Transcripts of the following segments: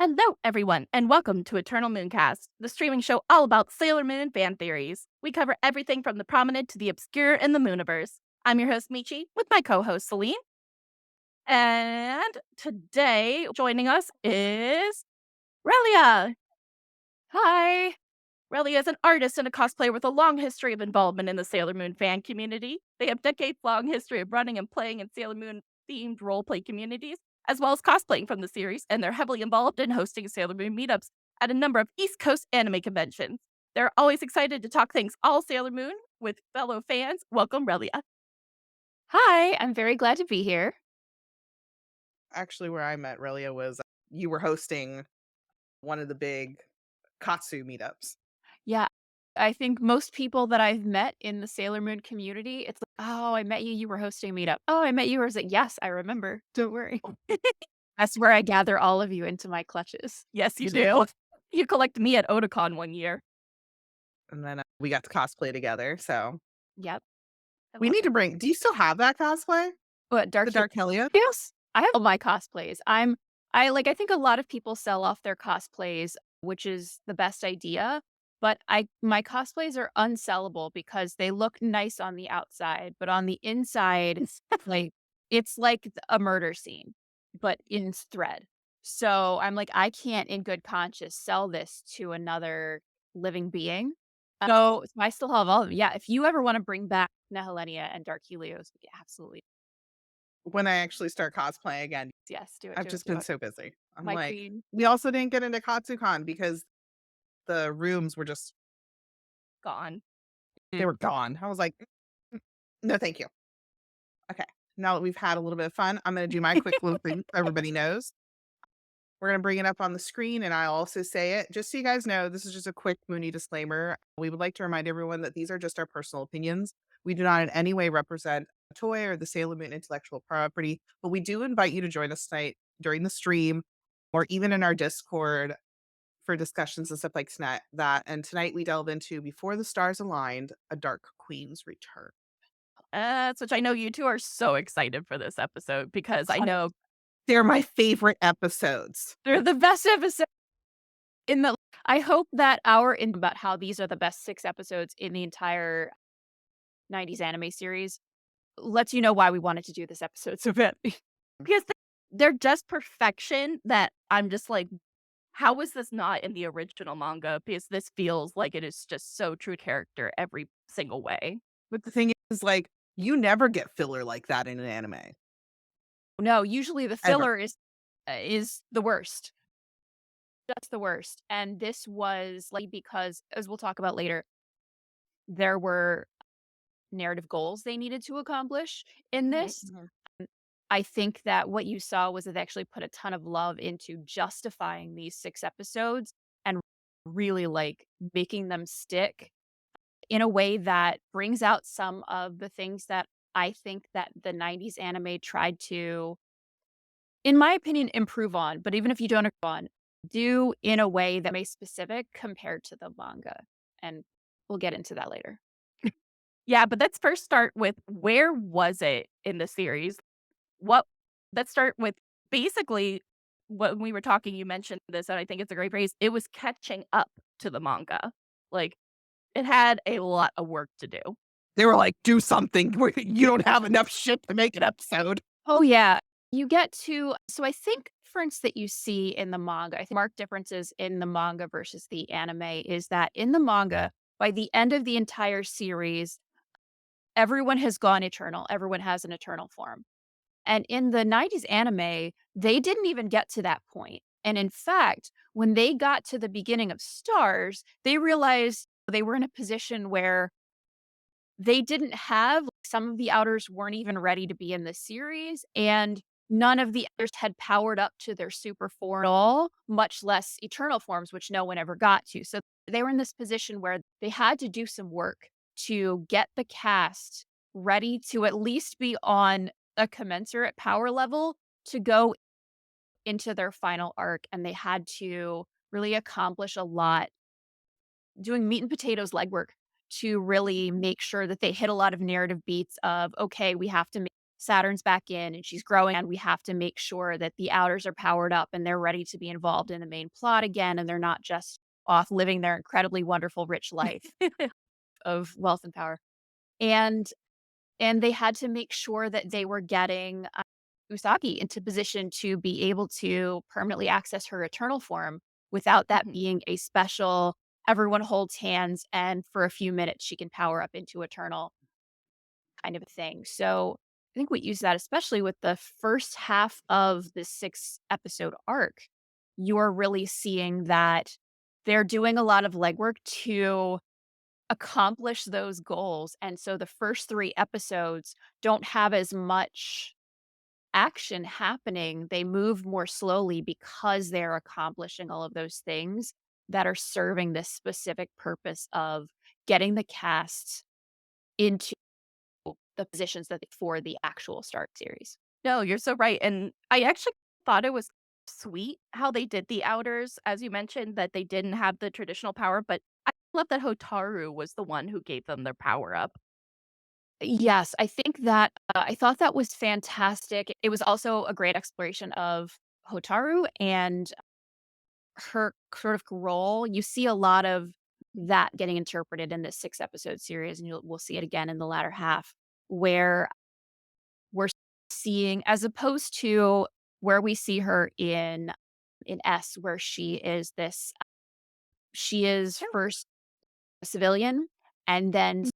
Hello, everyone, and welcome to Eternal Mooncast, the streaming show all about Sailor Moon and fan theories. We cover everything from the prominent to the obscure in the Mooniverse. I'm your host, Michi, with my co-host, Selene. And today, joining us is Relia. Hi. Relia is an artist and a cosplayer with a long history of involvement in the Sailor Moon fan community. They have decades-long history of running and playing in Sailor Moon-themed roleplay communities, as well as cosplaying from the series, and they're heavily involved in hosting Sailor Moon meetups at a number of East Coast anime conventions. They're always excited to talk things all Sailor Moon with fellow fans. Welcome, Relia. Hi, I'm very glad to be here. Actually, where I met Relia was you were hosting one of the big Katsu meetups. Yeah, I think most people that I've met in the Sailor Moon community, it's like, "Oh, I met you, you were hosting a meetup. Oh, I met you." I was like, "Yes, I remember. Don't worry." That's where I gather all of you into my clutches. Yes, you do. You collected me at Otakon one year. And then we got to cosplay together. So Yep. we need to bring. Do you still have that cosplay? What, The Dark Helia? Yes. I have all my cosplays. I think a lot of people sell off their cosplays, which is the best idea, but my cosplays are unsellable because they look nice on the outside, but on the inside, like it's like a murder scene, but in thread. So I'm like, I can't in good conscience sell this to another living being. So I still have all of them. Yeah, if you ever want to bring back Nehelenia and Dark Helios, yeah, absolutely. When I actually start cosplaying again, Yes, do it, I've do it, just do been it. so busy. I'm My like, queen. we also didn't get into KatsuCon because the rooms were just Gone. they were gone. I was like, "Mm, no, thank you." Okay, now that we've had a little bit of fun, I'm going to do my quick little thing. Everybody knows. We're going to bring it up on the screen and I'll also say it. Just so you guys know, this is just a quick Mooney disclaimer. We would like to remind everyone that these are just our personal opinions. We do not in any way represent a toy or the Sailor Moon intellectual property, but we do invite you to join us tonight during the stream or even in our Discord for discussions and stuff like that. And tonight we delve into Before the Stars Aligned, A Dark Queen's Return. Which I know you two are so excited for this episode because I know They're my favorite episodes. they're the best episode in the I hope that our in about how these are the best 6 episodes in the entire 90s anime series lets you know why we wanted to do this episode so badly. because they're just perfection that I'm just like, how is this not in the original manga? Because this feels like it is just so true to character every single way. But the thing is, like, you never get filler like that in an anime. No, usually the Ever. filler is the worst. Just the worst. And this was like because as we'll talk about later, there were narrative goals they needed to accomplish in this. Mhm. I think that what you saw was that they actually put a ton of love into justifying these 6 episodes and really, like, making them stick in a way that brings out some of the things that I think that the 90s anime tried to, in my opinion, improve on, but even if you don't improve on, do in a way that may specific compared to the manga, and we'll get into that later. Yeah, but let's first start with where was it in the series? What Let's start with basically when we were talking, you mentioned this, and I think it's a great phrase. It was catching up to the manga. Like it had a lot of work to do. They were like, "Do something. You don't have enough shit to make an episode." Oh, yeah. You get to so I think difference that you see in the manga, I think marked differences in the manga versus the anime is that in the manga, by the end of the entire series, everyone has gone eternal. Everyone has an eternal form. And in the 90s anime, they didn't even get to that point. And in fact, when they got to the beginning of Stars, they realized they were in a position where they didn't have some of the outers weren't even ready to be in the series, and none of the others had powered up to their super form at all, much less eternal forms, which no one ever got to. So they were in this position where they had to do some work to get the cast ready to at least be on a commensurate power level to go into their final arc. And they had to really accomplish a lot doing meat and potatoes legwork to really make sure that they hit a lot of narrative beats of, okay, we have to make Saturn's back in and she's growing, and we have to make sure that the outers are powered up and they're ready to be involved in the main plot again, and they're not just off living their incredibly wonderful, rich life of wealth and power. And they had to make sure that they were getting Usagi into position to be able to permanently access her eternal form without that Mhm. being a special, everyone holds hands and for a few minutes she can power up into eternal kind of a thing. So I think we use that, especially with the first half of the 6 episode arc, you're really seeing that they're doing a lot of legwork to accomplish those goals. And so the first 3 episodes don't have as much action happening. They move more slowly because they're accomplishing all of those things that are serving this specific purpose of getting the cast into the positions that for the actual Stark series. No, you're so right, and I actually thought it was sweet how they did the Outers, as you mentioned, that they didn't have the traditional power, but I love that Hotaru was the one who gave them their power up. Yes, I think that I thought that was fantastic. It was also a great exploration of Hotaru and her sort of role. You see a lot of that getting interpreted in this 6 episode series, and we'll see it again in the latter half, where we're seeing, as opposed to where we see her in S, where she is Sure. first a civilian and then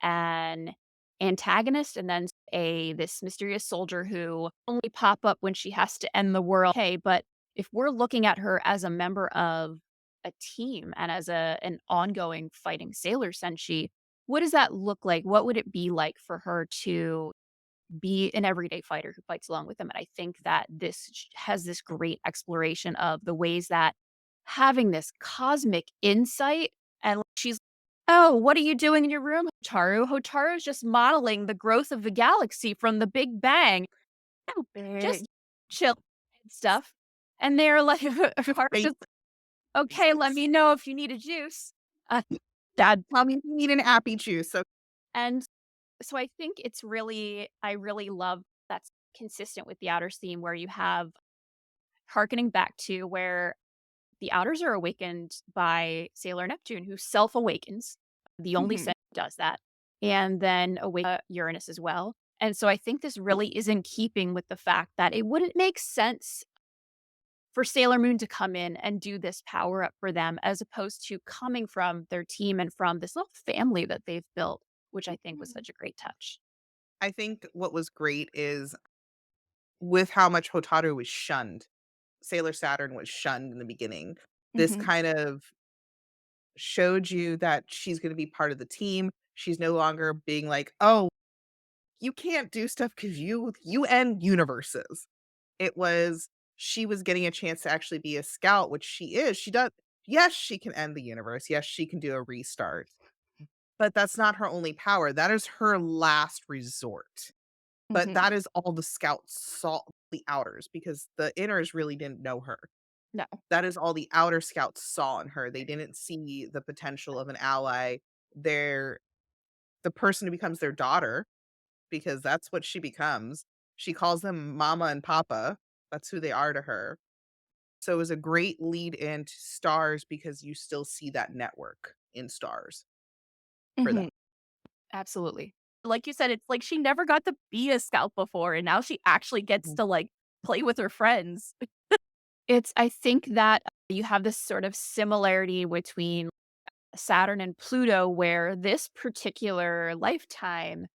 an antagonist and then this mysterious soldier who only pop up when she has to end the world. Okay, but if we're looking at her as a member of a team and as an ongoing fighting sailor senshi, what does that look like? What would it be like for her to be an everyday fighter who fights along with them? And I think that has this great exploration of the ways that having this cosmic insight, and she's, oh, what are you doing in your room, Hotaru? Hotaru's just modeling the growth of the galaxy from the Big Bang. So big. Just chill and stuff. And they're like, Hotaru's Great. just, okay, let me know if you need a juice. Uh, Dad, tell me if you need an appy juice. So and so I think I really love that's consistent with the Outers theme, where you have harkening back to where the Outers are awakened by Sailor Neptune, who self awakens. The only Mhm. Sen does that, and then awake Uranus as well. And so I think this really is in keeping with the fact that it wouldn't make sense for Sailor Moon to come in and do this power up for them, as opposed to coming from their team and from this little family that they've built, which I think was such a great touch. I think what was great is with how much Hotaru was shunned. Sailor Saturn was shunned in the beginning. This Mhm. kind of showed you that she's going to be part of the team. She's no longer being like, "Oh, you can't do stuff because you end universes." It was she was getting a chance to actually be a scout, which she is. She does. Yes, she can end the universe. Yes, she can do a restart. But that's not her only power. That is her last resort. But Mhm. that is all the scouts saw, the outers, because the inners really didn't know her. No. That is all the outer scouts saw in her. They didn't see the potential of an ally. They're the person who becomes their daughter, because that's what she becomes. She calls them mama and papa. That's who they are to her. So it was a great lead into Stars because you still see that network in Stars for them. Mhm. Absolutely. Like you said, it's like she never got to be a scout before, and now she actually gets Mhm. to, like, play with her friends. I think that you have this sort of similarity between Saturn and Pluto, where this particular lifetime,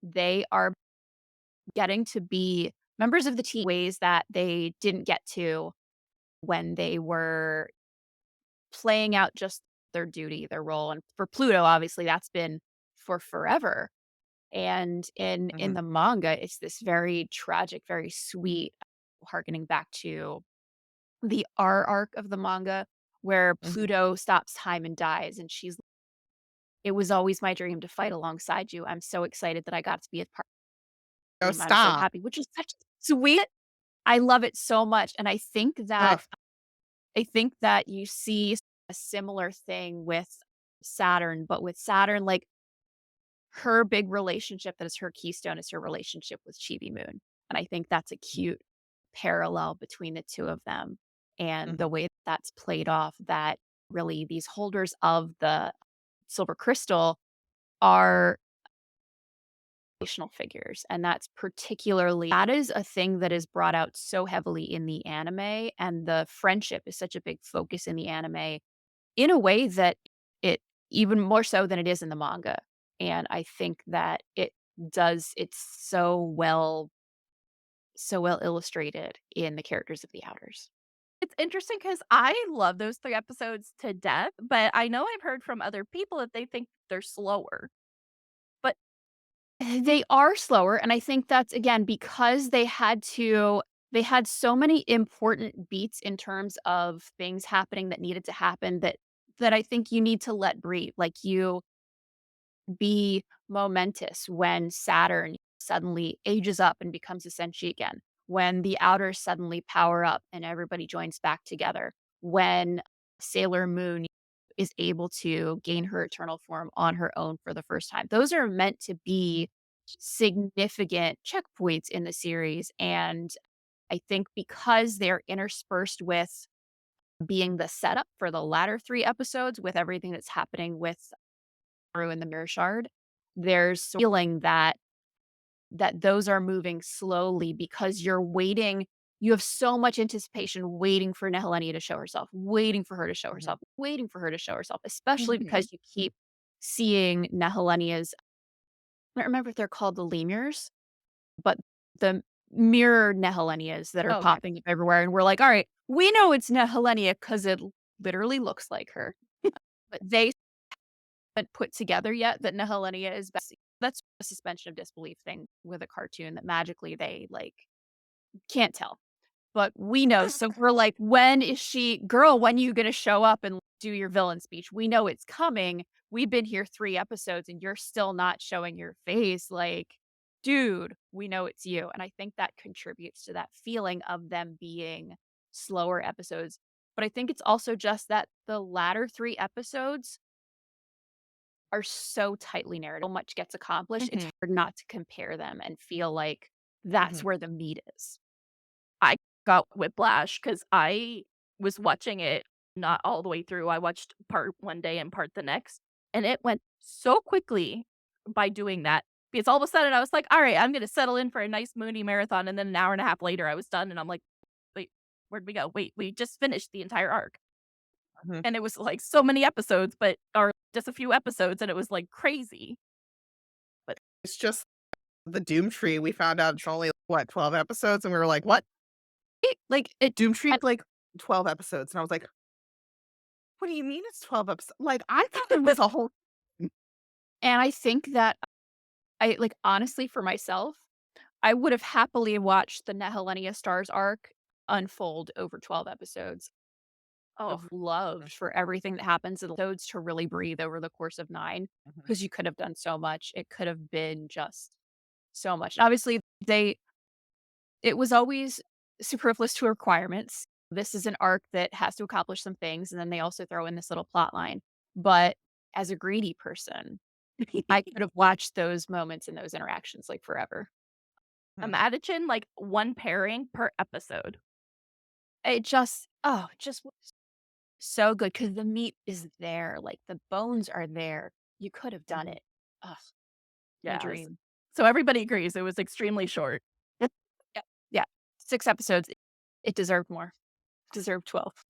they are getting to be members of the team ways that they didn't get to when they were playing out just their duty, their role. And for Pluto, obviously, that's been for forever. And in Mhm. the manga, it's this very tragic, very sweet, harkening back to the R arc of the manga, where Mhm. Pluto stops time and dies, and she's, "It was always my dream to fight alongside you. I'm so excited that I got to be a part of Oh, the team. I'm so stop. happy," which is such sweet. I love it so much, and Ugh. I think that you see a similar thing with Saturn, but with Saturn, like, her big relationship that is her keystone is her relationship with Chibi Moon. And I think that's a cute parallel between the two of them and the Mhm. way that's played off that really these holders of the silver crystal are relational figures. And that's particularly that is a thing that is brought out so heavily in the anime. And the friendship is such a big focus in the anime in a way that it even more so than it is in the manga. And I think that it's so well illustrated in the characters of the Outers. It's interesting because I love those 3 episodes to death, but I know I've heard from other people that they think they're slower. But They are slower, and I think that's, again, because they had so many important beats in terms of things happening that needed to happen that I think you need to let breathe. Like, you be momentous when Saturn suddenly ages up and becomes a Senshi again, when the Outers suddenly power up and everybody joins back together, when Sailor Moon is able to gain her eternal form on her own for the first time. Those are meant to be significant checkpoints in the series. And I think because they're interspersed with being the setup for the latter three episodes with everything that's happening with Haru and the Mirror Shard, there's feeling that those are moving slowly because you're waiting. You have so much anticipation waiting for Nehelenia to show herself, waiting for her to show Mhm. herself, waiting for her to show herself, especially Mhm. because you keep seeing Nehelenia's I don't remember if they're called the lemurs, but the mirror Nehelenias that are okay. popping up everywhere, and we're like, "Alright, we know it's Nehelenia because it literally looks like her." But they haven't put together yet that Nehelenia is Bessie. That's a suspension of disbelief thing with a cartoon that magically they, like, can't tell. But we know, so we're like, "When is she girl, when you gonna show up and do your villain speech? We know it's coming. We've been here 3 episodes and you're still not showing your face, like, dude, we know it's you." And I think that contributes to that feeling of them being slower episodes. But I think it's also just that the latter 3 episodes are so tightly narrated, so much gets accomplished, it's Mhm. hard not to compare them and feel like that's Mhm. where the meat is. I got whiplash because I was watching it not all the way through. I watched part one day and part the next, and it went so quickly by doing that because all of a sudden I was like, "Alright, I'm gonna settle in for a nice Moody marathon," and then an hour and a half later, I was done, and I'm like, "Wait, where'd we go? Wait, we just finished the entire arc." Mhm. And it was, like, so many episodes, but or just a few episodes, and it was, like, crazy. But It's just the Doom Tree, we found out it's only, what, 12 episodes, and we were like, "What? it Doom Tree, and like, 12 episodes," and I was like, "What do you mean it's 12 episodes? Like, I thought it was a whole." and I think that honestly, for myself, I would have happily watched the Nehelenia Stars arc unfold over 12 episodes. oh, Have loved for everything that happens in the episodes to really breathe over the course of 9 Mhm. because you could have done so much. It could have been just so much. Obviously, they it was always superfluous to requirements. This is an arc that has to accomplish some things, and then they also throw in this little plot line. But as a greedy person, I could have watched those moments and those interactions, like, forever. Mhm. imagine, like, 1 pairing per episode. It just was so good because the meat is there, like, the bones are there. You could have done Mhm. it. Ugh, my Yes. dream. So everybody agrees it was extremely short. Yeah, yeah. 6 episodes. It deserved more. Deserved 12.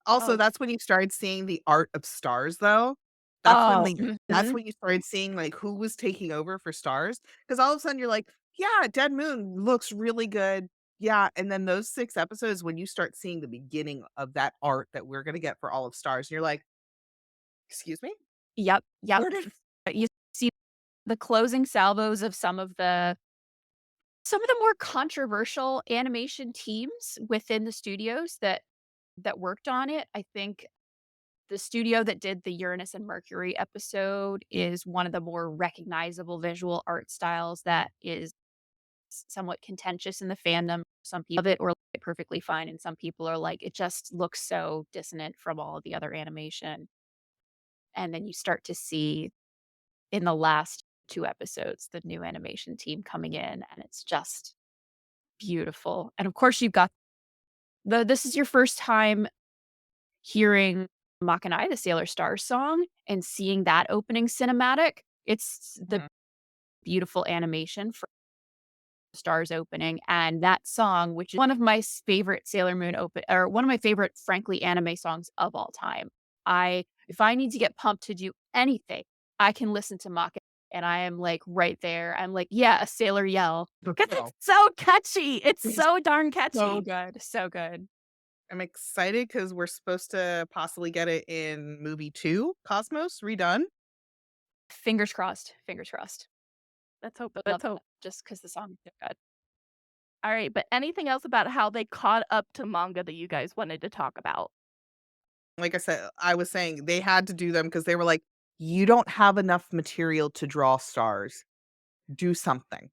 Also, Oh, that's when you started seeing the art of stars, though. Oh, That's mhm. when you started seeing, like, who was taking over for stars. Because all of a sudden you're like, "Yeah, Dead Moon looks really good." Yeah, and then those 6 episodes when you start seeing the beginning of that art that we're gonna get for all of stars, and you're like, "Excuse me? Yep, yep. Where did." You see the closing salvos of some of the more controversial animation teams within the studios that worked on it. I think the studio that did the Uranus and Mercury episode is one of the more recognizable visual art styles that is somewhat contentious in the fandom. Some people love it or like it perfectly fine, and some people are like, it just looks so dissonant from all of the other animation. And then you start to see in the last 2 episodes, the new animation team coming in, and it's just beautiful. And of course, you've got this is your first time hearing Makanai, the Sailor Stars song, and seeing that opening cinematic. It's the Mhm. beautiful animation for Stars opening, and that song, which is one of my favorite Sailor Moon open or one of my favorite, frankly, anime songs of all time. If I need to get pumped to do anything, I can listen to Maka and I am like right there. I'm like, yeah, a sailor yell. Let's Because it's go. so catchy. It's It's so darn so catchy. good. So good. I'm excited because we're supposed to possibly get it in movie 2, Cosmos, redone. Fingers crossed. Fingers crossed. Let's hope. But love Let's hope. that just because the song is so good. All right. But anything else about how they caught up to manga that you guys wanted to talk about? Like I said, I was saying they had to do them because they were like, "You don't have enough material to draw stars. Do something."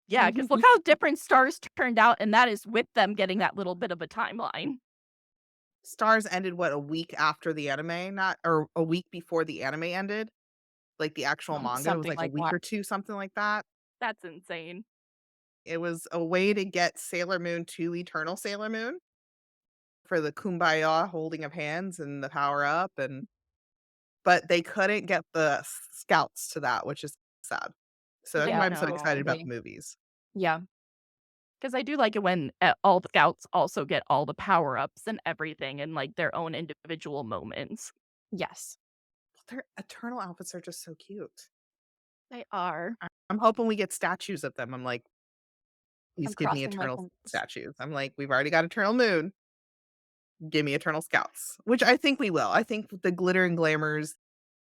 Yeah, because look how different Stars turned out, and that is with them getting that little bit of a timeline. Stars ended, what, a week after the anime? Not or a week before the anime ended? Like, the actual manga, it was, Something like, a like week that. or 2, something like that. That's insane. It was a way to get Sailor Moon to Eternal Sailor Moon for the Kumbaya holding of hands and the power up, and but they couldn't get the scouts to that, which is sad. So that's Yeah, why I'm so excited about absolutely. the movies. Yeah. Because I do like it when all the scouts also get all the power ups and everything and like their own individual moments. Yes. Their Eternal outfits are just so cute. They are. I'm hoping we get statues of them. I'm like, I'm "Please give me crossing my Eternal fingers. statues." I'm like, "We've already got Eternal Moon. Give me Eternal Scouts," which I think we will. I think the Glitter and Glamours,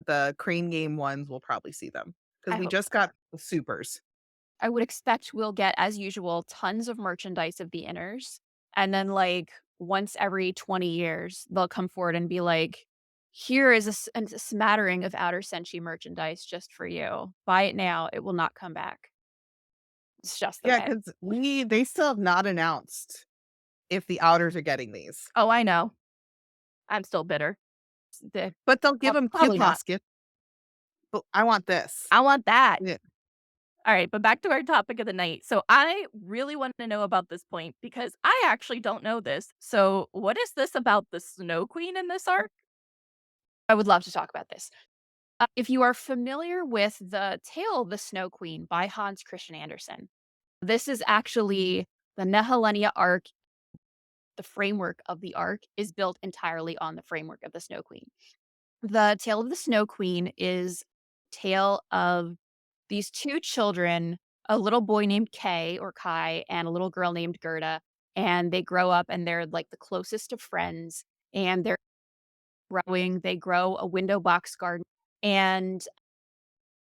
the Crane Game ones, we'll probably see them because I we hope just got the supers. I would expect we'll get, as usual, tons of merchandise of the inners. And then, like, once every 20 years, they'll come forward and be like, here is a smattering of Outer Senshi merchandise just for you. Buy it now. It will not come back. It's just the Yeah, way. because they still have not announced if the Outers are getting these, Oh, I know. I'm still bitter. The, but they'll give them Kid probably not. Basket. But I want this. I want that. Yeah. All right, but back to our topic of the night. So I really want to know about this point because I actually don't know this. So what is this about the Snow Queen in this arc? I would love to talk about this. If you are familiar with the Tale of the Snow Queen by Hans Christian Andersen, this is actually the Nehelenia arc. The framework of the arc is built entirely on the framework of the Snow Queen. The Tale of the Snow Queen is tale of these two children, a little boy named Kay or Kai and a little girl named Gerda, and they grow up and they're like the closest of friends and they're growing, they grow a window box garden and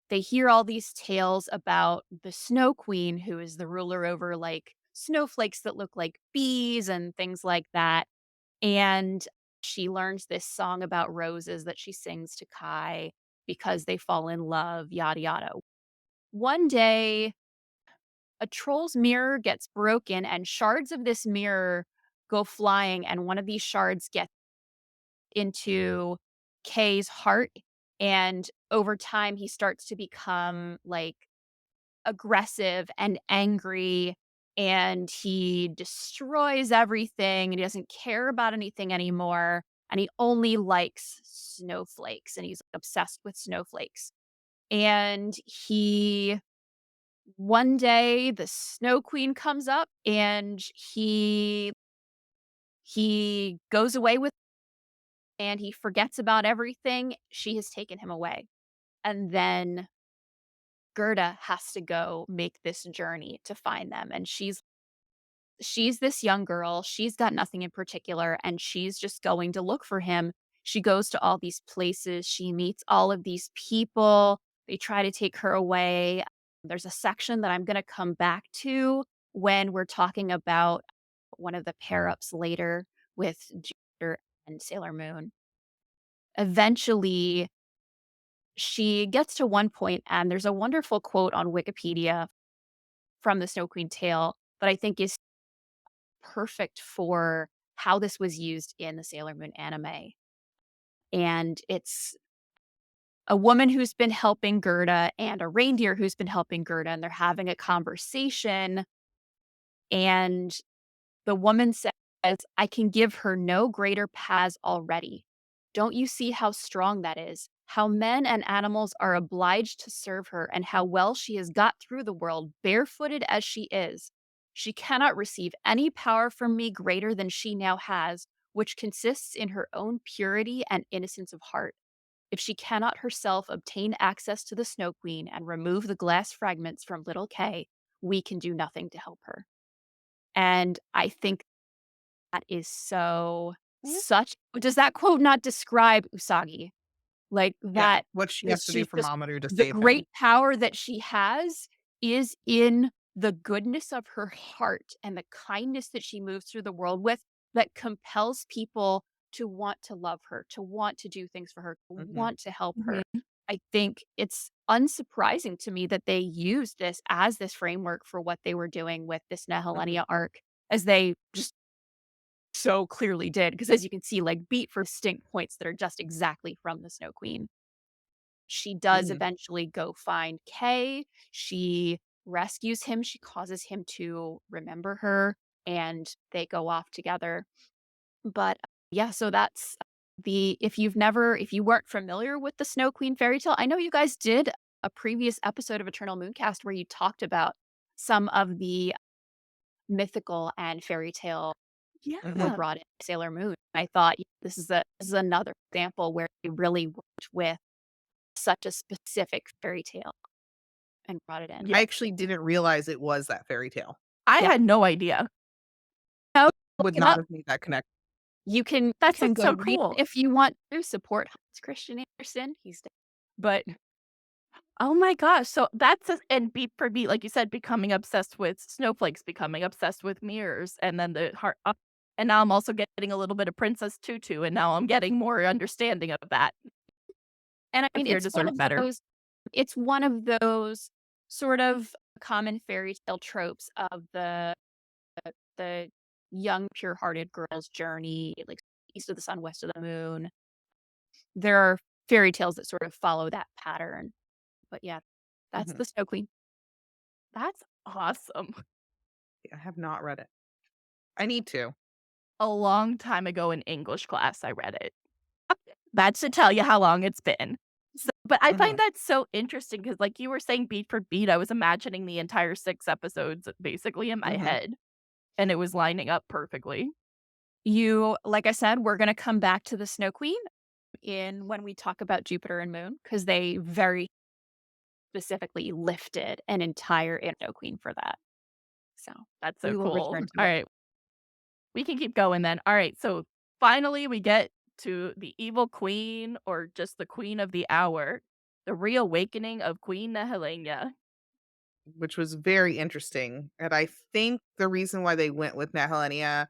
they hear all these tales about the Snow Queen who is the ruler over like snowflakes that look like bees and things like that. And she learns this song about roses that she sings to Kai because they fall in love, yada, yada. One day, a troll's mirror gets broken, and shards of this mirror go flying. And one of these shards gets into Kay's heart. And over time, he starts to become like aggressive and angry. And he destroys everything and he doesn't care about anything anymore. And he only likes snowflakes and he's obsessed with snowflakes. And one day, the Snow Queen comes up and he goes away with and he forgets about everything. She has taken him away. And then Gerda has to go make this journey to find them. And she's this young girl. She's got nothing in particular, and she's just going to look for him. She goes to all these places. She meets all of these people. They try to take her away. There's a section that I'm going to come back to when we're talking about one of the pair ups later with Jupiter and Sailor Moon. Eventually, she gets to one point, and there's a wonderful quote on Wikipedia from the Snow Queen tale that I think is perfect for how this was used in the Sailor Moon anime. And it's a woman who's been helping Gerda and a reindeer who's been helping Gerda, and they're having a conversation. And the woman says, I can give her no greater paths already. Don't you see how strong that is? How men and animals are obliged to serve her, and how well she has got through the world, barefooted as she is. She cannot receive any power from me greater than she now has, which consists in her own purity and innocence of heart. If she cannot herself obtain access to the Snow Queen and remove the glass fragments from little Kay, we can do nothing to help her. And I think that is so Mhm. such does that quote not describe Usagi? Like, Yeah. that What she is has to do she's for just Mamoru to the save him. great power that she has is in the goodness of her heart and the kindness that she moves through the world with, that compels people to want to love her, to want to do things for her, to Mhm. want to help her. Mhm. I think it's unsurprising to me that they used this as this framework for what they were doing with this Mhm. Nehelenia arc, as they just so clearly did, because as you can see, like, beat for distinct points that are just exactly from the Snow Queen. She does Mhm. eventually go find Kay. She rescues him. She causes him to remember her, and they go off together. But yeah, so that's the if you weren't familiar with the Snow Queen fairy tale, I know you guys did a previous episode of Eternal Mooncast where you talked about some of the mythical and fairy tale were Mhm. Yeah. brought in Sailor Moon. I thought this is another example where they really worked with such a specific fairy tale and brought it in. I Yeah. actually didn't realize it was that fairy tale. I Yep. had no idea. No, look Would it not up. have made that connection. You That's can just go so read cool. it if you want to support Hans Christian Andersen. He's dead. But Oh my gosh. So that's and beat for beat, like you said, becoming obsessed with snowflakes, becoming obsessed with mirrors, and then the heart up. And now I'm also getting a little bit of Princess Tutu, and now I'm getting more understanding of that. and I I mean, fear deserve better. it's one of those sort of common fairy tale tropes of the young pure-hearted girl's journey, like east of the sun, west of the moon. There are fairy tales that sort of follow that pattern. But yeah, that's Mhm. the Snow Queen. That's awesome. I have not read it. I need to. A long time ago in English class, I read it. That should tell you how long it's been. So, but I find Mhm. that so interesting because, like you were saying, beat for beat, I was imagining the entire 6 episodes basically in my Mhm. head, and it was lining up perfectly. Like I said, we're gonna come back to the Snow Queen in when we talk about Jupiter and Moon, because they very specifically lifted an entire Snow Queen for that. So That's so we will cool. return to it. Alright, we can keep going then. Alright, so finally we get to the evil queen or just the queen of the hour, the reawakening of Queen Nehelenia. Which was very interesting, and I think the reason why they went with Nehelenia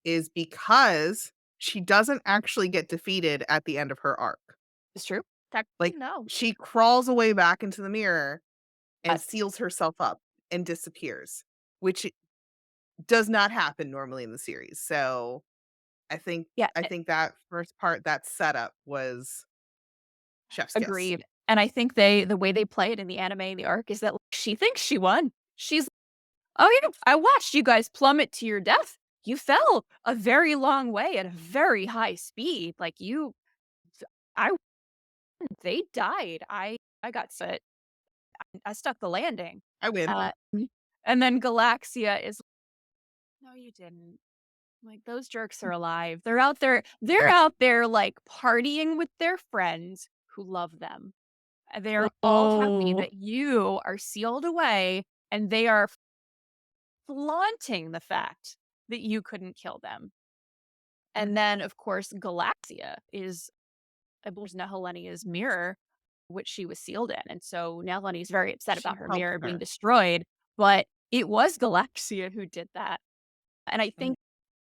is because she doesn't actually get defeated at the end of her arc. It's true. Technically, Like, no. she crawls away back into the mirror and Uh, seals herself up and disappears, which does not happen normally in the series. So, I think yeah, I think that first part, that setup was chef's kiss. agreed. And I think the way they play it in the anime, the arc, is that like, she thinks she won. She's, oh yeah, I watched you guys plummet to your death. You fell a very long way at a very high speed. Like I, they died. I got set. I stuck the landing. I win. Uh, and then Galaxia is, no, you didn't. Like, those jerks are alive. They're out there, like, partying with their friends who love them. They're all happy Oh. that you are sealed away, and they are flaunting the fact that you couldn't kill them. And then, of course, Galaxia is, I believe, Nehelenia's mirror, which she was sealed in. And so Nehelenia is very upset about She her helped mirror being her. destroyed, but it was Galaxia who did that. And I Mhm. think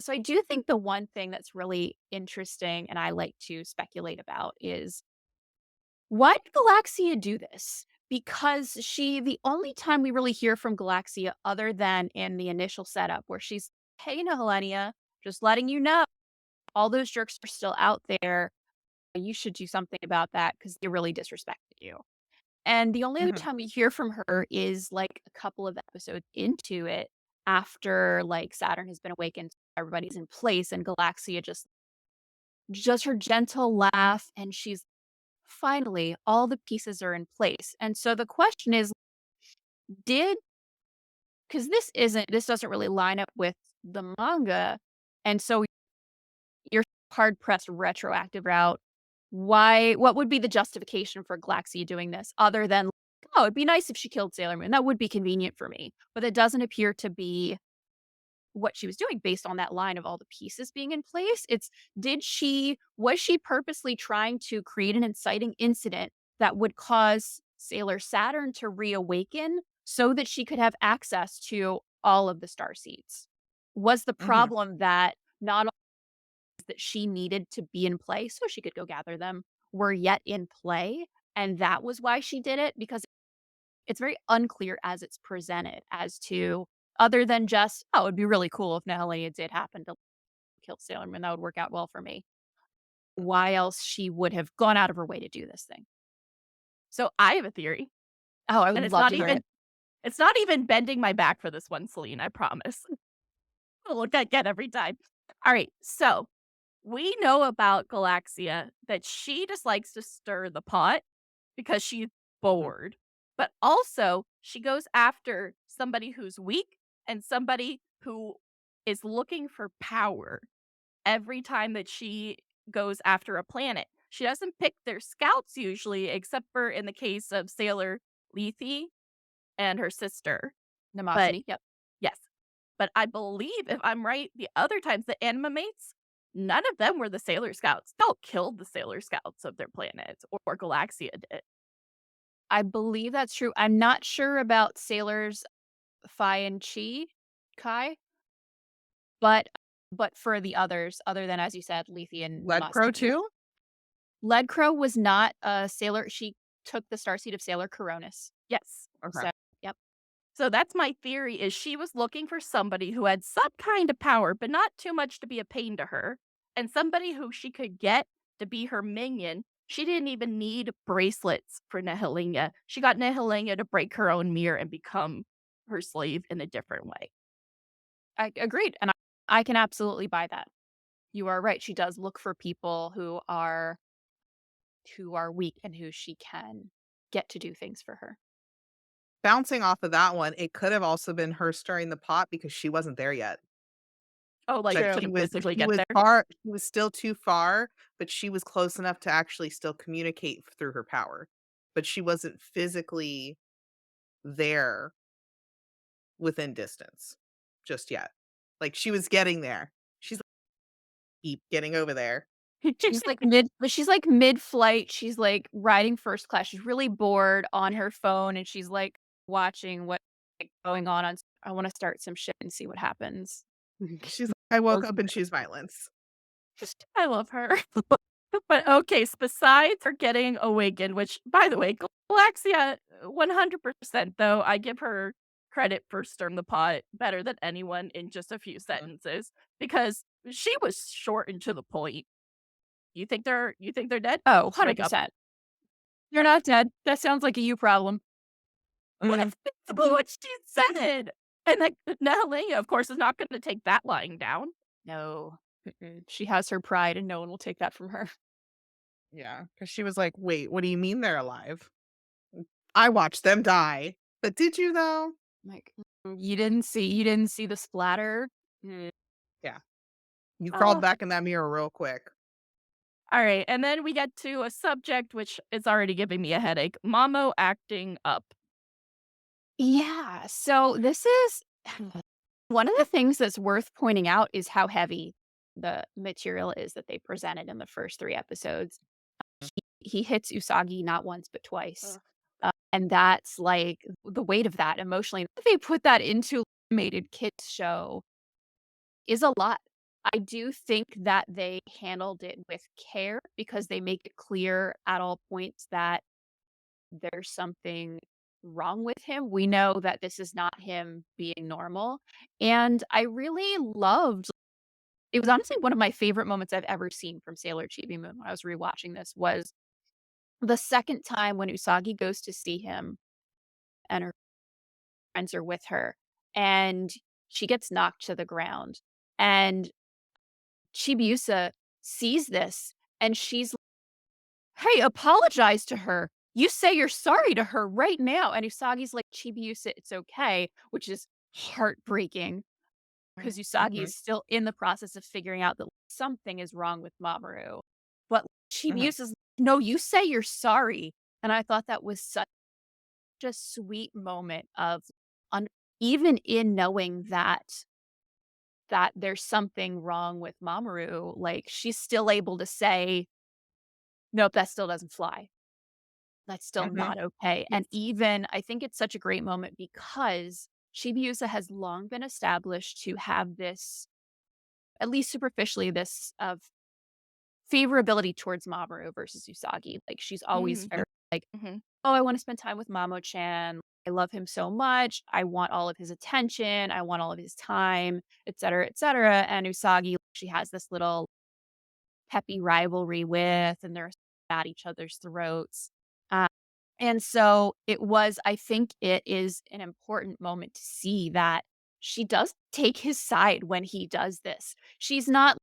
so I do think the one thing that's really interesting and I like to speculate about is, why did Galaxia do this? Because the only time we really hear from Galaxia other than in the initial setup where she's, hey, Nehelenia, just letting you know, all those jerks are still out there. you should do something about that because they really disrespected you. And the only other Mhm. time we hear from her is like a couple of episodes into it after like Saturn has been awakened, everybody's in place, and Galaxia just her gentle laugh, and she's finally all the pieces are in place. And so the question is, did because this doesn't really line up with the manga, and so you're hard pressed retroactive route. What would be the justification for Galaxia doing this other than, oh, it'd be nice if she killed Sailor Moon. That would be convenient for me. But it doesn't appear to be what she was doing based on that line of all the pieces being in place. It's was she purposely trying to create an inciting incident that would cause Sailor Saturn to reawaken so that she could have access to all of the star seeds? Was the Mhm. problem that not all that she needed to be in play so she could go gather them were yet in play, and that was why she did it? Because it's very unclear as it's presented as to other than just, "Oh, it'd be really cool if Nehelenia did happen to kill Sailor Moon, that would work out well for me." Why else she would have gone out of her way to do this thing. So I have a theory, Oh, I and would love to hear it. it's not even bending my back for this one, Celine, I promise. Look I get every time. All right, so we know about Galaxia that she just likes to stir the pot because she's Mhm. bored, but also she goes after somebody who's weak and somebody who is looking for power every time that she goes after a planet. She doesn't pick their scouts usually, except for in the case of Sailor Lethe and her sister. But Nemosity, yep. yes, but I believe if I'm right, the other times the anima mates, none of them were the Sailor Scouts. They all killed the Sailor Scouts of their planets, or Galaxia did. I believe that's true. I'm not sure about Sailors Phi and Kai, but for the others, other than, as you said, Lethe and Lead Crow Nemosity. too? Leadcrow was not a sailor. She took the starseed of Sailor Coronis. Yes. Okay. So, yep. So that's my theory is she was looking for somebody who had some kind of power, but not too much to be a pain to her, and somebody who she could get to be her minion. She didn't even need bracelets for Nehelenia. She got Nehelenia to break her own mirror and become her slave in a different way. I agreed, and I can absolutely buy that. You are right. She does look for people who are weak and who she can get to do things for her. Bouncing off of that one, it could have also been her stirring the pot because she wasn't there yet. Oh, like, Like, she True. couldn't physically she get was there? far she was still too far, but she was close enough to actually still communicate through her power. But she wasn't physically there within distance just yet. Like, she was getting there. She's like, "Keep getting over there." She's like mid-flight. She's like riding first class. She's really bored on her phone and she's like watching what like, going on. I want to start some shit and see what happens. She's like, "I woke up and choose violence." I love her. But okay, so besides her getting awakened, which by the way, Galaxia 100% though, I give her credit for stirring the pot better than anyone in just a few Mhm. sentences because she was short and to the point. You think they're dead? Oh, Wake up. 100%. You're not dead. That sounds like a you problem. What if it's what she said? And like Natalia, of course, is not gonna take that lying down. No. Mm-mm. She has her pride and no one will take that from her. Yeah, because she was like, "Wait, what do you mean they're alive? I watched them die." But did you though? Like, you didn't see the splatter? Mm. Yeah. You crawled Oh, back in that mirror real quick. all right. And then we get to a subject which is already giving me a headache. Mamo acting up. Yeah, so this is one of the things that's worth pointing out is how heavy the material is that they presented in the first 3 episodes. He hits Usagi not once but twice, Ugh. and that's, like, the weight of that emotionally. They put that into animated kids show is a lot. I do think that they handled it with care because they make it clear at all points that there's something wrong with him. We know that this is not him being normal, and I really loved It was honestly one of my favorite moments I've ever seen from Sailor Chibi Moon when I was rewatching this was the second time when Usagi goes to see him and her friends are with her, and she gets knocked to the ground, and Chibiusa sees this, and she's like, "Hey, apologize to her. You say you're sorry to her right now." And Usagi's like, "Chibiusa, it's okay," which is heartbreaking because Usagi Mhm, is still in the process of figuring out that something is wrong with Mamoru. But mhm, Chibiusa's, "No, you say you're sorry." And I thought that was such a sweet moment of un even in knowing that there's something wrong with Mamoru, like, she's still able to say, "Nope, that still doesn't fly. That's still mhm. not okay." Yes. And even I think it's such a great moment because Chibiusa has long been established to have this, at least superficially, this of favorability towards Mamoru versus Usagi. Like, she's always Mhm. very like, Mhm. "Oh, I wanna spend time with Mamo-chan. I love him so much. I want all of his attention. I want all of his time," etcetera, etcetera. And Usagi, she has this little peppy rivalry with, and they're at each other's throats. Uh, and so it was, I think it is an important moment to see that she does take his side when he does this. She's not,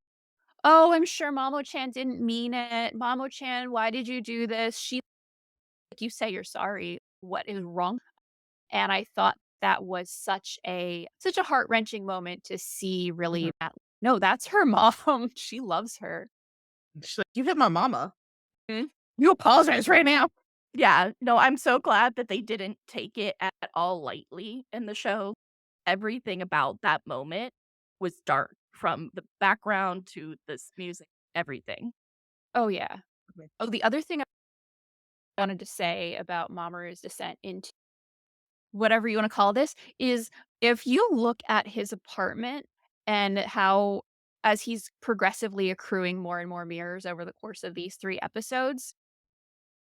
"Oh, I'm sure Mamo-chan didn't mean it. Mamo-chan, why did you do this?" She like, "You say you're sorry. What is wrong?" And I thought that was such a heart-wrenching moment to see Mhm. really that, no, that's her mom. She loves her. She's like, "You hit my mama." Mhm. You apologize right now. Yeah, no, I'm so glad that they didn't take it at all lightly in the show. Everything about that moment was dark, from the background to this music, everything. Oh, yeah. Okay. Oh, the other thing I wanted to say about Mamoru's descent into whatever you wanna call this is if you look at his apartment and how as he's progressively accruing more and more mirrors over the course of these 3 episodes,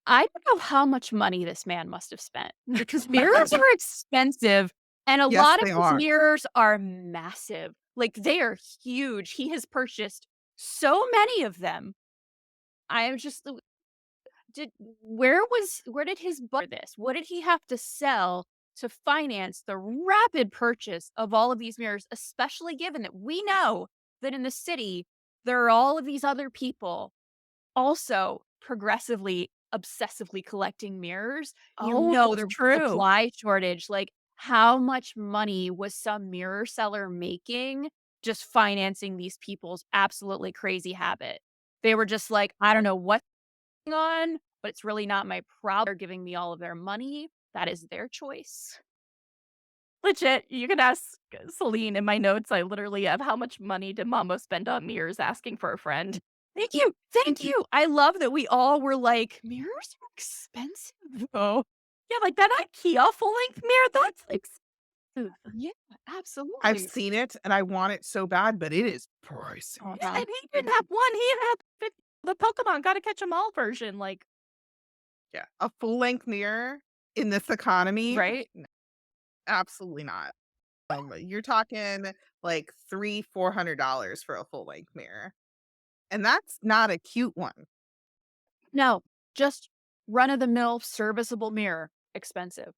I don't know how much money this man must have spent because mirrors are expensive, and a Yes, lot of they his are. mirrors are massive. Like, they are huge. He has purchased so many of them. I am just did where did his for this? What did he have to sell to finance the rapid purchase of all of these mirrors, especially given that we know that in the city, there are all of these other people also progressively, obsessively collecting mirrors. You Oh, know that's the true. supply shortage, like, how much money was some mirror seller making just financing these people's absolutely crazy habit? They were just like, "I don't know what's going on, but it's really not my problem. They're giving me all of their money. That is their choice." Legit, you can ask Celine. In my notes, I literally have how much money did Mamo spend on mirrors asking for a friend. Thank you, thank you. I love that we all were like, "Mirrors are expensive, though." Yeah, like that IKEA full-length mirror, that's expensive. Yeah, I've absolutely. seen it and I want it so bad, but it is pricey. Yeah, Uh-huh. and he didn't have 1, he had 50 the Pokemon Gotta Catch 'Em All version, like, Yeah, a full-length mirror in this economy? Right? N absolutely not. You're talking like $300-$400 for a full-length mirror, and that's not a cute one. No, just run-of-the-mill serviceable mirror, expensive.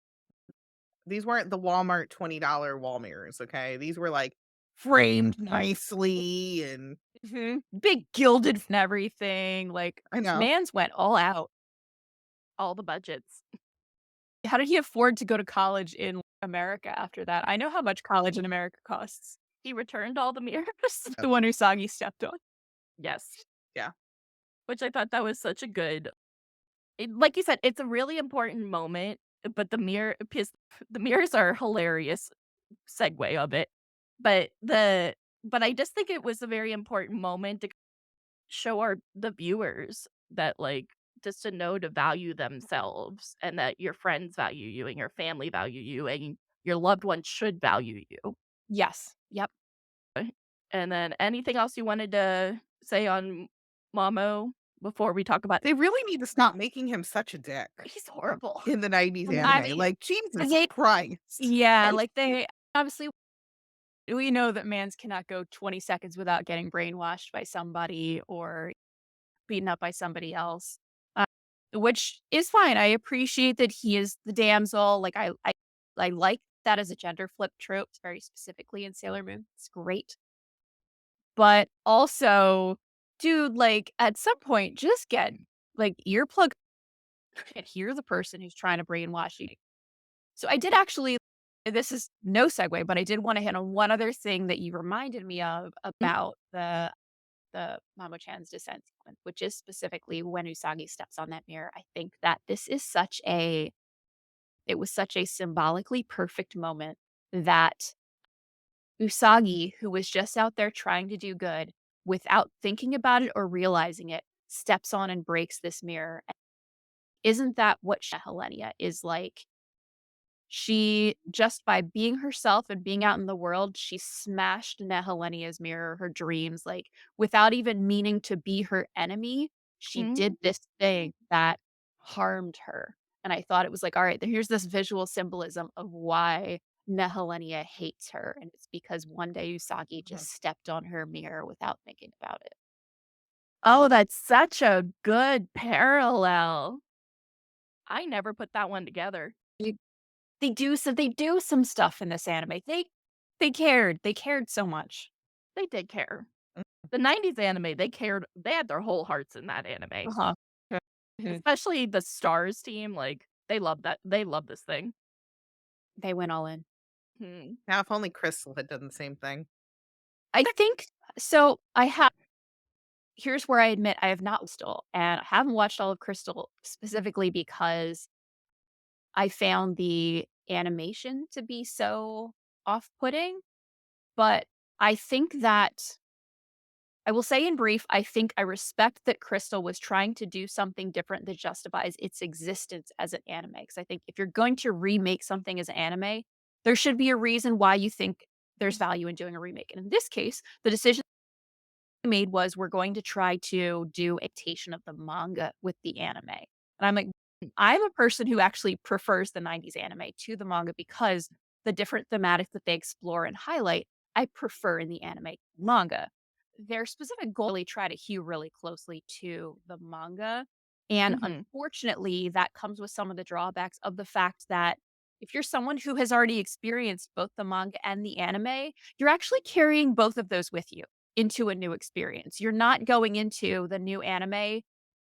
These weren't the Walmart $20 wall mirrors, okay? These were, like, framed nicely and Mhm. Big gilded and everything, like, I this know. man's went all out. all the budgets. How did he afford to go to college in America after that? I know how much college in America costs. He returned all the mirrors. The one Usagi stepped on. Yes, Yeah. which I thought that was such a good like you said, it's a really important moment, but the mirrors are hilarious segue of it. But I just think it was a very important moment to show the viewers that, like, just to know to value themselves and that your friends value you and your family value you and your loved ones should value you. Yes. Yep. And then anything else you wanted to say on Mamo before we talk about They really need to stop making him such a dick he's horrible. in the '90s I anime, mean, like, Jesus they Christ. yeah, like, they obviously we know that mans cannot go 20 seconds without getting brainwashed by somebody or beaten up by somebody else, uh, which is fine. I appreciate that he is the damsel. Like I like that as a gender flip trope, very specifically in Sailor Moon. It's great. But also, dude, like at some point, just get like earplug and hear the person who's trying to brainwash you. So I did actually, this is no segue, but I did want to hit on one other thing that you reminded me of Mhm. about the Mamo-chan's descent sequence, which is specifically when Usagi steps on that mirror. I think that this is such a it was such a symbolically perfect moment that Usagi, who was just out there trying to do good without thinking about it or realizing it, steps on and breaks this mirror. Isn't that what Helenia is like? She just by being herself and being out in the world, she smashed Nehelenia's mirror, her dreams, like, without even meaning to be her enemy, she did Mhm. this thing that harmed her, and I thought it was like, "Alright, here's this visual symbolism of why Nehelenia hates her, and it's because one day Usagi Mhm. just stepped on her mirror without thinking about it." Oh, that's such a good parallel. I never put that one together. They do some stuff in this anime. They cared so much. They did care. The 90s anime, they cared. They had their whole hearts in that anime, Uh-huh. Mhm. especially the Stars team. Like, they love that. They love this thing. They went all in. Hmm. Now, if only Crystal had done the same thing. I think so I have here's where I admit I have not still, and I haven't watched all of Crystal specifically because I found the animation to be so off-putting, but I think that I will say in brief, I think I respect that Crystal was trying to do something different that justifies its existence as an anime. Because I think if you're going to remake something as an anime, there should be a reason why you think there's value in doing a remake. And in this case, the decision made was we're going to try to do adaptation of the manga with the anime. And I'm like, I'm a person who actually prefers the 90s anime to the manga because the different thematics that they explore and highlight, I prefer in the anime manga. Their specific goal really try to hew really closely to the manga. And Hmm. unfortunately, that comes with some of the drawbacks of the fact that if you're someone who has already experienced both the manga and the anime, you're actually carrying both of those with you into a new experience. You're not going into the new anime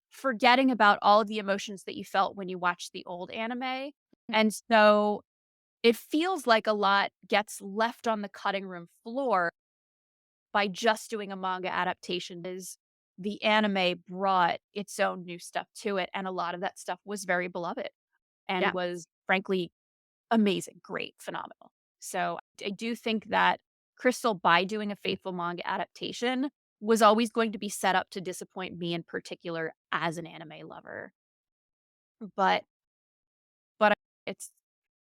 forgetting about all of the emotions that you felt when you watched the old anime. And so it feels like a lot gets left on the cutting room floor by just doing a manga adaptation is the anime brought its own new stuff to it and a lot of that stuff was very beloved and Yeah. was frankly amazing, great, phenomenal. So, I do think that Crystal, by doing a faithful manga adaptation, was always going to be set up to disappoint me in particular as an anime lover. But but it's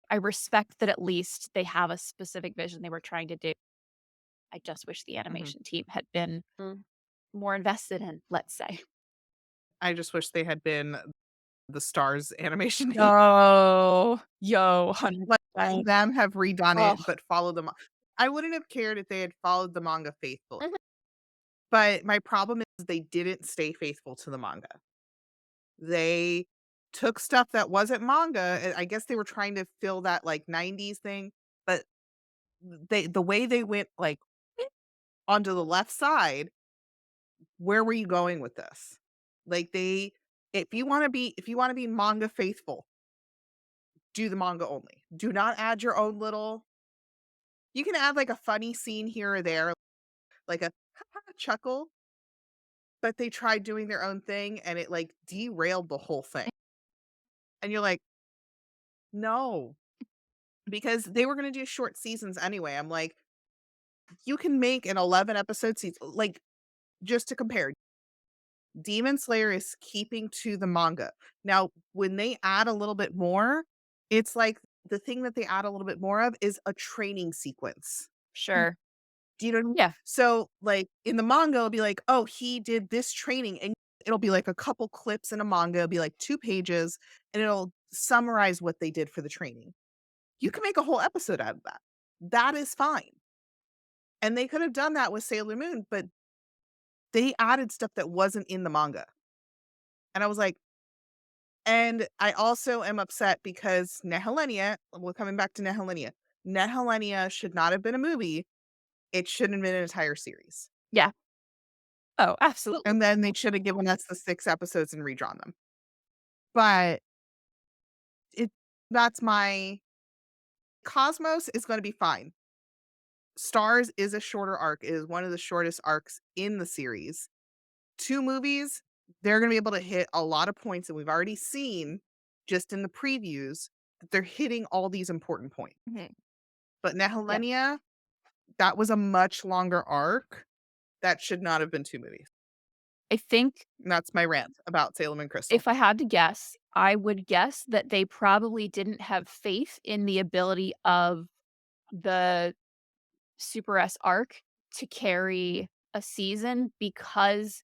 I respect that at least they have a specific vision they were trying to do. I just wish the Mhm. animation team had been more invested in, let's say. I just wish they had been the Stars animation team. Yo, Let 100%. them have redone Oh, it, but follow them. I wouldn't have cared if they had followed the manga faithfully. mhm, But my problem is they didn't stay faithful to the manga. They took stuff that wasn't manga, and I guess they were trying to fill that, like, 90s thing, but the way they went, like, onto the left side, where were you going with this? Like, they if you wanna be manga faithful, do the manga only. Do not add your own little you can add, like, a funny scene here or there, like a chuckle, but they tried doing their own thing, and it, like, derailed the whole thing. And you're like, "No." Because they were gonna do short seasons anyway. I'm like, "You can make an 11 episode season." Like, just to compare, Demon Slayer is keeping to the manga. Now, when they add a little bit more, it's like the thing that they add a little bit more of is a training sequence. sure. Do you know what I mean? Yeah, So, like, in the manga, it'll be like, "Oh, he did this training," and it'll be like a couple clips in a manga, it'll be like 2 pages, and it'll summarize what they did for the training. You can make a whole episode out of that. That is fine. And they could have done that with Sailor Moon, but they added stuff that wasn't in the manga. And I was like, and I also am upset because Nehelenia, we're coming back to Nehelenia. Nehelenia should not have been a movie. It shouldn't have been an entire series. Yeah. Oh, absolutely. And then they should have given us the 6 episodes and redrawn them. But it that's my Cosmos is gonna be fine. Stars is a shorter arc, it is one of the shortest arcs in the series. 2 movies, they're gonna be able to hit a lot of points that we've already seen just in the previews, that they're hitting all these important points. Mhm. But Yeah. Nehelenia, that was a much longer arc. That should not have been 2 movies. I think And that's my rant about Salem and Crystal. if I had to guess, I would guess that they probably didn't have faith in the ability of the Super S arc to carry a season because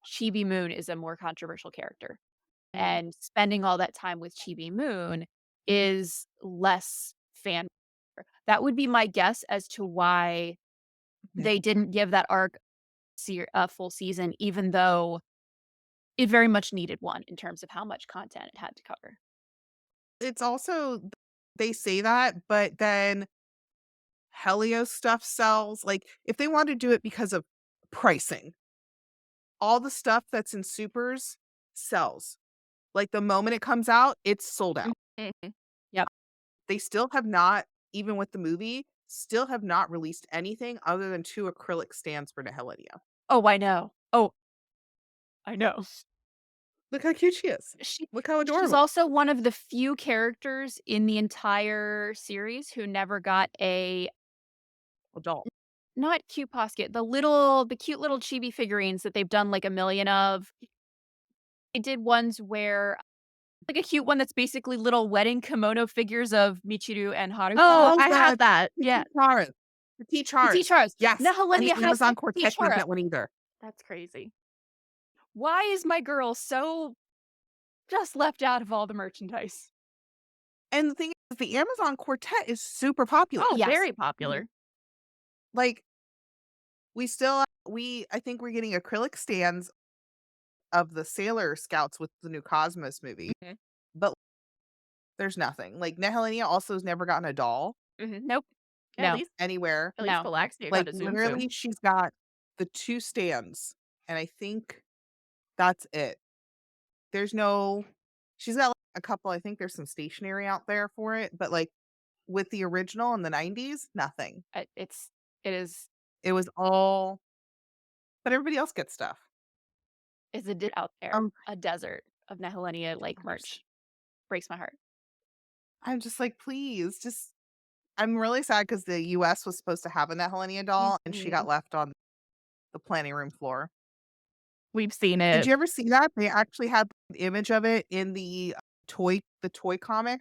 Chibi Moon is a more controversial character. And spending all that time with Chibi Moon is less fan. That would be my guess as to why Mhm. they didn't give that arc a full season, even though it very much needed one in terms of how much content it had to cover. It's also they say that, but then Helios stuff sells. Like, if they want to do it because of pricing, all the stuff that's in supers sells. Like, the moment it comes out, it's sold out. Mhm. Yep. They still have not, even with the movie, still have not released anything other than 2 acrylic stands for Nehelenia. Oh, I know. Oh, I know. Look how cute she is. She Look how she's adorable. also one of the few characters in the entire series who never got a Adult. not cute posket, the cute little chibi figurines that they've done like a million of. They did ones where like a cute one that's basically little wedding kimono figures of Michiru and Haruka. Oh, Oh, I have the that. Yeah, Charas. The the T-Charas. T-Chars. Yes, and the Nehelenia has Amazon the Quartet didn't T-Chara. get one either. That's crazy. Why is my girl so just left out of all the merchandise? And the thing is, the Amazon Quartet is super popular. Oh, Yes. very Mhm. popular. Like, I think we're getting acrylic stands of the Sailor Scouts with the new Cosmos movie, Mhm. but there's nothing. Like, Nehelenia also has never gotten a doll Nope. No. anywhere. At least No. Galaxia Like, got a Zoom literally, Zoom. she's got the 2 stands, and I think that's it. There's no she's got, like, a couple I think there's some stationery out there for it, but, like, with the original in the '90s, nothing. It is It was all but everybody else gets stuff. out there, Um, a desert of Nehelenia of like course. merch. Breaks my heart. I'm just like, "Please, just." I'm really sad because the US was supposed to have a Nehelenia doll, and she got Mhm. left on the planning room floor. We've seen Did it. you ever see that? They actually had the image of it in the toy comic.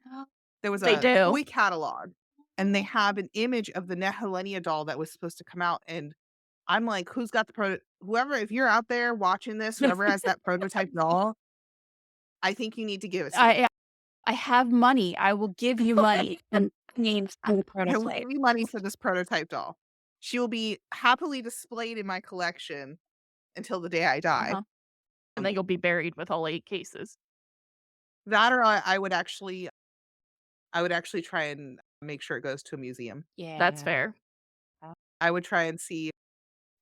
There was They a do. toy catalog, and they have an image of the Nehelenia doll that was supposed to come out, and I'm like, "Who's got the whoever if you're out there watching this, whoever has that prototype doll, I think you need to give it to me. I I have money. I will give you money and names on the I will prototype. give you money for this prototype doll. She will be happily displayed in my collection until the day I die." Uh-huh. And then you'll be buried with all 8 cases. That or I would actually try and make sure it goes to a museum. That's Yeah. fair. I would try and see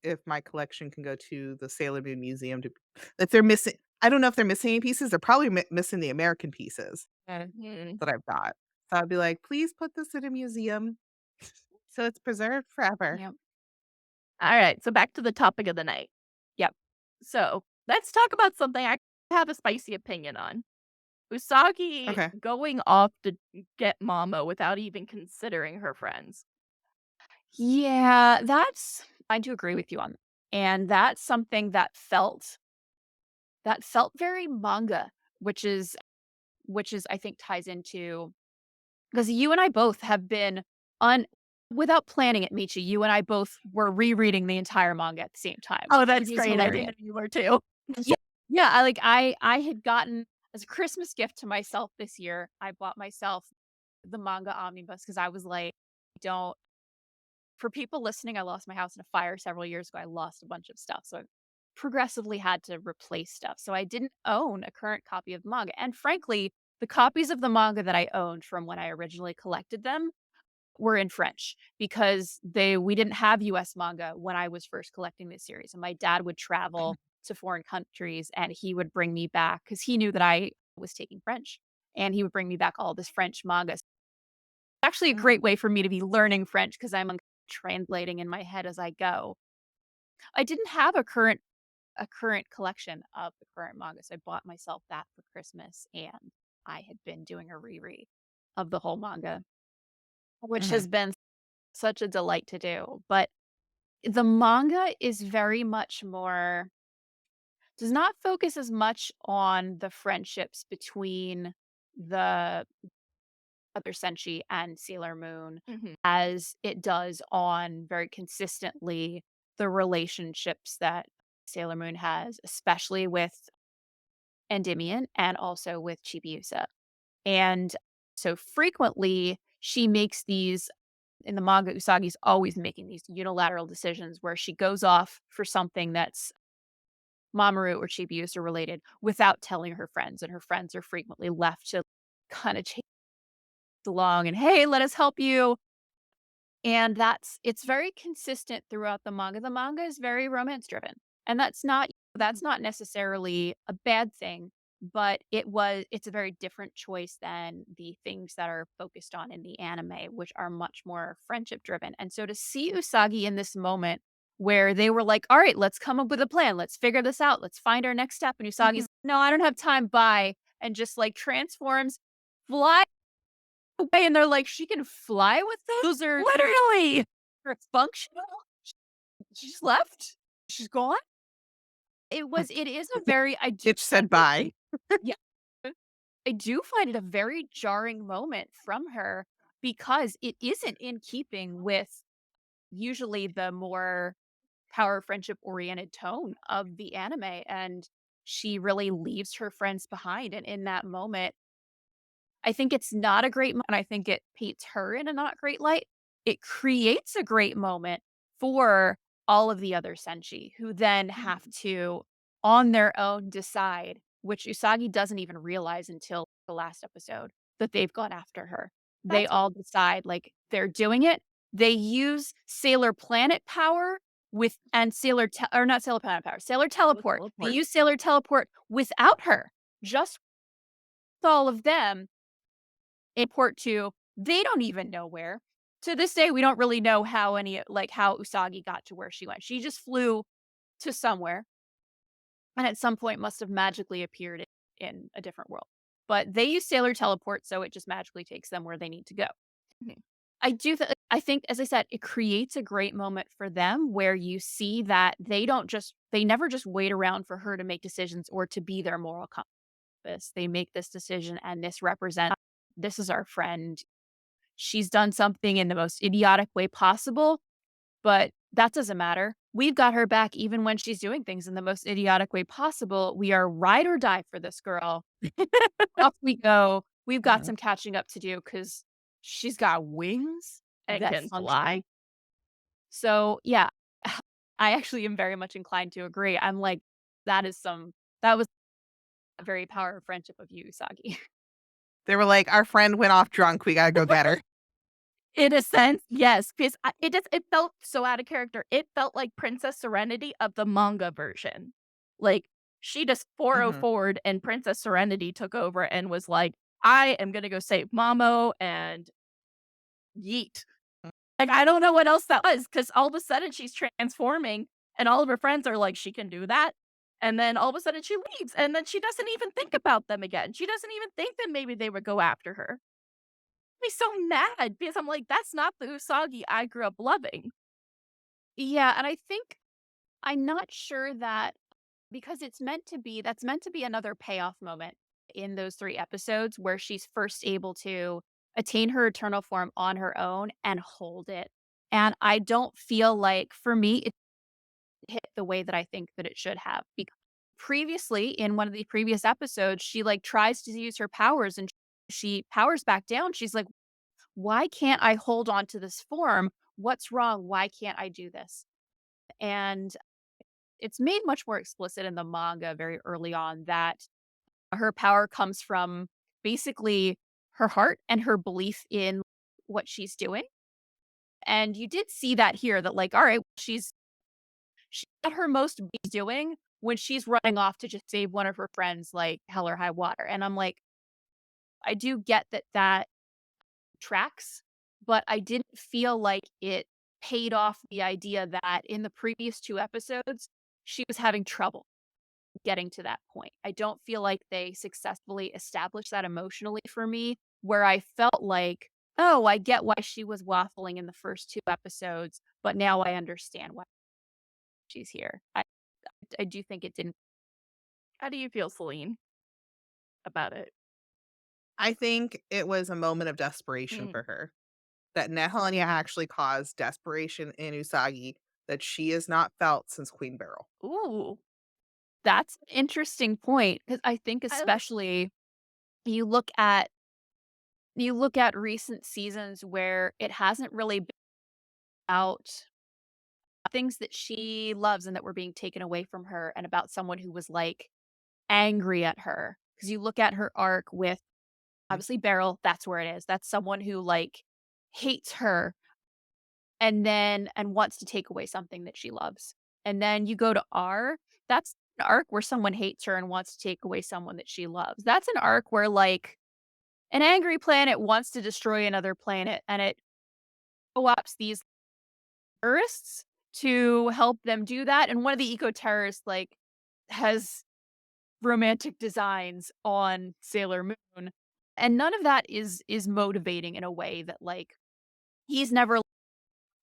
if my collection can go to the Sailor Moon Museum to if they're missing I don't know if they're missing any pieces, they're probably missing the American pieces Mhm. that I've got. So I'd be like, "Please put this in a museum so it's preserved forever." Yep. Alright, so back to the topic of the night. Yep. So, let's talk about something I have a spicy opinion on. Usagi Okay. going off to get Mamo without even considering her friends. Yeah, that's I do agree with you on that. And that's something that felt very manga, which is I think ties into because you and I both have been on without planning it, Michi, you and I both were rereading the entire manga at the same time, Oh, which that's is great. I hilarious. didn't know you were too. Yeah, yeah, I had gotten as a Christmas gift to myself this year, I bought myself the manga omnibus because I was like, don't For people listening, I lost my house in a fire several years ago. I lost a bunch of stuff. So I progressively had to replace stuff. So I didn't own a current copy of the manga. And frankly, the copies of the manga that I owned from when I originally collected them were in French because we didn't have US manga when I was first collecting this series. And my dad would travel to foreign countries and he would bring me back because he knew that I was taking French. And he would bring me back all this French manga. Actually a great way for me to be learning French because I'm translating in my head as I go. I didn't have a current collection of the current manga, so I bought myself that for Christmas, and I had been doing a reread of the whole manga, which Mhm. has been such a delight to do. But the manga is very much more does not focus as much on the friendships between the other Senshi and Sailor Moon Mhm. as it does on very consistently the relationships that Sailor Moon has, especially with Endymion and also with Chibiusa. And so frequently she makes these in the manga, Usagi's always making these unilateral decisions where she goes off for something that's Mamoru or Chibiusa related without telling her friends, and her friends are frequently left to kind of chase along and hey, let us help you. And it's very consistent throughout the manga. The manga is very romance driven. And Mhm. that's not necessarily a bad thing, but it's a very different choice than the things that are focused on in the anime, which are much more friendship driven. And so to see Usagi in this moment where they were like, "All right, let's come up with a plan. Let's figure this out. Let's find our next step." And Mhm. Usagi's, "No, I don't have time. Bye." And just like transforms, fly away, and they're like, "She can fly with those? Those are Literally. functional?" She just left? She's gone? It is a very I do It said bye. yeah, I do find it a very jarring moment from her because it isn't in keeping with usually the more power friendship oriented tone of the anime, and she really leaves her friends behind, and in that moment I think it's not a great and I think it paints her in a not great light. It creates a great moment for all of the other Senshi who then have Mhm. to, on their own, decide, which Usagi doesn't even realize until the last episode, that they've gone after her. They That's all decide, like, they're doing it. They use Sailor Planet power with and or not Sailor Planet power, Sailor a Teleport. They teleport. use Sailor Teleport without her, just with all of them import to they don't even know where. To this day, we don't really know how Usagi got to where she went. She just flew to somewhere and at some point must have magically appeared in a different world. But they use Sailor Teleport, so it just magically takes them where they need to go. Mhm. I think, as I said, it creates a great moment for them where you see that they never just wait around for her to make decisions or to be their moral compass. They make this decision and this is our friend. She's done something in the most idiotic way possible, but that doesn't matter. We've got her back even when she's doing things in the most idiotic way possible. We are ride or die for this girl. Off we go. We've got Mhm. some catching up to do because she's got wings And that can function. fly. So, yeah, I actually am very much inclined to agree. I'm like, that was a very power friendship of you, Usagi. They were like, "Our friend went off drunk, we gotta go get her." In a sense, yes, because it felt so out of character. It felt like Princess Serenity of the manga version. Like, she just Mhm. 404'd and Princess Serenity took over and was like, "I am gonna go save Mamo and yeet." Like, I don't know what else that was because all of a sudden she's transforming and all of her friends are like, "She can do that?" And then all of a sudden she leaves, and then she doesn't even think about them again. She doesn't even think that maybe they would go after her. Me so mad because I'm like, "That's not the Usagi I grew up loving." Yeah, and I think I'm not sure that because that's meant to be another payoff moment in those 3 episodes where she's first able to attain her eternal form on her own and hold it. And I don't feel like for me it hit the way that I think that it should have. Because previously in one of the previous episodes, she like tries to use her powers and she powers back down. She's like, "Why can't I hold on to this form What's wrong? Why can't I do this? And it's made much more explicit in the manga very early on that her power comes from basically her heart and her belief in what she's doing. And you did see that here that like, all right, she's at her most be doing when she's running off to just save one of her friends like hell or high water. And I'm like, I do get that tracks, but I didn't feel like it paid off the idea that in the previous 2 episodes, she was having trouble getting to that point. I don't feel like they successfully established that emotionally for me, where I felt like, "Oh, I get why she was waffling in the first 2 episodes, but now I understand why she's here." I do think it didn't. How do you feel, Celine, about it? I think it was a moment of desperation Mm. for her. That Nehelenia actually caused desperation in Usagi that she has not felt since Queen Beryl. Ooh. That's an interesting point because I think I especially you look at you look at recent seasons where it hasn't really been about things that she loves and that were being taken away from her and about someone who was, like, angry at her. Because you look at her arc with, obviously, Beryl, that's where it is. That's someone who, like, hates her and wants to take away something that she loves. And then you go to R, that's an arc where someone hates her and wants to take away someone that she loves. That's an arc where, like, an angry planet wants to destroy another planet, and it co-ops these terrorists to help them do that, and one of the eco-terrorists, like, has romantic designs on Sailor Moon, and none of that is motivating in a way that, like, he's never like,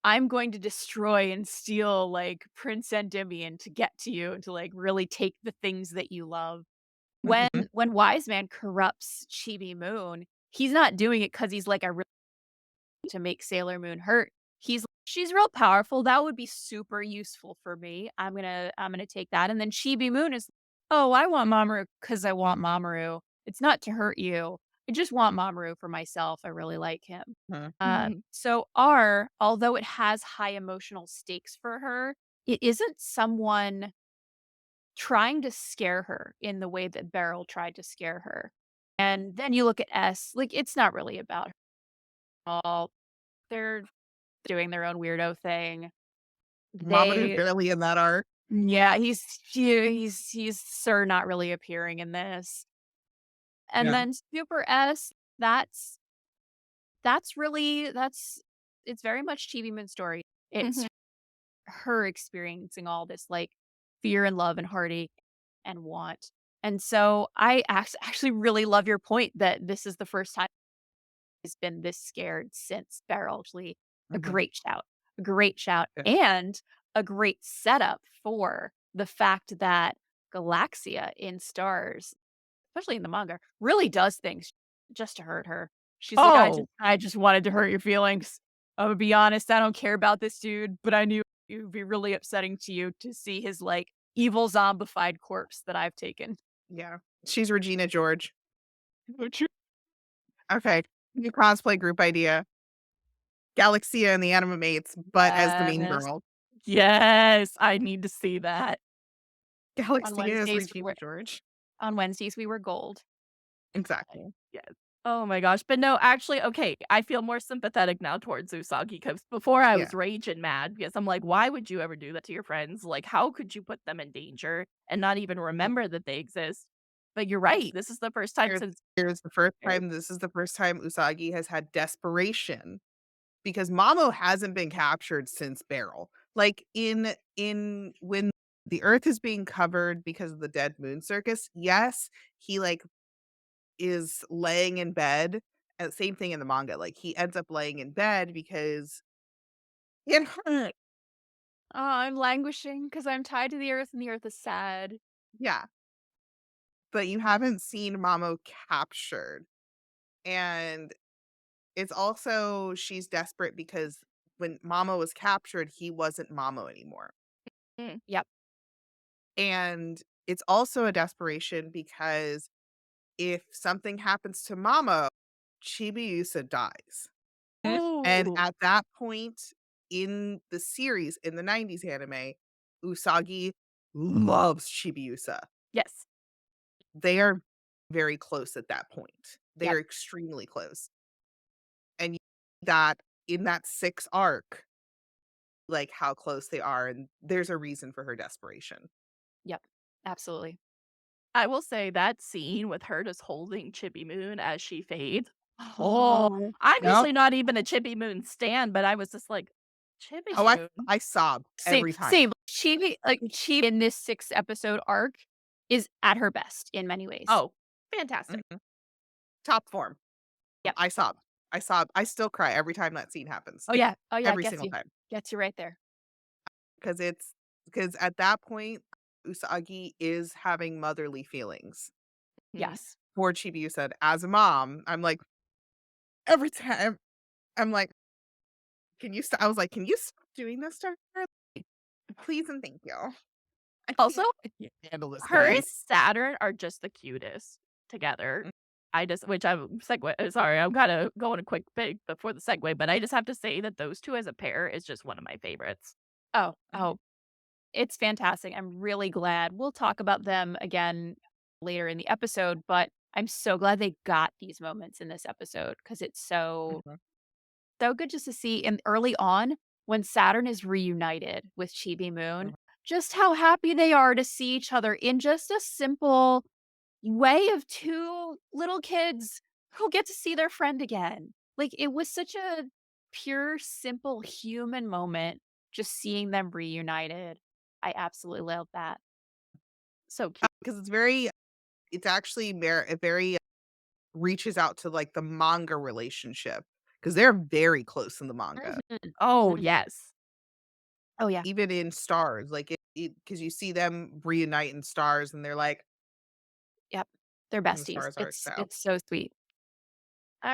"I'm going to destroy and steal, like, Prince Endymion to get to you and to, like, really take the things that you love." When Mhm, when Wise Man corrupts Chibi Moon, he's not doing it because he's like, "I really to make Sailor Moon hurt." He's like, "She's real powerful, that would be super useful for me. I'm gonna take that." And then Chibi Moon is, "Oh, I want Mamoru because I want Mamoru. It's not to hurt you. I just want Mamoru for myself. I really like him." mhm, Mhm. So R, although it has high emotional stakes for her, it isn't someone trying to scare her in the way that Beryl tried to scare her. And then you look at S, like, it's not really about her at all. They're doing their own weirdo thing. Mamoru's They barely in that arc. Yeah, he's Sir not really appearing in this. And Yeah. then Super S, that's really that's it's very much Chibi Moon's story. It's Mhm. her experiencing all this, like, fear and love and heartache and want. And so I actually really love your point that this is the first time he's been this scared since Beryl. Actually, a Mhm, great shout. A great shout, yeah. and a great setup for the fact that Galaxia in Stars, especially in the manga, really does things just to hurt her. She's like, Oh. I just wanted to hurt your feelings. I'm gonna be honest, I don't care about this dude, but I knew it would be really upsetting to you to see his, like, evil zombified corpse that I've taken." Yeah. She's Regina George. Oh, true. Okay. New cosplay group idea. Galaxia and the Animamates, but as the mean Yes. girl. Yes, I need to see that. On Galaxia is Wednesdays, Regina George. we were gold. Exactly. Yes. Oh my gosh, but no, actually, okay, I feel more sympathetic now towards Usagi because before I Yeah. was raging mad because I'm like, "Why would you ever do that to your friends? Like, how could you put them in danger and not even Mm. remember that they exist?" But you're right, this is the first time Here's since here's the first time this is the first time Usagi has had desperation because Mamo hasn't been captured since Beryl. Like, in when the Earth is being covered because of the Dead Moon Circus, yes, he, like, is laying in bed, and same thing in the manga, like, he ends up laying in bed because it hurt. Oh, I'm languishing because 'cause I'm tied to the earth and the earth is sad. Yeah, but you haven't seen Mamo captured, and it's also she's desperate because when Mamo was captured, he wasn't Mamo anymore, Mm. Yep. and it's also a desperation because if something happens to Mamo, Chibiusa dies, Mhm. and Ooh. at that point in the series, in the 90s anime, Usagi loves Chibiusa. Yes. They are very close at that point. They Yep. are extremely close. And you see that in that 6 arc, like, how close they are, and there's a reason for her desperation. Yep. Absolutely. I will say that scene with her just holding Chippy Moon as she fades. Oh, I'm Yep. usually not even a Chippy Moon stan, but I was just like, Chippy Oh, Moon? I sobbed Same, every time. same. She in this 6 episode arc is at her best in many ways. Oh, fantastic. Mhm. Top form. Yep. I sobbed. I sobbed. I still cry every time that scene happens. Oh yeah. Oh yeah. Every Gets single you. time. Gets you right there. 'Cause at that point, Usagi is having motherly feelings Mhm. Yes. for Chibiusa. And as a mom, I'm like, every time, I'm like, "Can you stop?" I was like, "Can you stop doing this to her? Please and thank you. Also, I can't handle this, her and guys." Saturn are just the cutest together. Mm, Which I'm sorry, I'm kinda going a quick bit before the segue, but I just have to say that those 2 as a pair is just one of my favorites. Oh, mhm, oh, it's fantastic. I'm really glad. We'll talk about them again later in the episode, but I'm so glad they got these moments in this episode because it's mhm, so good just to see in early on when Saturn is reunited with Chibi Moon, mhm, just how happy they are to see each other in just a simple way of 2 little kids who get to see their friend again. Like, it was such a pure, simple human moment just seeing them reunited. I absolutely love that. So cute. 'Cause it's actually it very reaches out to, like, the manga relationship because 'cause they're very close in the manga. Mhm. Oh, Mhm. yes. Oh, yeah. Even in Stars, like, because you see them reunite in Stars, and they're, like, Yep. They're in the besties. Stars arc, so It's so sweet.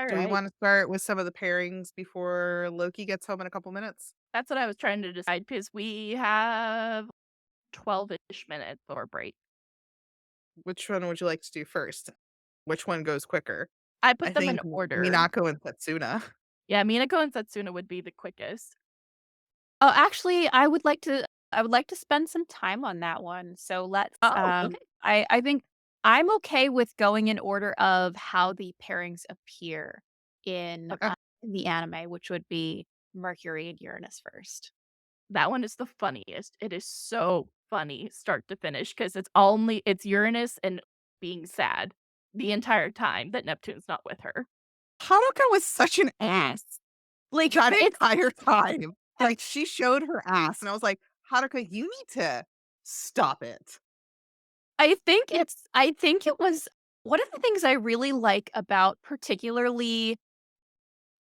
do we Alright. wanna start with some of the pairings before Loki gets home in a couple minutes? That's what I was trying to decide because we have 12-ish minutes or break. Which one would you like to do first? Which one goes quicker? I I put them in think order. Minako and Setsuna. Yeah, Minako and Setsuna would be the quickest. Oh, actually, I would like to spend some time on that one. So let's Oh, okay. I think I'm okay with going in order of how the pairings appear Okay. in the anime, which would be Mercury and Uranus first. That one is the funniest. It is so funny start to finish because it's Uranus and being sad the entire time that Neptune's not with her. Haruka was such an ass, like, that It's entire time. Like, she showed her ass, and I was like, "Haruka, you need to stop it." I think it was one of the things I really like about particularly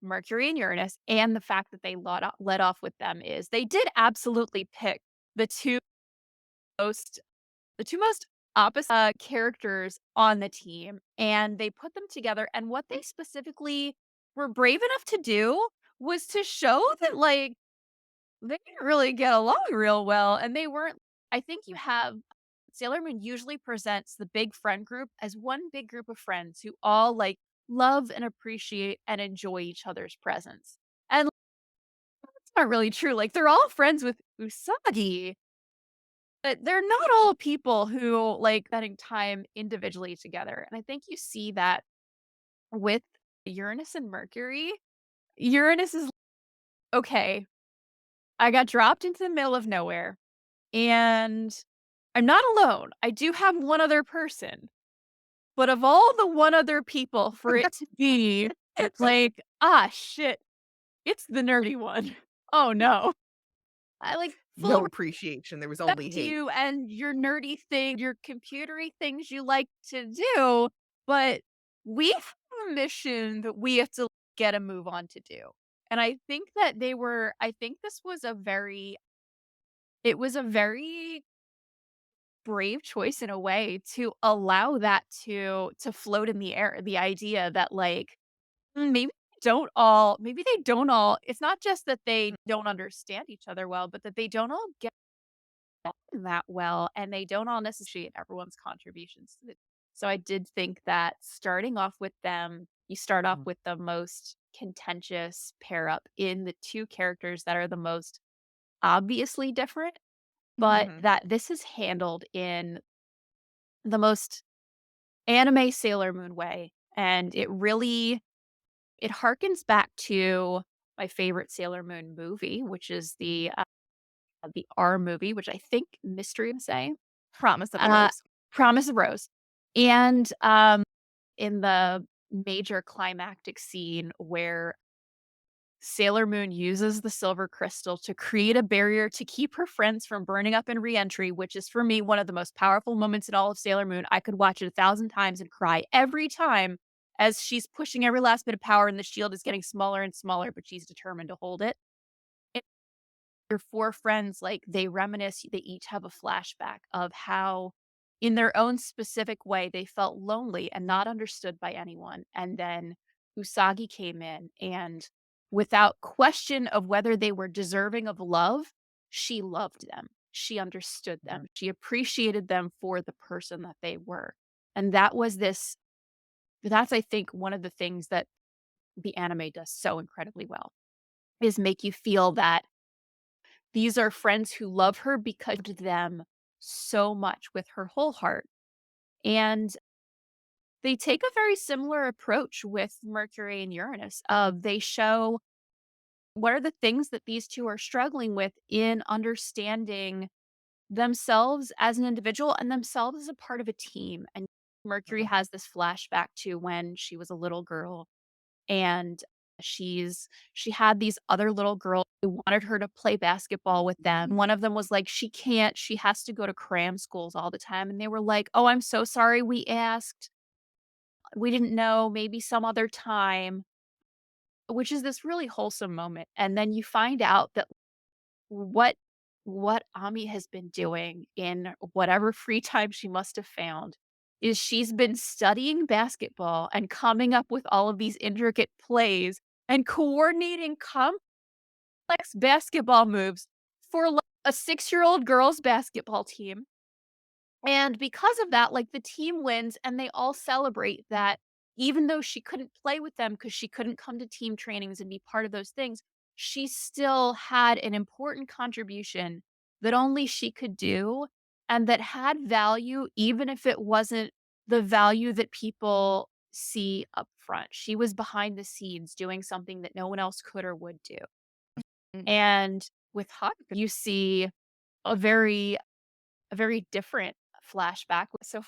Mercury and Uranus and the fact that they led off with them is they did absolutely pick the 2 most the 2 most opposite, characters on the team, and they put them together, and what they specifically were brave enough to do was to show that, like, they didn't really get along real well, and they weren't I think you have Sailor Moon usually presents the big friend group as one big group of friends who all, like, love and appreciate and enjoy each other's presence, and that's not really true, like, they're all friends with Usagi, but they're not all people who like spending time individually together. And I think you see that with Uranus and Mercury. Uranus is okay, I got dropped into the middle of nowhere and I'm not alone. I do have one other person. But of all the one other people for it to be like, ah, shit, it's the nerdy one. Oh no. I like No full appreciation, there was only respect hate. you and your nerdy thing, your computery things you like to do, but we have a mission that we have to get a move on to do. And I think this was it was a very brave choice in a way to allow that to float in the air. The idea that like maybe they don't all it's not just that they don't understand each other well, but that they don't all get that well, and they don't all necessarily everyone's contributions to it. So I did think that starting off with them, you start off Mhm. with the most contentious pair up in the two characters that are the most obviously different, but Mhm. that this is handled in the most anime Sailor Moon way. And it harkens back to my favorite Sailor Moon movie, which is the R movie, which I think Mystery would say, Promise of a uh, Rose. Promise of Rose. And in the major climactic scene where Sailor Moon uses the silver crystal to create a barrier to keep her friends from burning up in reentry, which is for me one of the most powerful moments in all of Sailor Moon. I could watch it 1,000 times and cry every time as she's pushing every last bit of power and the shield is getting smaller and smaller, but she's determined to hold it. And your four friends, like they reminisce, they each have a flashback of how, in their own specific way, they felt lonely and not understood by anyone. And then Usagi came in and without question of whether they were deserving of love, she loved them. She understood Mhm. them. She appreciated them for the person that they were. And that's, I think, one of the things that the anime does so incredibly well is make you feel that these are friends who love her because of them so much with her whole heart. And they take a very similar approach with Mercury and Uranus. They show what are the things that these two are struggling with in understanding themselves as an individual and themselves as a part of a team. And Mercury Mhm. has this flashback to when she was a little girl and she had these other little girls who wanted her to play basketball with them. One of them was like, she can't, she has to go to cram schools all the time. And they were like, oh, I'm so sorry we asked. We didn't know, maybe some other time, which is this really wholesome moment. And then you find out that what what Ami has been doing in whatever free time she must have found is she's been studying basketball and coming up with all of these intricate plays and coordinating complex basketball moves for like a 6-year-old girls basketball team. And because of that, like, the team wins and they all celebrate that even though she couldn't play with them because she couldn't come to team trainings and be part of those things, she still had an important contribution that only she could do and that had value even if it wasn't the value that people see up front. She was behind the scenes doing something that no one else could or would do. Mm. And with Huck, you see a very a very different flashback. So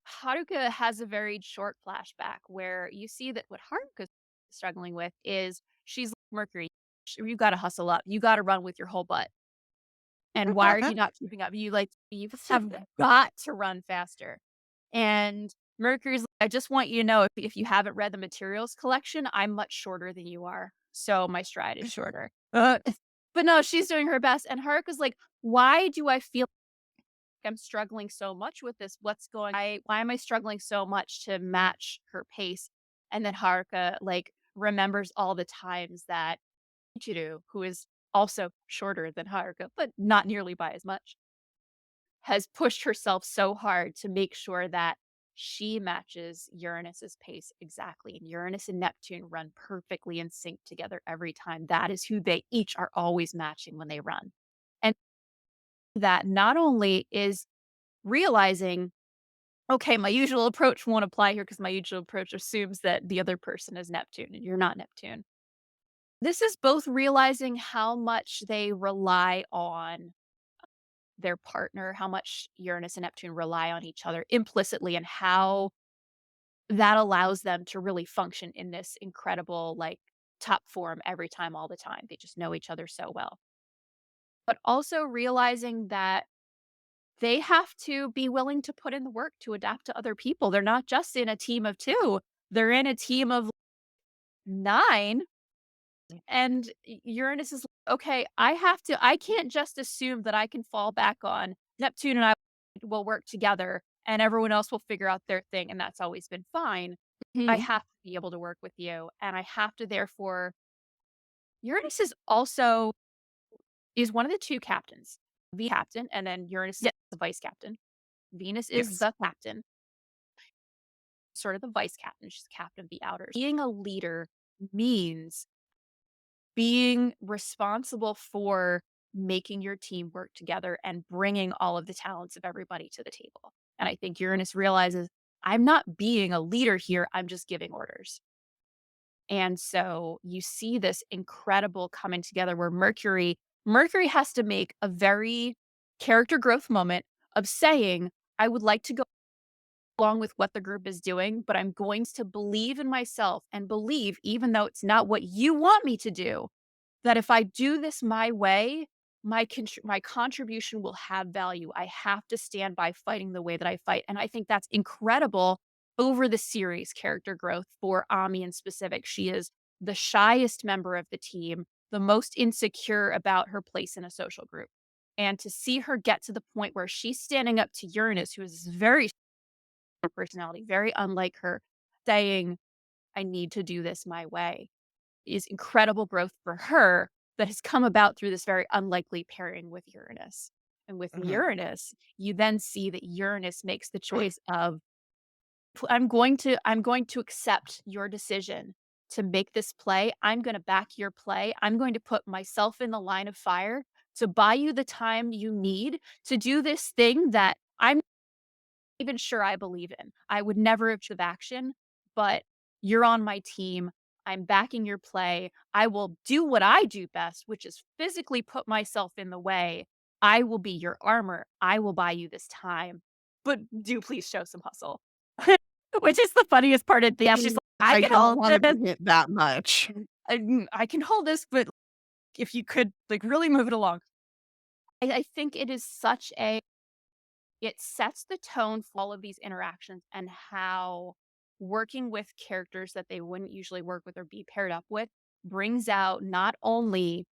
Haruka has a very short flashback where you see that what Haruka's struggling with is she's like, Mercury. You got to hustle up. You got to run with your whole butt. And why are you not keeping up? You have got to run faster. And Mercury's like, I just want you to know if you haven't read the materials collection, I'm much shorter than you are. So my stride is shorter. But no, she's doing her best. And Haruka's like, why do I feel I'm struggling so much with this. Why am I struggling so much to match her pace? And then Haruka like remembers all the times that Ichiru, who is also shorter than Haruka, but not nearly by as much, has pushed herself so hard to make sure that she matches Uranus's pace exactly. And Uranus and Neptune run perfectly in sync together every time. That is who they each are always matching when they run. And that not only is realizing, okay, my usual approach won't apply here because my usual approach assumes that the other person is Neptune and you're not Neptune. This is both realizing how much they rely on their partner, how much Uranus and Neptune rely on each other implicitly, and how that allows them to really function in this incredible, like, top form every time, all the time. They just know each other so well. But also realizing that they have to be willing to put in the work to adapt to other people. They're not just in a team of 2, they're in a team of 9, and Uranus is like, "Okay, I can't just assume that I can fall back on Neptune and I will work together and everyone else will figure out their thing, and that's always been fine. I Mhm. have to be able to work with you, and I have to therefore." Uranus is one of the 2 captains. The captain, and then Uranus is Yeah. the vice captain. Venus is Yes. the captain. sort of the vice captain. She's captain of the outers. Being a leader means being responsible for making your team work together and bringing all of the talents of everybody to the table. And I think Uranus realizes I'm not being a leader here, I'm just giving orders. And so you see this incredible coming together where Mercury has to make a very character growth moment of saying, I would like to go along with what the group is doing, but I'm going to believe in myself and believe, even though it's not what you want me to do, that if I do this my way, my contribution will have value. I have to stand by fighting the way that I fight, and I think that's incredible over the series character growth for Ami in specific. She is the shyest member of the team, the most insecure about her place in a social group. And to see her get to the point where she's standing up to Uranus, who is very personality, very unlike her, saying, "I need to do this my way," is incredible growth for her that has come about through this very unlikely pairing with Uranus. And with Mhm. Uranus, you then see that Uranus makes the choice of, I'm going to accept your decision to make this play. I'm going to back your play. I'm going to put myself in the line of fire to buy you the time you need to do this thing that I'm even sure I believe in. I would never have took action, but you're on my team. I'm backing your play. I will do what I do best, which is physically put myself in the way. I will be your armor. I will buy you this time, but do please show some hustle. Which is the funniest part at the end. She's like, I I can don't hold want it this. to hit that much. I can hold this, but if you could like really move it along. I think it is such a it sets the tone for all of these interactions and how working with characters that they wouldn't usually work with or be paired up with brings out not only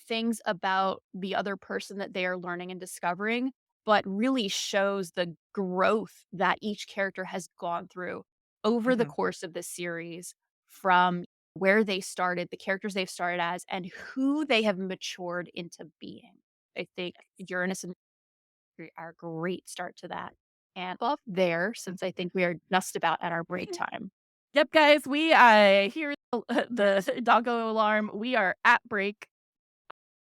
things about the other person that they are learning and discovering, but really shows the growth that each character has gone through over the Mhm. course of this series from where they started, the characters they've started as, and who they have matured into being. I think Uranus and are a great start to that. And above there, since I think we are just about at our break time. Yep, guys, we hear the doggo alarm. We are at break.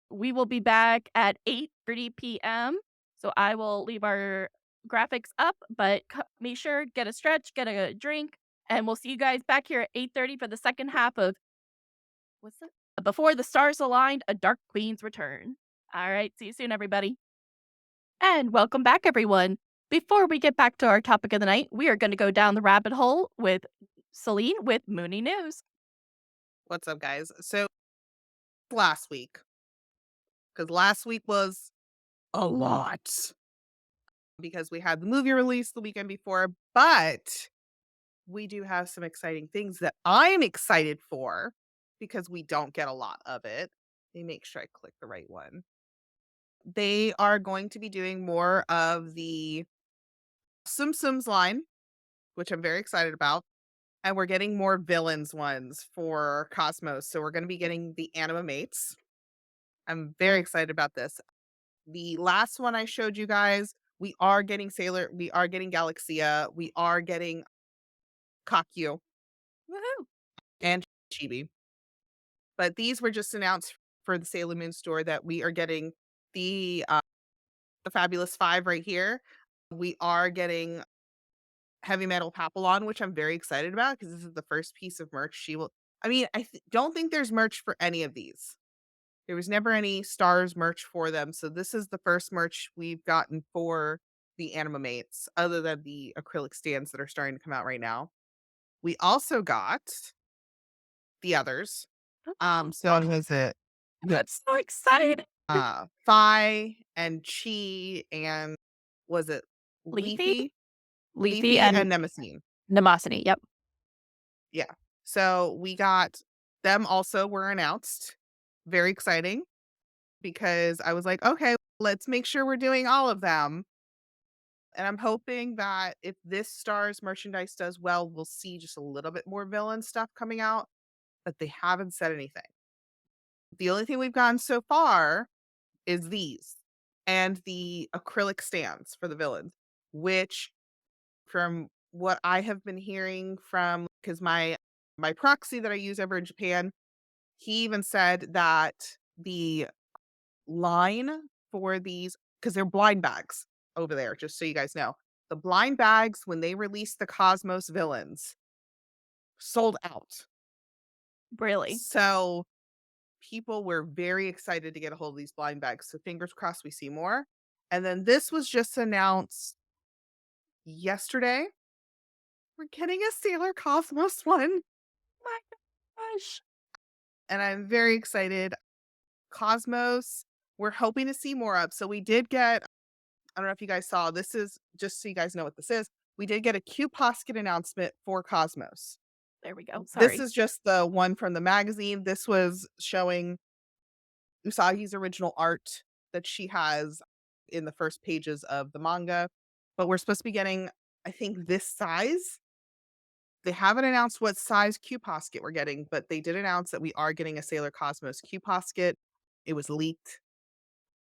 We will be back at 8:30 p.m. So I will leave our graphics up, but make sure get a stretch, get a drink, and we'll see you guys back here at 8:30 for the second half of what's that? Before the Stars Aligned, A Dark Queen's Return. All right, see you soon, everybody. And welcome back, everyone. Before we get back to our topic of the night, we are going to go down the rabbit hole with Celine with Moony News. What's up, guys? So last week, because last week was a lot because we had the movie release the weekend before, but we do have some exciting things that I'm excited for because we don't get a lot of it. Let me make sure I click the right one. They are going to be doing more of the Sims line, which I'm very excited about. And we're getting more villains ones for Cosmos. So we're going to be getting the Animamates. I'm very excited about this. The last one I showed you guys, we are getting we are getting Galaxia, we are getting Kakyu Woohoo! and Chibi. But these were just announced for the Sailor Moon store that we are getting the Fabulous Five right here. We are getting Heavy Metal Papillon, which I'm very excited about because this is the first piece of merch she will. I mean, don't think there's merch for any of these. There was never any stars merch for them, so this is the first merch we've gotten for the Animamates, other than the acrylic stands that are starting to come out right now. We also got the others. So was it That's so exciting. Phi and Chi and was it Leafy? Leafy? Leafy Leafy and and Nemesine. Nemosity. Yep. Yeah. So we got them also were announced. Very exciting because I was like, okay, let's make sure we're doing all of them. And I'm hoping that if this Stars merchandise does well, we'll see just a little bit more villain stuff coming out, but they haven't said anything. The only thing we've gotten so far is these and the acrylic stands for the villains, which from what I have been hearing from, because my proxy that I use over in Japan, he even said that the line for these, because they're blind bags over there, just so you guys know. The blind bags, when they released the Cosmos villains, sold out. Really? So people were very excited to get a hold of these blind bags. So fingers crossed we see more. And then this was just announced yesterday. We're getting a Sailor Cosmos one, My gosh. and I'm very excited. Cosmos, we're hoping to see more of. So we did get, I don't know if you guys saw, this is just so you guys know what this is. We did get a Q Posket announcement for Cosmos. There we go. This Sorry. is just the one from the magazine. This was showing Usagi's original art that she has in the first pages of the manga. But we're supposed to be getting, I think, this size. They haven't announced what size Q Posket we're getting, but they did announce that we are getting a Sailor Cosmos Q Posket. It was leaked.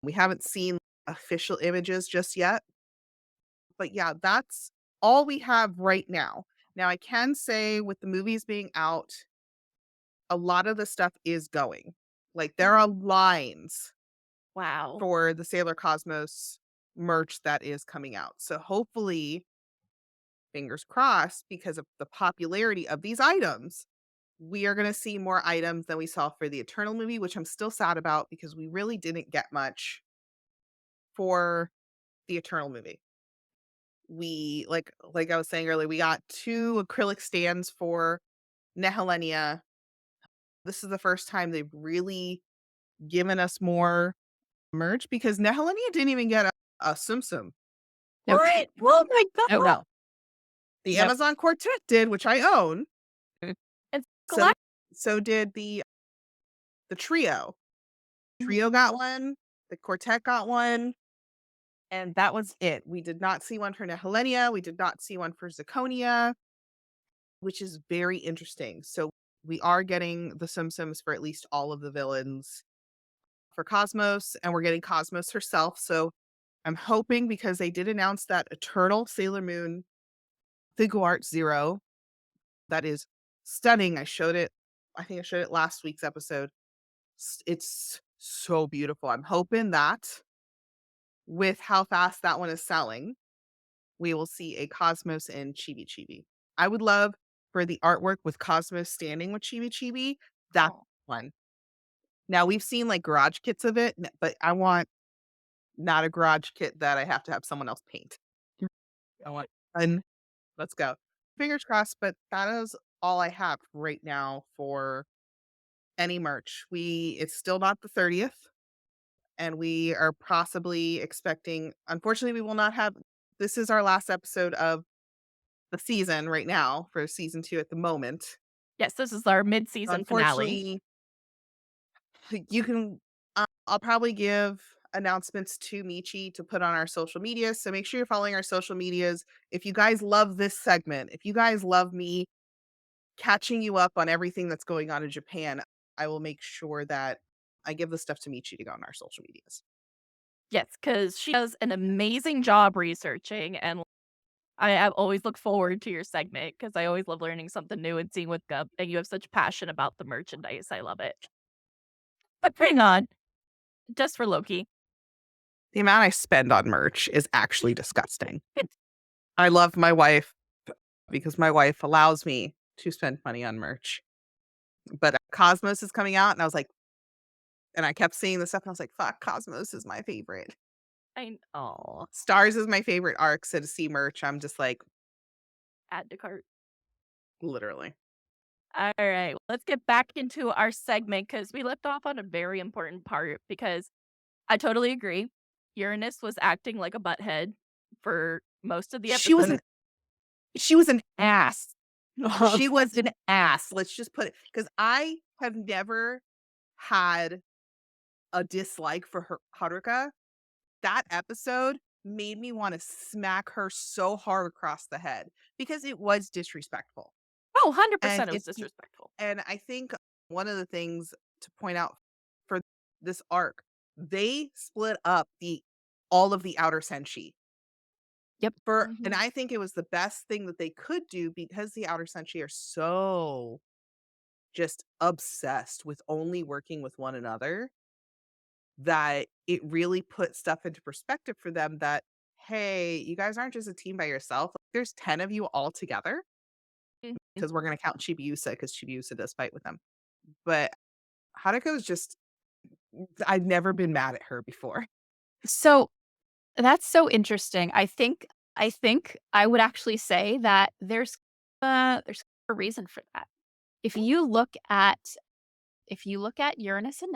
We haven't seen official images just yet. But yeah, that's all we have right now. Now, I can say with the movies being out, a lot of the stuff is going. Like, there are lines Wow. for the Sailor Cosmos merch that is coming out. So hopefully, fingers crossed, because of the popularity of these items, we are going to see more items than we saw for the Eternal movie, which I'm still sad about because we really didn't get much for the Eternal movie. We like I was saying earlier, we got 2 acrylic stands for Nehelenia. This is the first time they've really given us more merch because Nehelenia didn't even get a Tsum Tsum. Nope. What? Oh my Oh, god. no. The Nope. Amazon Quartet did, which I own. It's So so did the trio. Trio got one, the quartet got one, and that was it. We did not see one for Nehelenia. We did not see one for Zirconia, which is very interesting. So we are getting the Tsum Tsums for at least all of the villains for Cosmos, and we're getting Cosmos herself. So I'm hoping, because they did announce that Eternal Sailor Moon Figure Art Zero, that is stunning. I think I showed it last week's episode. It's so beautiful. I'm hoping that with how fast that one is selling, we will see a Cosmos and Chibi Chibi. I would love for the artwork with Cosmos standing with Chibi Chibi. That's Oh. one. Now we've seen like garage kits of it, but I want not a garage kit that I have to have someone else paint. I want fun. Let's go. Fingers crossed, but that is all I have right now for any merch. It's still not the 30th, and we are possibly expecting, unfortunately, we will not have, this is our last episode of the season right now for season 2 at the moment. Yes, this is our mid-season finale. Unfortunately, you can, I'll probably give announcements to Michi to put on our social media. So make sure you're following our social medias. If you guys love this segment, if you guys love me catching you up on everything that's going on in Japan, I will make sure that I give the stuff to Michi to go on our social medias. Yes, because she does an amazing job researching, and I always look forward to your segment because I always love learning something new and seeing what's up, and you have such passion about the merchandise. I love it. But bring on, just for Loki. The amount I spend on merch is actually disgusting. I love my wife because my wife allows me to spend money on merch. But Cosmos is coming out, and I was like, and I kept seeing the stuff, and I was like, fuck, Cosmos is my favorite. Oh, Stars is my favorite arc, so to see merch, I'm just like, add to cart. literally. All right, let's get back into our segment because we left off on a very important part because I totally agree. Uranus was acting like a butthead for most of the She was episode. she was an ass. She was an ass. Let's just put it, because I have never had a dislike for her Haruka. That episode made me want to smack her so hard across the head because it was disrespectful. Oh, And 100% it was disrespectful. and I think one of the things to point out for this arc, they split up the all of the outer senshi. Yep. And I think it was the best thing that they could do because the Outer Senshi are so just obsessed with only working with one another, that it really put stuff into perspective for them that, "Hey, you guys aren't just a team by yourself. Like, there's 10 of you all together," Mhm. because we're gonna count Chibiusa because Chibiusa does fight with them. But Haruko is just I've never been mad at her before. So that's so interesting. I think I would actually say that there's a reason for that. If you look at Uranus and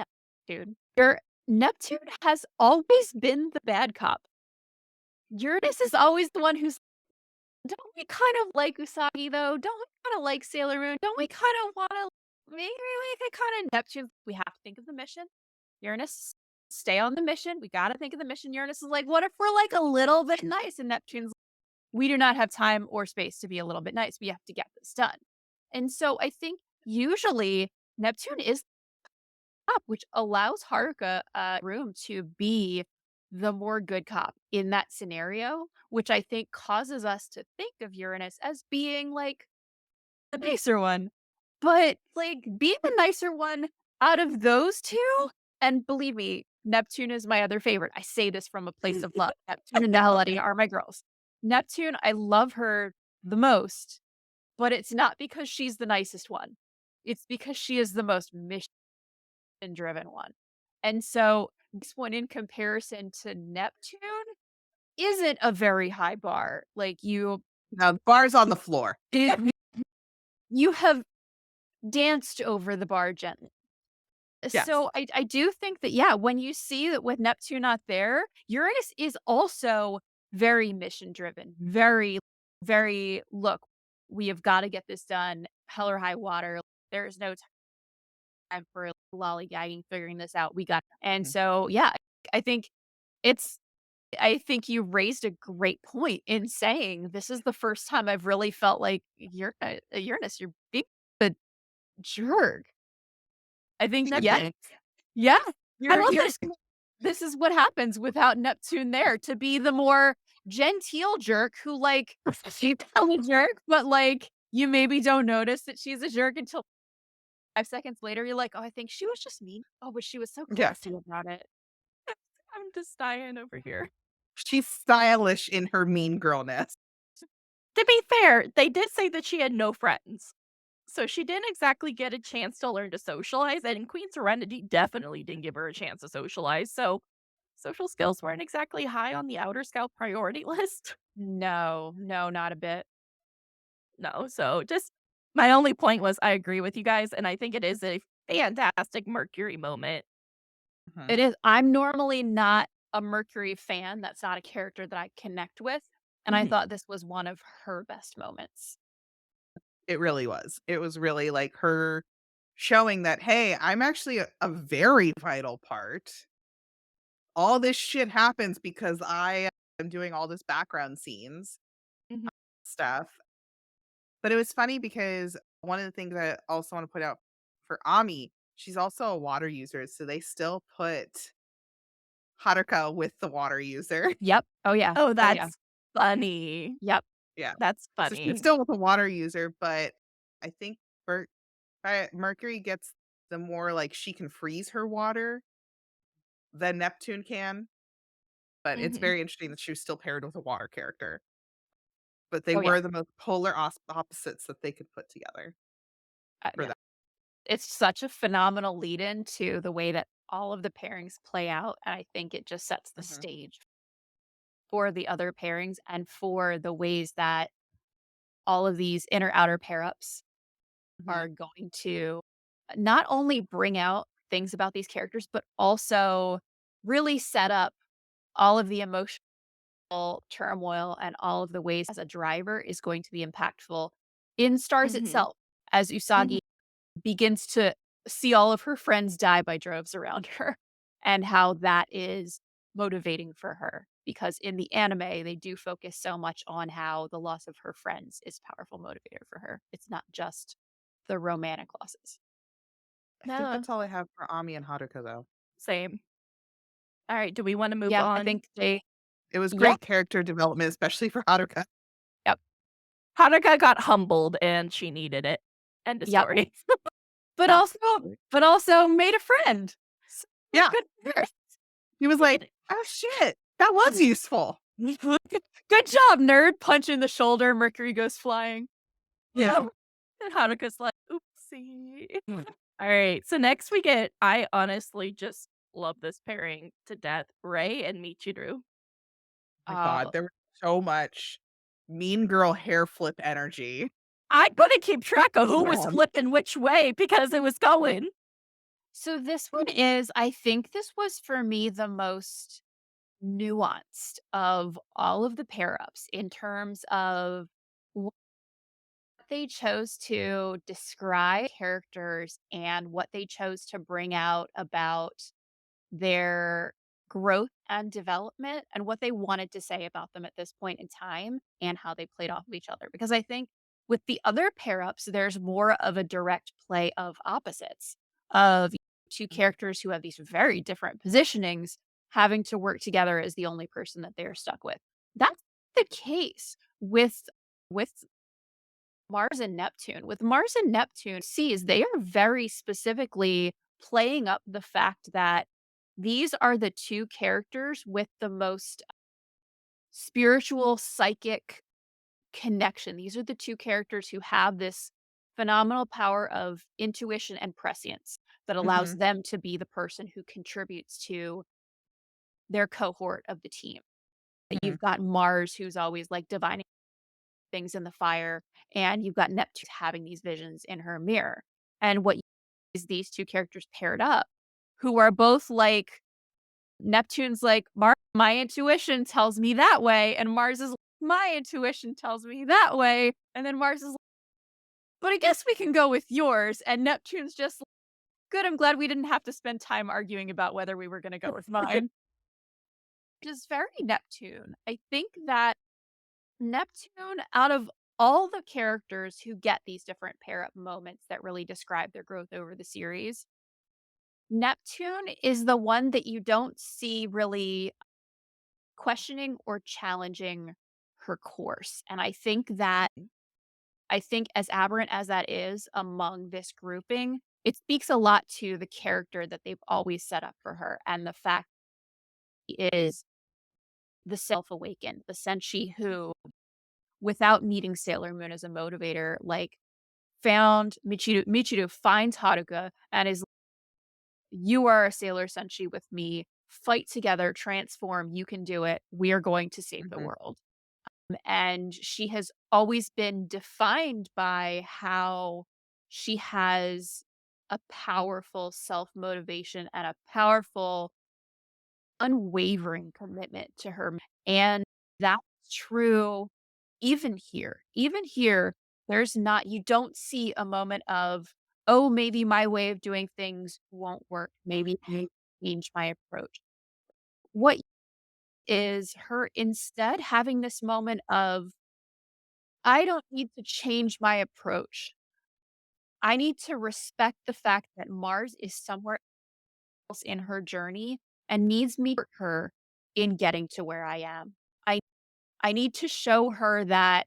Neptune, your Neptune has always been the bad cop. Uranus is always the one who's, "Don't we kind of like Usagi though? Don't we kind of like Sailor Moon? Don't we kind of want to maybe we could kind of Neptune? We have to think of the mission. Uranus, stay on the mission. We got to think of the mission." Uranus is like, "What if we're like a little bit nice?" And Neptune's, "We do not have time or space to be a little bit nice. We have to get this done." And so I think usually Neptune is up, which allows Haruka room to be the more good cop in that scenario, which I think causes us to think of Uranus as being like the nicer one. But like being the nicer one out of those two, and believe me, Neptune is my other favorite. I say this from a place of love. Neptune and Nehelenia are my girls. Neptune, I love her the most, but it's not because she's the nicest one. It's because she is the most driven one. And so this one in comparison to Neptune isn't a very high bar. Like Now, the bar's on the floor. you have danced over the bar gently. Yes. So I do think that, yeah, when you see that with Neptune not there, Uranus is also very mission driven, very, very look, we have got to get this done, hell or high water. There is no time for lollygagging, figuring this out. We got, and Mhm. so yeah, I think it's I think you raised a great point in saying this is the first time I've really felt like Uranus, you're being a jerk. I think, That yeah, bitch. yeah. I You're love you're this. This is what happens without Neptune there to be the more genteel jerk who, like, she's a jerk, but like you maybe don't notice that she's a jerk until 5 seconds later. You're like, "Oh, I think she was just mean. Oh, but she was so Yes. classy about it." I'm just dying over here. She's stylish in her mean girlness. To be fair, they did say that she had no friends. So she didn't exactly get a chance to learn to socialize, and Queen Serenity definitely didn't give her a chance to socialize. So social skills weren't exactly high on the Outer Scout priority list. No, no, not a bit. No, so just my only point was I agree with you guys, and I think it is a fantastic Mercury moment. Mhm. It is. I'm normally not a Mercury fan. That's not a character that I connect with. And I Mhm, thought this was one of her best moments. It really was. It was really like her showing that, "Hey, I'm actually a very vital part. All this shit happens because I am doing all this background scenes mhm, stuff." But it was funny because one of the things I also want to put out for Ami, she's also a water user, so they still put Haruka with the water user. Yep. Oh, yeah. Oh, Oh, yeah. that's funny. Yep. Yeah. That's So she's funny. still with the water user, but I think Mer Mercury gets the more like she can freeze her water than Neptune can. But it's Mhm. very interesting that she was still paired with a water character. But they Oh, yeah. were the most polar opposites that they could put together for Yeah. that. It's such a phenomenal lead in to the way that all of the pairings play out. And I think it just sets the Mhm, stage for the other pairings and for the ways that all of these inner outer pair ups mhm, are going to not only bring out things about these characters, but also really set up all of the emotional turmoil and all of the ways as a driver is going to be impactful in Stars Mhm. itself as Mhm. Usagi begins to see all of her friends die by droves around her and how that is motivating for her. Because in the anime, they do focus so much on how the loss of her friends is a powerful motivator for her. It's not just the romantic losses. I think No, that's all I have for Ami and Haruka, though. same. All right, do we wanna move Yeah, I on? think they It was Yep. great character development, especially for Haruka. Yep. Haruka got humbled and she needed it. End of Yep. story. But also but also made a friend. So Yeah. good for her. He was like, "Oh, shit. That was useful." Good job, nerd. Punch in the shoulder. Mercury goes flying. Yeah. And Haruka's like, oopsie. All right. So next we get, I honestly just love this pairing to death. Ray and Michiru. My god, there was so much mean girl hair flip energy. I couldn't keep track of who was Man. flipping which way because it was going. So this one is, I think this was for me the most nuanced of all of the pair ups in terms of what they chose to describe characters and what they chose to bring out about their growth and development and what they wanted to say about them at this point in time and how they played off of each other. Because I think with the other pair ups, there's more of a direct play of opposites of two characters who have these very different positionings having to work together as the only person that they're stuck with. That's the case with Mars and Neptune. With Mars and Neptune, sees they are very specifically playing up the fact that these are the two characters with the most spiritual, psychic connection. These are the two characters who have this phenomenal power of intuition and prescience that allows Mhm, them to be the person who contributes to their cohort of the team. mhm, You've got Mars, who's always like divining things in the fire, and you've got Neptune having these visions in her mirror. And what is these two characters paired up, who are both like Neptune's like, my intuition tells me that way, and Mars is like, my intuition tells me that way, and then Mars is like, but I guess we can go with yours, and Neptune's just like, good. I'm glad we didn't have to spend time arguing about whether we were going to go with mine. Just very Neptune. I think that Neptune, out of all the characters who get these different pair up moments that really describe their growth over the series, Neptune is the one that you don't see really questioning or challenging her course. And I think as aberrant as that is among this grouping, it speaks a lot to the character that they've always set up for her and the fact she is the self-awakened, the Senshi who, without needing Sailor Moon as a motivator, like found Michiru finds Haruka and is, you are a Sailor Senshi with me. Fight together, transform. You can do it. We are going to save the mhm, world. And she has always been defined by how she has a powerful self motivation and a powerful, unwavering commitment to her. And that's true even here. Even here, there's not, you don't see a moment of, oh, maybe my way of doing things won't work. Maybe I need to change my approach. What is her instead having this moment of, I don't need to change my approach. I need to respect the fact that Mars is somewhere else in her journey and needs me to support her in getting to where I am. I I need to show her that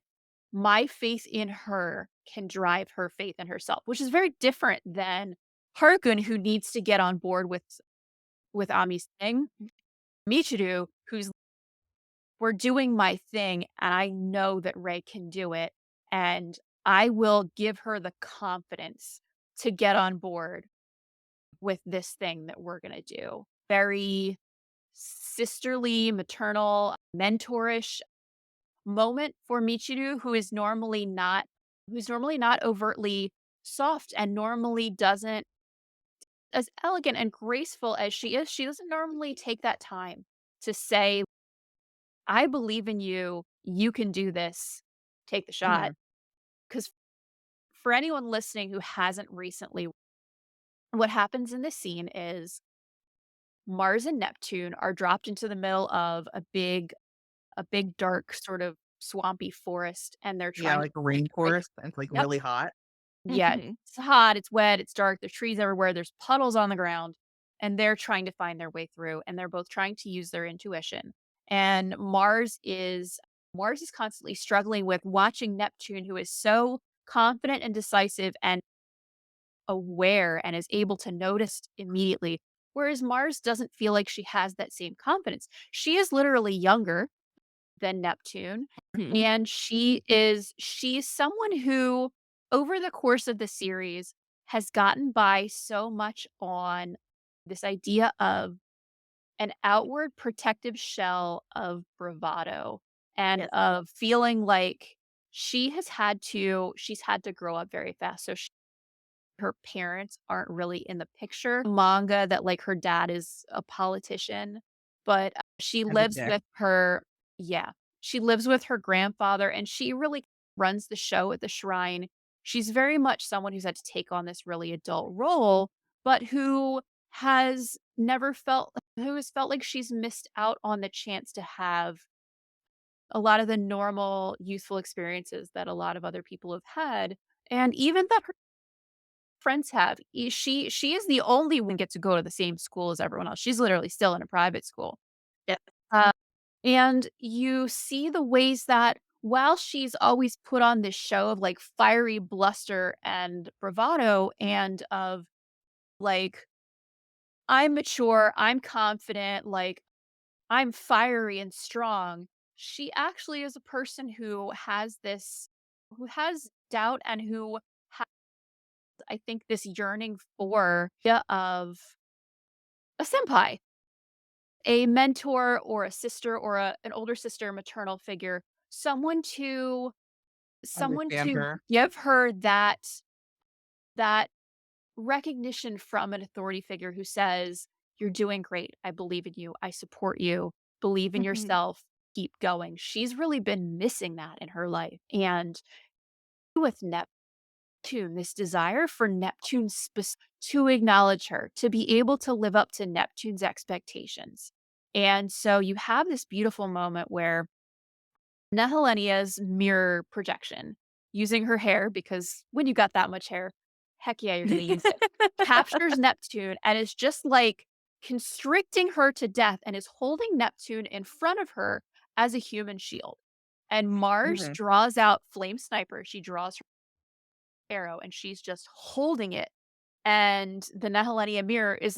my faith in her can drive her faith in herself, which is very different than Harkun, who needs to get on board with Ami's thing. Michiru, who's, we're doing my thing and I know that Ray can do it. And I will give her the confidence to get on board with this thing that we're going to do. Very sisterly, maternal, mentorish moment for Michiru, who's normally not overtly soft and normally doesn't, as elegant and graceful as she doesn't normally take that time to say, I believe in you. You can do this. Take the shot. mhm. Because for anyone listening who hasn't recently, what happens in this scene is Mars and Neptune are dropped into the middle of a big dark sort of swampy forest and they're Yeah, trying to like a break. rainforest, and it's, like, Yep. really hot. Yeah, Mhm. it's hot, it's wet, it's dark, there's trees everywhere, there's puddles on the ground, and they're trying to find their way through, and they're both trying to use their intuition. And Mars is constantly struggling with watching Neptune, who is so confident and decisive and aware and is able to notice immediately, whereas Mars doesn't feel like she has that same confidence. She is literally younger than Neptune, Mhm. and she's someone who over the course of the series has gotten by so much on this idea of an outward protective shell of bravado and Yes. of feeling like she's had to grow up very fast. So her parents aren't really in the picture. Manga that, like, her dad is a politician, but, she And a lives dick. with her yeah, she lives with her grandfather, and she really runs the show at the shrine. She's very much someone who's had to take on this really adult role, but who has felt like she's missed out on the chance to have a lot of the normal youthful experiences that a lot of other people have had, and even that friends have. She is the only one get to go to the same school as everyone else. She's literally still in a private school. Yeah. Uh, and you see the ways that while she's always put on this show of like fiery bluster and bravado and of like, I'm mature, I'm confident, like I'm fiery and strong, she actually is a person who has doubt and who I think this yearning for of a senpai, a mentor or a sister or an older sister, maternal figure, someone to Understand her. give her that recognition from an authority figure who says, "You're doing great. I believe in you. I support you. Believe in Mhm. yourself. Keep going." She's really been missing that in her life. And with Neptune, this desire for to acknowledge her, to be able to live up to Neptune's expectations. And so you have this beautiful moment where Nehelenia's mirror projection, using her hair, because when you got that much hair, heck yeah, you're going to use it, captures Neptune and is just like constricting her to death and is holding Neptune in front of her as a human shield. And Mars Mhm. draws out Flame Sniper. She draws her arrow and she's just holding it. And the Nehelenia mirror is,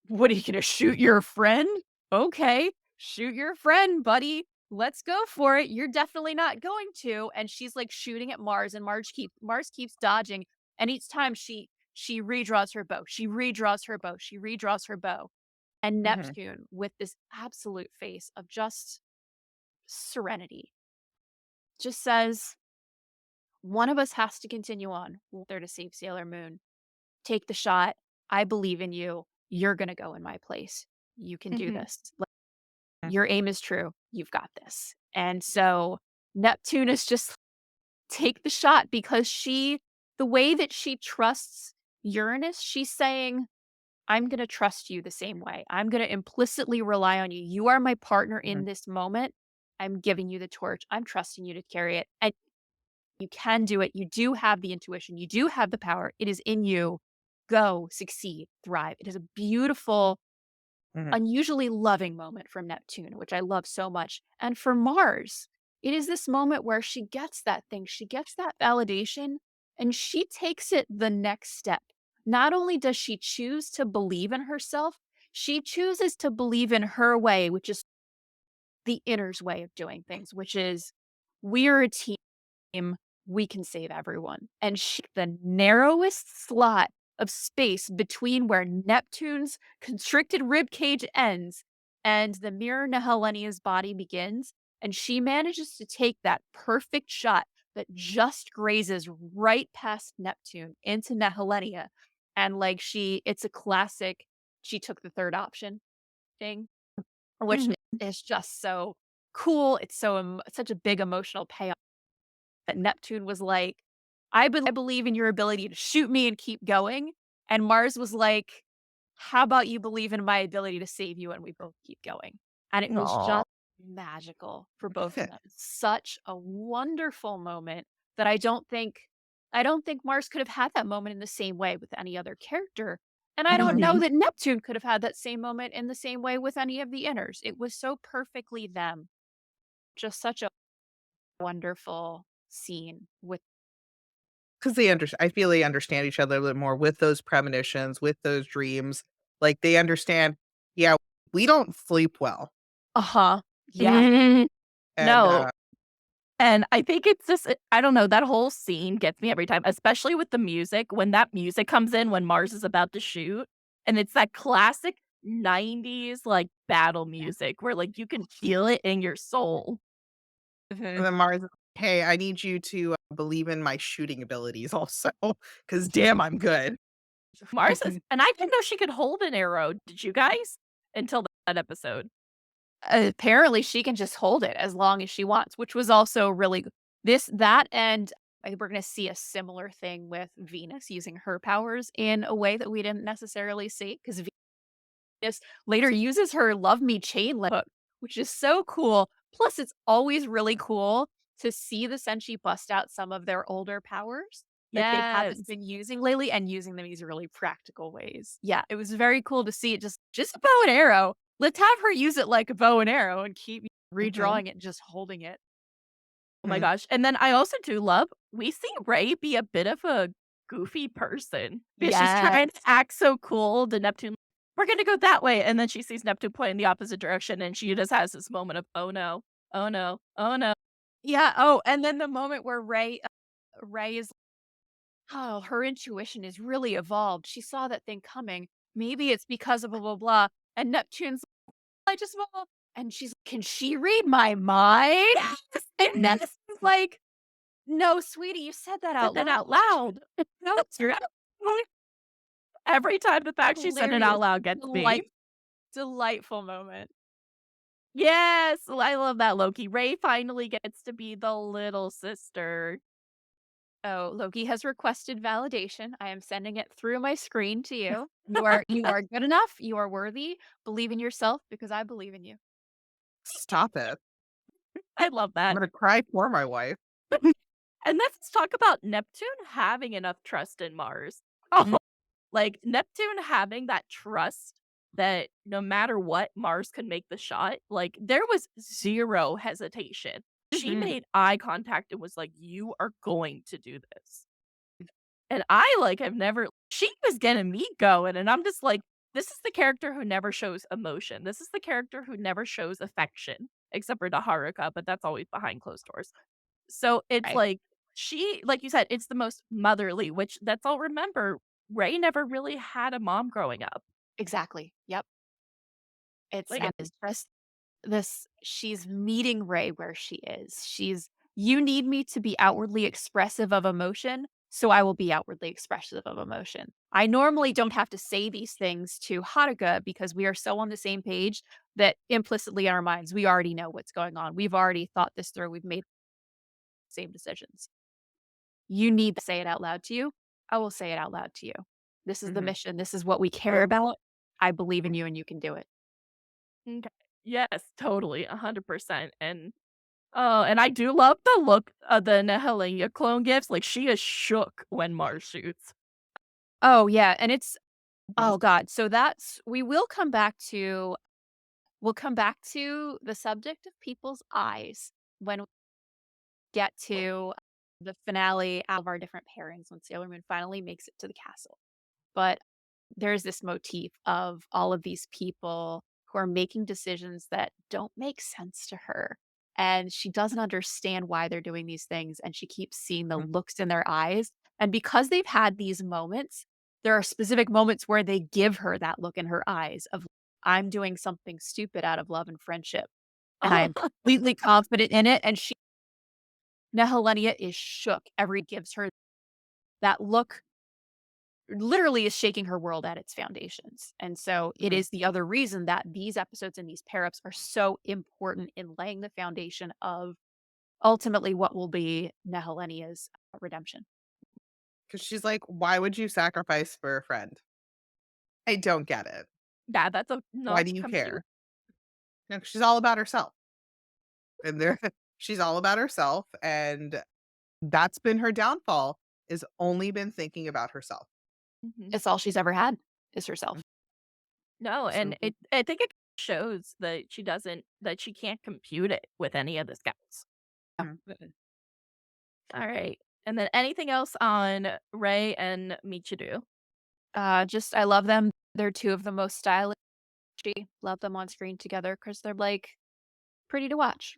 what are you gonna shoot your friend? Okay, shoot your friend, buddy. Let's go for it. You're definitely not going to. And she's like shooting at Mars, and Mars keeps dodging. And each time she redraws her bow. She redraws her bow. She redraws her bow. And Mhm. Neptune, with this absolute face of just serenity, just says, one of us has to continue on. We're there to save Sailor Moon. Take the shot. I believe in you. You're gonna go in my place. You can do Mhm. this. Your aim is true. You've got this. And so Neptune is just take the shot because the way that she trusts Uranus, she's saying, I'm going to trust you the same way. I'm going to implicitly rely on you. You are my partner Mhm. in this moment. I'm giving you the torch. I'm trusting you to carry it. And you can do it. You do have the intuition. You do have the power. It is in you. Go, succeed, thrive. It is a beautiful, Mhm. unusually loving moment from Neptune, which I love so much. And for Mars, it is this moment where she gets that thing, she gets that validation, and she takes it the next step. Not only does she choose to believe in herself, she chooses to believe in her way, which is the inner's way of doing things, which is we're a team, we can save everyone. And the narrowest slot of space between where Neptune's constricted rib cage ends and the mirror Nehelenia's body begins. And she manages to take that perfect shot that just grazes right past Neptune into Nehelenia. And like it's a classic, she took the third option thing, which Mhm. is just so cool. It's such a big emotional payoff that Neptune was like, I believe in your ability to shoot me and keep going. And Mars was like, how about you believe in my ability to save you and we both keep going? And it was Aw. just magical for both of them. Such a wonderful moment that I don't think Mars could have had that moment in the same way with any other character. And I don't know Mhm. that Neptune could have had that same moment in the same way with any of the inners. It was so perfectly them. Just such a wonderful scene with 'Cause I feel they understand each other a little more with those premonitions, with those dreams. Like, they understand, "Yeah, we don't sleep well." uh-huh. Yeah. Mhm. And, No. And I think it's just I don't know, that whole scene gets me every time, especially with the music. When that music comes in when Mars is about to shoot, and it's that classic 90s, like, battle music where, like, you can feel it in your soul. and Mhm. then Mars is like, "Hey, I need you to, believe in my shooting abilities also, because damn, I'm good." Mars is and I didn't know she could hold an arrow. Did you guys? Until that episode. Apparently, she can just hold it as long as she wants, which was also really this that and we're gonna see a similar thing with Venus using her powers in a way that we didn't necessarily see because Venus later uses her "Love Me" chain hook, which is so cool. Plus, it's always really cool to see the Senshi bust out some of their older powers that they Yes. haven't been using lately and using them in these really practical ways. Yeah, it was very cool to see it just a bow and arrow. Let's have her use it like a bow and arrow and keep Mhm, redrawing it and just holding it. Oh my mhm. gosh, and then I also do love we see Ray be a bit of a goofy person because she's trying to Yes. act so cool to Neptune, "We're gonna go that way," and then she sees Neptune point in the opposite direction, and she just has this moment of, "Oh no. Oh no. Oh no." Yeah, oh, and then the moment where Ray is oh, her intuition is really evolved. She saw that thing coming. Maybe it's because of blah blah blah. And Neptune's I just will and she's can she read my mind? Yes, And and Ness is like, no, sweetie, you said that said out that loud. out loud. No, That's right. Every time the fact she said it out hilarious. loud gets me. Delightful moment. Yes, I love that Loki. Ray finally gets to be the little sister. Oh, Loki has requested validation. I am sending it through my screen to you. You are good enough. You are worthy. Believe in yourself because I believe in you. Stop it. I love I'm that. gonna cry for my wife. And let's talk about Neptune having enough trust in Mars. Mhm. Like, Neptune having that trust that no matter what, Mars can make the shot, like, there was 0 hesitation. She Mhm. made eye contact and was like, "You are going to do this." And I, like, have never she was getting me going, and I'm just like, "This is the character who never shows emotion. This is the character who never shows affection," except for Haruka, but that's always behind closed doors. So, it's Right. like, she like you said, it's the most motherly, which that's all remember, Ray never really had a mom growing up. Exactly. Yep. It's Like, and it's just this she's meeting Ray where she is. She's you need me to be outwardly expressive of emotion, so I will be outwardly expressive of emotion. I normally don't have to say these things to Haruka because we are so on the same page that implicitly in our minds we already know what's going on. We've already thought this through. We've made the same decisions. You need to say it out loud to you. I will say it out loud to you. This is the Mhm. mission. This is what we care about. I believe in you and you can do it. m'kay. Yes, totally, 100%, and oh, and I do love the look of the Nehelenia clone gives, like, she is shook when Mars shoots. Oh, yeah, and it's Mhm. oh god, so that's we will come back to we'll come back to the subject of people's eyes when we get to the finale of our different pairings when Sailor Moon finally makes it to the castle. But there's this motif of all of these people who are making decisions that don't make sense to her. And she doesn't understand why they're doing these things. And she keeps seeing the Mhm. looks in their eyes. And because they've had these moments, there are specific moments where they give her that look in her eyes of, I'm doing something stupid out of love and friendship. And I am completely confident in it. And Nehelenia is shook. Every gives her that look literally is shaking her world at its foundations. And so it Mhm. is the other reason that these episodes and these pair ups are so important in laying the foundation of ultimately what will be Nehelenia's redemption. 'Cause she's like, "Why would you sacrifice for a friend? I don't get it. Yeah, that's a Why not do you compute. care?" No, she's all about herself, and there she's all about herself, and that's been her downfall, is only been thinking about herself. Mhm. It's all she's ever had. is herself. No, and So I think it shows that she can't compute it with any of the scouts. mhm. All right. And then anything else on Ray and Michiru? Just I love them. They're two of the most stylish. Love them on screen together because they're like pretty to watch.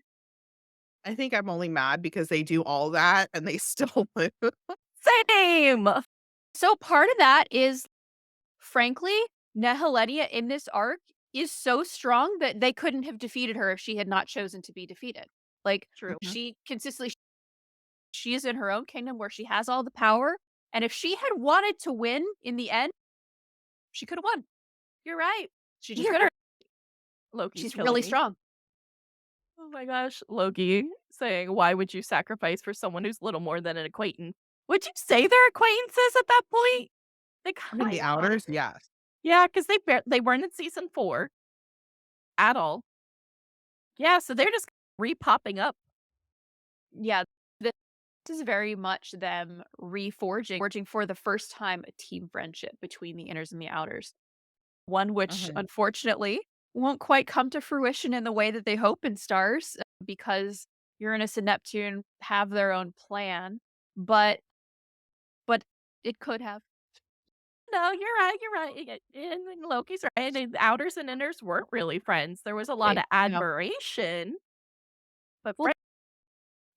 I think I'm only mad because they do all that and they still lose. Same. So part of that is, frankly, Nehelenia in this arc is so strong that they couldn't have defeated her if she had not chosen to be defeated. Like, True. Mhm. she consistently, she is in her own kingdom where she has all the power. And if she had wanted to win in the end, she could have won. You're right. She just You're couldn't. Loki's She's killing really me. strong. Oh my gosh, Loki saying, "Why would you sacrifice for someone who's little more than an acquaintance?" Would you say they're acquaintances at that point? They I mean, the kind of, outers, yes. yeah, because they weren't in season 4 at all. Yeah, so they're just re-popping up. Yeah. This is very much them forging for the first time a team friendship between the inners and the outers. One which Mhm. unfortunately won't quite come to fruition in the way that they hope in Stars because Uranus and Neptune have their own plan, but but it could have. No, you're right. You're right. And Loki's right. The outers and inners weren't really friends. There was a lot of No. admiration, but Well,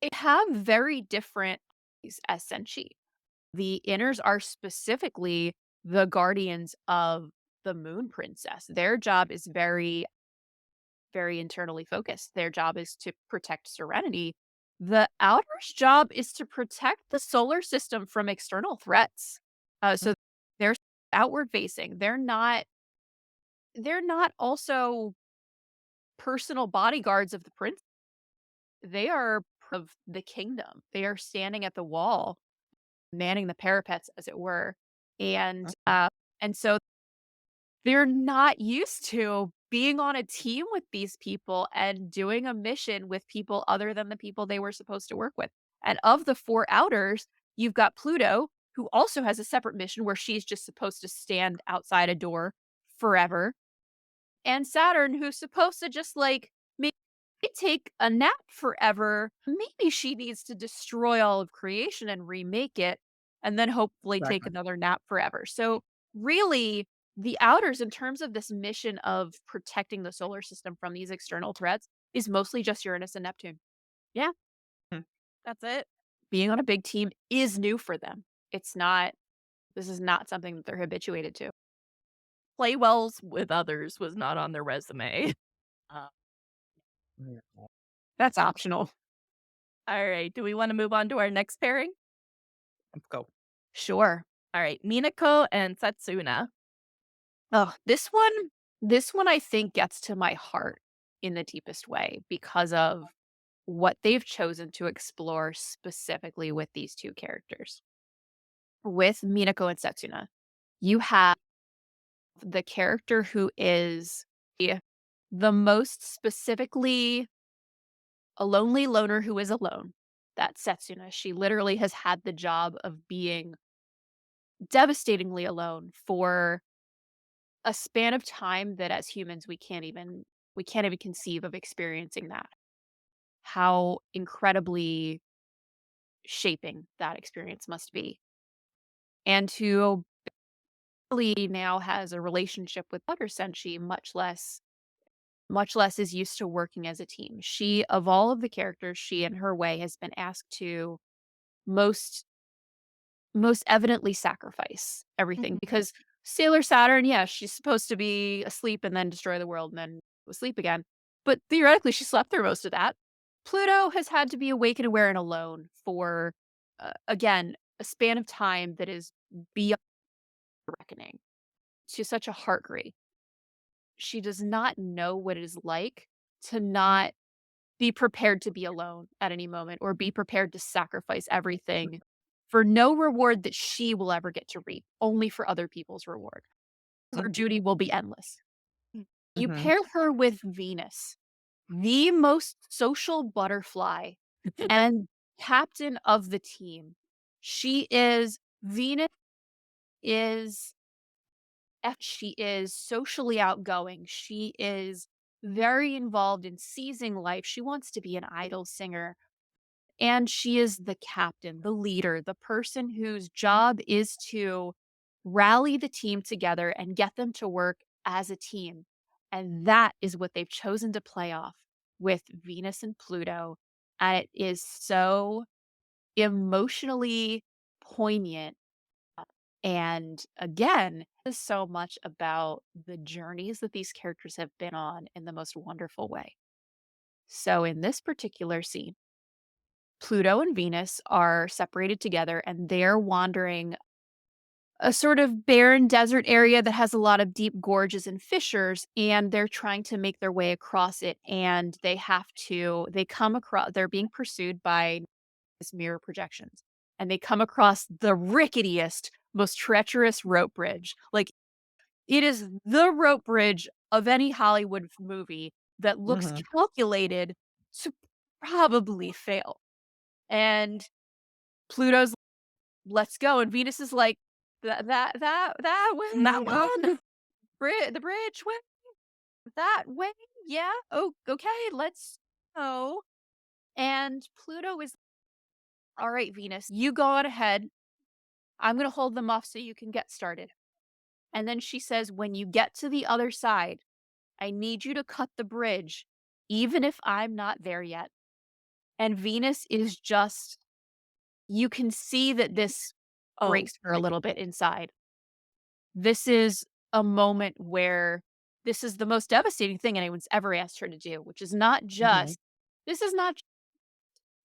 they have very different as Senshi. The inners are specifically the guardians of the Moon Princess. Their job is very, very internally focused. Their job is to protect Serenity. The outer's job is to protect the solar system from external threats. So they're outward facing. They're not also personal bodyguards of the prince. They are of the kingdom. They are standing at the wall, manning the parapets, as it were. And and so they're not used to being on a team with these people and doing a mission with people other than the people they were supposed to work with. And of the 4 outers, you've got Pluto, who also has a separate mission where she's just supposed to stand outside a door forever, and Saturn, who's supposed to just like maybe take a nap forever. Maybe she needs to destroy all of creation and remake it, and then hopefully take Exactly. another nap forever. So, really, the outers, in terms of this mission of protecting the solar system from these external threats, is mostly just Uranus and Neptune. yeah, Mhm. that's it. Being on a big team is new for them. It's not, this is not something that they're habituated to. Play wells with others was not on their resume. Yeah. That's optional. All right. Do we want to move on to our next pairing? Let's go. Sure. All right. Minako and Setsuna. Oh, this one I think gets to my heart in the deepest way because of what they've chosen to explore specifically with these two characters. With Minako and Setsuna, you have the character who is the most specifically a lonely loner who is alone. That's Setsuna. She literally has had the job of being devastatingly alone for a span of time that as humans we can't even conceive of experiencing that. How incredibly shaping that experience must be. And who really now has a relationship with other Senshi, much less is used to working as a team. She, of all of the characters, she in her way has been asked to most most evidently sacrifice everything Mhm. because Sailor Saturn, yeah, she's supposed to be asleep and then destroy the world and then asleep again. But theoretically, she slept through most of that. Pluto has had to be awake and aware and alone for, again, a span of time that is beyond reckoning. She's such a heart grief. She does not know what it is like to not be prepared to be alone at any moment or be prepared to sacrifice everything for no reward that she will ever get to reap, only for other people's reward. Her duty will be endless. You Mhm. pair her with Venus, the most social butterfly and captain of the team. Venus is She is socially outgoing. She is very involved in seizing life. She wants to be an idol singer. And she is the captain, the leader, the person whose job is to rally the team together and get them to work as a team. And that is what they've chosen to play off with Venus and Pluto. And it is so emotionally poignant. And again, is so much about the journeys that these characters have been on in the most wonderful way. So, in this particular scene, Pluto and Venus are separated together and they're wandering a sort of barren desert area that has a lot of deep gorges and fissures, and they're trying to make their way across it. And they come across, they're being pursued by this mirror projections, and they come across the ricketiest, most treacherous rope bridge. Like, it is the rope bridge of any Hollywood movie that looks Mhm. calculated to probably fail. And Pluto's, "Let's go," and Venus is like, "That way, That on one. the bridge way, that way, yeah, oh, okay, let's go." And Pluto is, "All right, Venus, you go on ahead. I'm gonna hold them off so you can get started." And then she says, "When you get to the other side, I need you to cut the bridge, even if I'm not there yet." And Venus is just, you can see that this Oh, breaks her a little bit inside. This is a moment where this is the most devastating thing anyone's ever asked her to do, which is not Mhm. just, this is not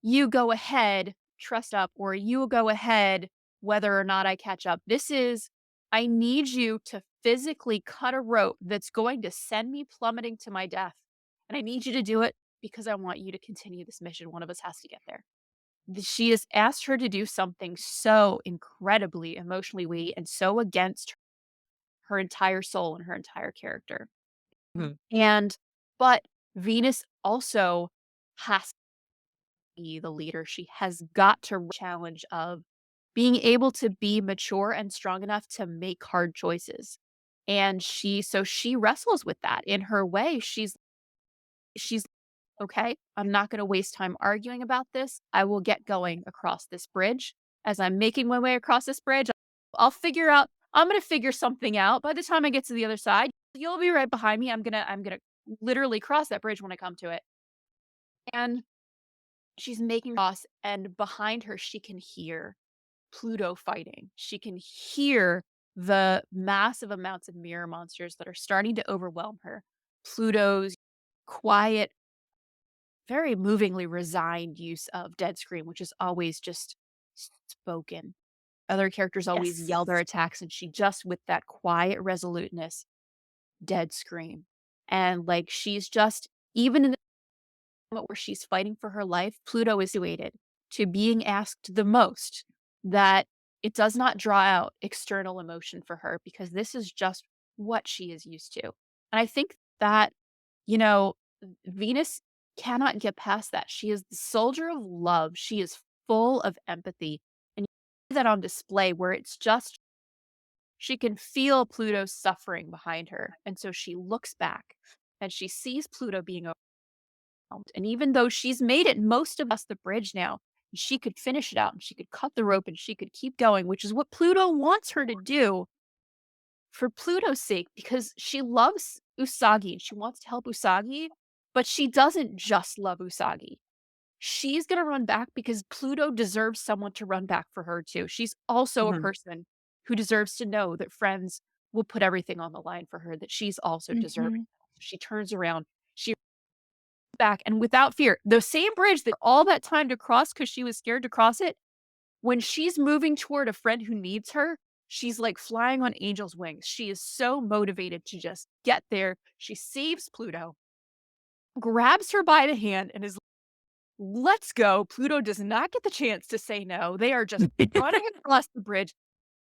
you go ahead, trust up, or you go ahead, whether or not I catch up. This is, I need you to physically cut a rope that's going to send me plummeting to my death. And I need you to do it because I want you to continue this mission. One of us has to get there. She has asked her to do something so incredibly emotionally weighty and so against her entire soul and her entire character. Mhm. And, but Venus also has to be the leader. She has got to challenge of being able to be mature and strong enough to make hard choices. And she wrestles with that in her way. She's okay. I'm not going to waste time arguing about this. I will get going across this bridge. As I'm making my way across this bridge, I'm going to figure something out. By the time I get to the other side, you'll be right behind me. I'm going to literally cross that bridge when I come to it. And she's making cross, and behind her she can hear Pluto fighting. She can hear the massive amounts of mirror monsters that are starting to overwhelm her. Pluto's quiet, very movingly resigned use of dead scream, which is always just spoken. Other characters always yes. yell their attacks, and she just, with that quiet resoluteness, dead scream. And like, she's just, even in the moment where she's fighting for her life, Pluto is situated to being asked the most, that it does not draw out external emotion for her because this is just what she is used to. And I think that, you know, Venus cannot get past that. She is the soldier of love. She is full of empathy. And you see that on display where it's just, she can feel Pluto's suffering behind her. And so she looks back and she sees Pluto being overwhelmed. And even though she's made it most of us the bridge now, she could finish it out and she could cut the rope and she could keep going, which is what Pluto wants her to do for Pluto's sake, because she loves Usagi and she wants to help Usagi, but she doesn't just love Usagi. She's going to run back because Pluto deserves someone to run back for her too. She's also a Mhm. person who deserves to know that friends will put everything on the line for her, that she's also deserving. Mhm. She turns around, she back, and without fear, the same bridge that all that time to cross because she was scared to cross it, when she's moving toward a friend who needs her, she's like flying on angel's wings. She is so motivated to just get there. She saves Pluto, grabs her by the hand, and is, "Let's go." Pluto does not get the chance to say no. They are just running across the bridge,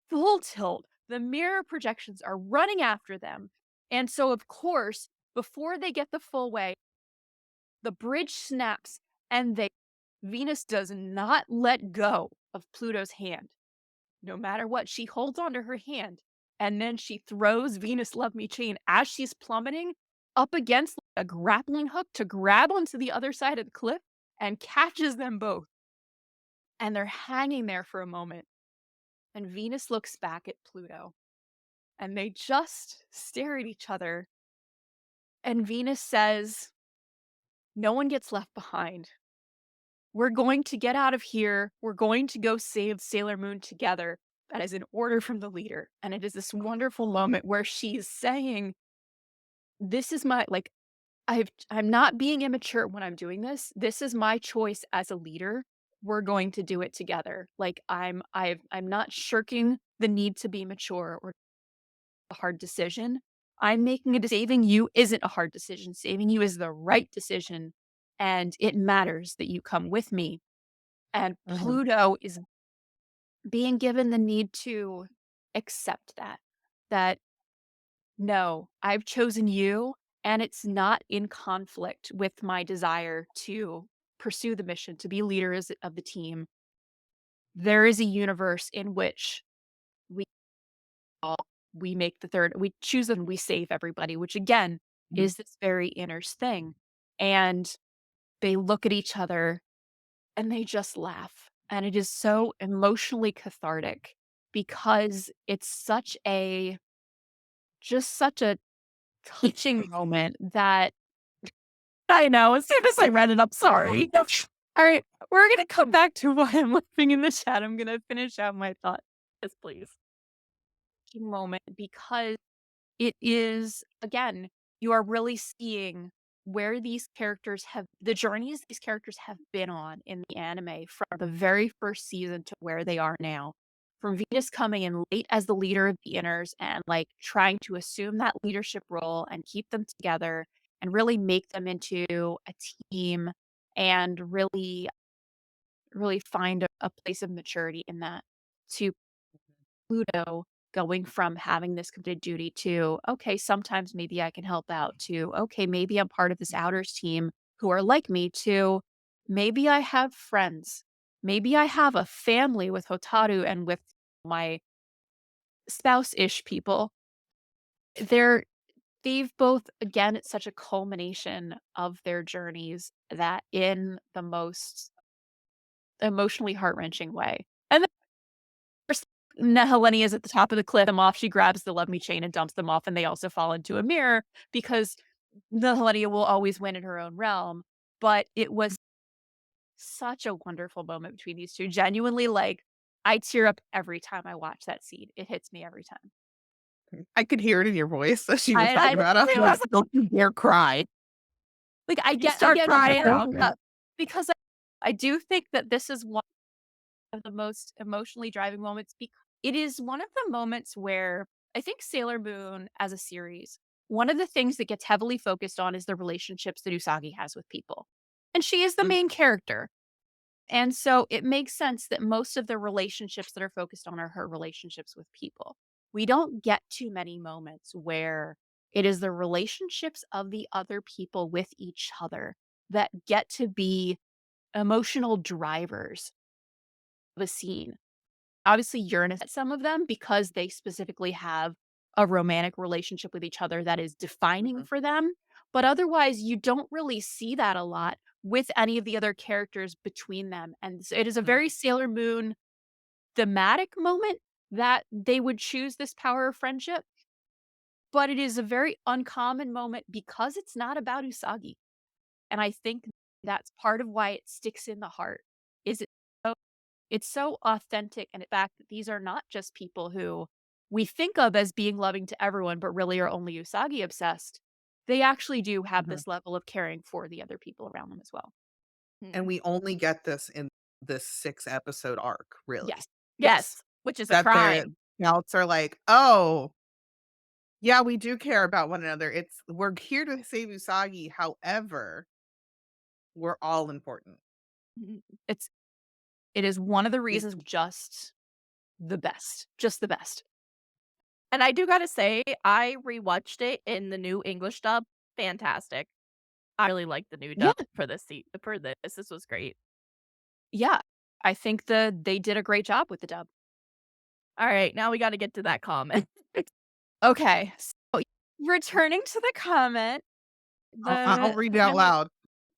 full tilt. The mirror projections are running after them. And so, of course, before they get the full way, the bridge snaps and Venus does not let go of Pluto's hand. No matter what, she holds onto her hand and then she throws Venus Love Me Chain as she's plummeting up against a grappling hook to grab onto the other side of the cliff and catches them both. And they're hanging there for a moment. And Venus looks back at Pluto and they just stare at each other. And Venus says, "No one gets left behind. We're going to get out of here. We're going to go save Sailor Moon together." That is an order from the leader. And it is this wonderful moment where she's saying, "This is my, like, I'm not being immature when I'm doing this. This is my choice as a leader. We're going to do it together. Like, I'm not shirking the need to be mature or a hard decision. I'm making saving you isn't a hard decision. Saving you is the right decision. And it matters that you come with me." And Mhm. Pluto is being given the need to accept that no, I've chosen you, and it's not in conflict with my desire to pursue the mission, to be leaders of the team. There is a universe in which we we make the third, we choose and we save everybody, which again Mhm. is this very inner thing. And they look at each other and they just laugh. And it is so emotionally cathartic because it's such a touching moment that I know. As soon as I read it, I'm sorry. All right, we're gonna come back to why I'm laughing in the chat. I'm gonna finish out my thought. Yes, please. Moment because it is, again, you are really seeing where these characters have the journeys these characters have been on in the anime from the very first season to where they are now. From Venus coming in late as the leader of the Inners and like trying to assume that leadership role and keep them together and really make them into a team and really find a place of maturity in that, to Pluto going from having this committed duty to, okay, sometimes maybe I can help out, to, okay, maybe I'm part of this outers team who are like me, to maybe I have friends. Maybe I have a family with Hotaru and with my spouse-ish people. They're they've both, again, it's such a culmination of their journeys that in the most emotionally heart-wrenching way. And course, Nehelenia is at the top of the cliff, them off, she grabs the Love Me chain and dumps them off, and they also fall into a mirror because Nehelenia will always win in her own realm. But it was such a wonderful moment between these two. Genuinely, like, I tear up every time I watch that scene. It hits me every time. I could hear it in your voice as you were I talking about it. I was like, "Don't you dare cry." Like, I You get start again, crying, because I do think that this is one of the most emotionally driving moments because it is one of the moments where I think Sailor Moon as a series, one of the things that gets heavily focused on is the relationships that Usagi has with people. And she is the Mhm. main character. And so it makes sense that most of the relationships that are focused on are her relationships with people. We don't get too many moments where it is the relationships of the other people with each other that get to be emotional drivers of a scene. Obviously, Uranus at some of them because they specifically have a romantic relationship with each other that is defining Mhm. for them. But otherwise, you don't really see that a lot with any of the other characters between them. And so it is a Mhm. very Sailor Moon thematic moment that they would choose this power of friendship. But it is a very uncommon moment because it's not about Usagi. And I think that's part of why it sticks in the heart. Is it's so authentic and the fact that these are not just people who we think of as being loving to everyone, but really are only Usagi obsessed. They actually do have Mhm. this level of caring for the other people around them as well. And Mhm. we only get this in this 6-episode arc, really. Yes. Yes. Yes, which is a That their crime. scouts are like, "Oh, yeah, we do care about one another. We're here to save Usagi, however, we're all important." Mhm. It's it is one of the It reasons just the best. Just the best. And I do gotta say, I rewatched it in the new English dub. Fantastic. I really like the new Yeah. dub for this for this. This was great. Yeah. I think they did a great job with the dub. All right, now we got to get to that comment. Okay. So returning to the comment, I'll the read it out loud.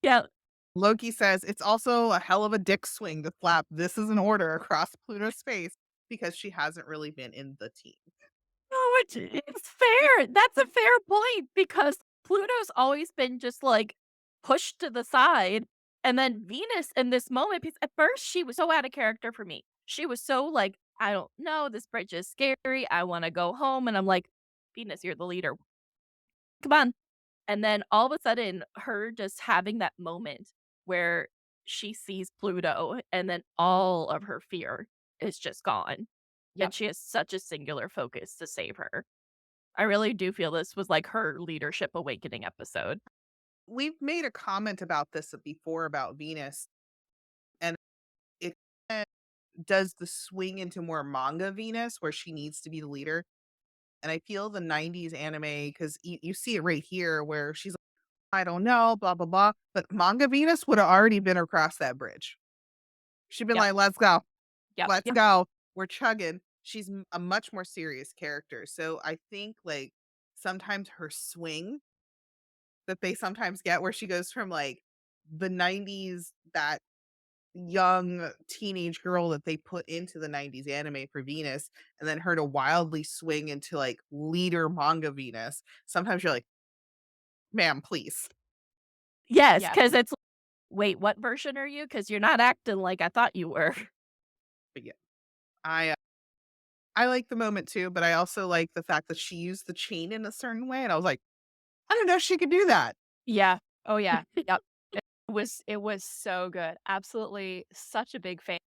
Yeah. Loki says, "It's also a hell of a dick swing to flap 'This is an order' across Pluto's face because she hasn't really been in the team." No, it's fair. That's a fair point because Pluto's always been just like pushed to the side. And then Venus in this moment, because at first she was so out of character for me. She was so like, I don't know, this bridge is scary. I want to go home. And I'm like, Venus, you're the leader. Come on. And then all of a sudden, her just having that moment where she sees Pluto and then all of her fear is just gone. And Yep. she has such a singular focus to save her. I really do feel this was like her leadership awakening episode. We've made a comment about this before about Venus, and it kinda does the swing into more manga Venus where she needs to be the leader. And I feel the 90s anime because you see it right here where she's like, I don't know, blah, blah, blah. But manga Venus would have already been across that bridge. She'd been Yep. like, let's go. Yep. Let's go. We're chugging. She's a much more serious character. So I think like sometimes her swing that they sometimes get where she goes from like the 90s, that young teenage girl that they put into the 90s anime for Venus, and then her to wildly swing into like leader manga Venus. Sometimes you're like, ma'am, please. Yes, Yes. because it's wait, what version are you? Because you're not acting like I thought you were. But yeah, I like the moment too, but I also like the fact that she used the chain in a certain way, and I was like, I didn't know she could do that. Yeah. Oh yeah. Yep. It was so good. Absolutely such a big fan.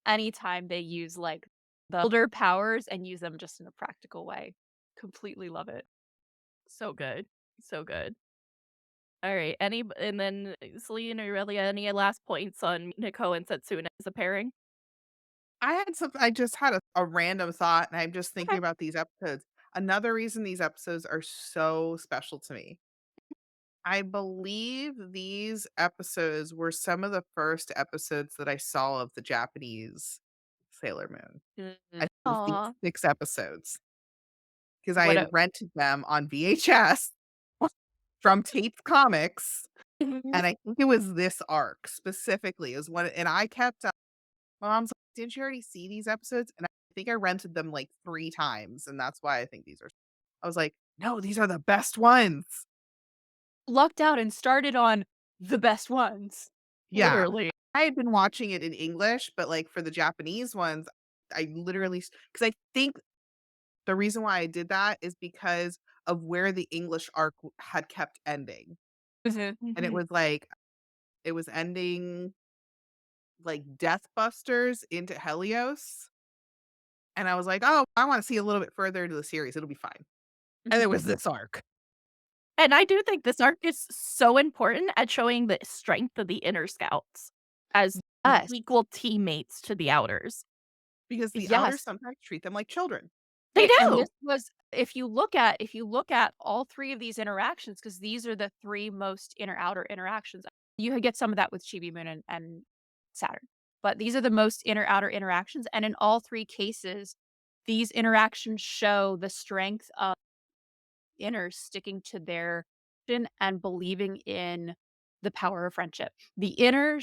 Anytime they use like the older powers and use them just in a practical way. Completely love it. So good. So good. All right. And then Selene or Relia, any last points on Nico and Setsuna as a pairing? I just had a random thought, and I'm just thinking Okay. about these episodes. Another reason these episodes are so special to me, I believe these episodes were some of the first episodes that I saw of the Japanese Sailor Moon. I Mhm. think it was these Aw. 6 episodes because I What had a rented them on VHS from Tate's Comics, and I think it was this arc specifically is one, and I kept, my mom's like, "Didn't you already see these episodes?" And I think I rented them like 3 times, and that's why I think these are, I was like, "No, these are the best ones." lucked out and started on the best ones. Yeah. Literally. I had been watching it in English, but, like, for the Japanese ones, I literally, because I think the reason why I did that is because of where the English arc had kept ending, Mhm. and it Mhm. was like it was ending, like, Death Busters into Helios, and I was like, "Oh, I wanna see a little bit further into the series, it'll be fine." And it was this arc. And I do think this arc is so important at showing the strength of the inner scouts as Yes. equal teammates to the outers. Because the Outers Yes. sometimes treat them like children. They And do. this was if you look at all 3 of these interactions, because these are the 3 most inner outer interactions. You could get some of that with Chibi Moon and Saturn. But these are the most inner outer interactions, and in all 3 cases, these interactions show the strength of inners sticking to their vision and believing in the power of friendship. The inners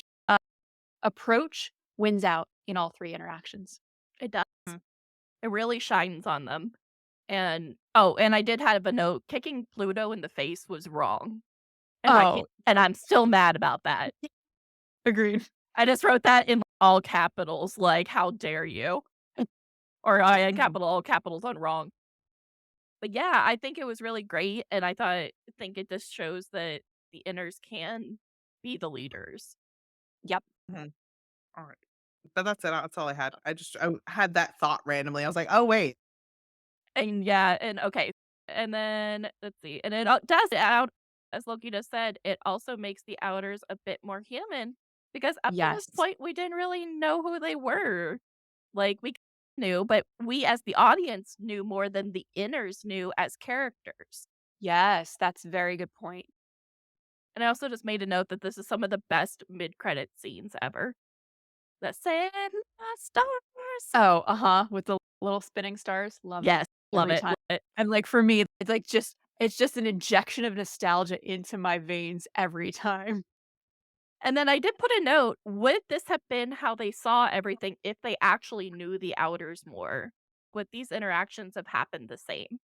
approach wins out in all 3 interactions. It does. Mm. It really shines on them. And oh, and I did have a note, kicking Pluto in the face was wrong. And I can't Oh, and I'm still mad about that. agreed. I just wrote that in all capitals, like, "How dare you?" Or I had Mhm. all capitals on wrong. But yeah, I think it was really great, and think it just shows that the inners can be the leaders. Yep. Mhm. Alright. But that's all I had. I had that thought randomly. I was like, "Oh, wait." And yeah, and okay, and then let's see, and it does out, as Loki just said, it also makes the outers a bit more human because up to this Yes. point we didn't really know who they were. Like we knew, but we as the audience knew more than the inners knew as characters. Yes, that's a very good point. And I also just made a note that this is some of the best mid-credit scenes ever. The send my stars. Oh, uh-huh, with the Little spinning stars, love it Yes, love every it, time. love it. And, like, for me, it's just an injection of nostalgia into my veins every time. And then I did put a note, would this have been how they saw everything if they actually knew the Outers more? Would these interactions have happened the same?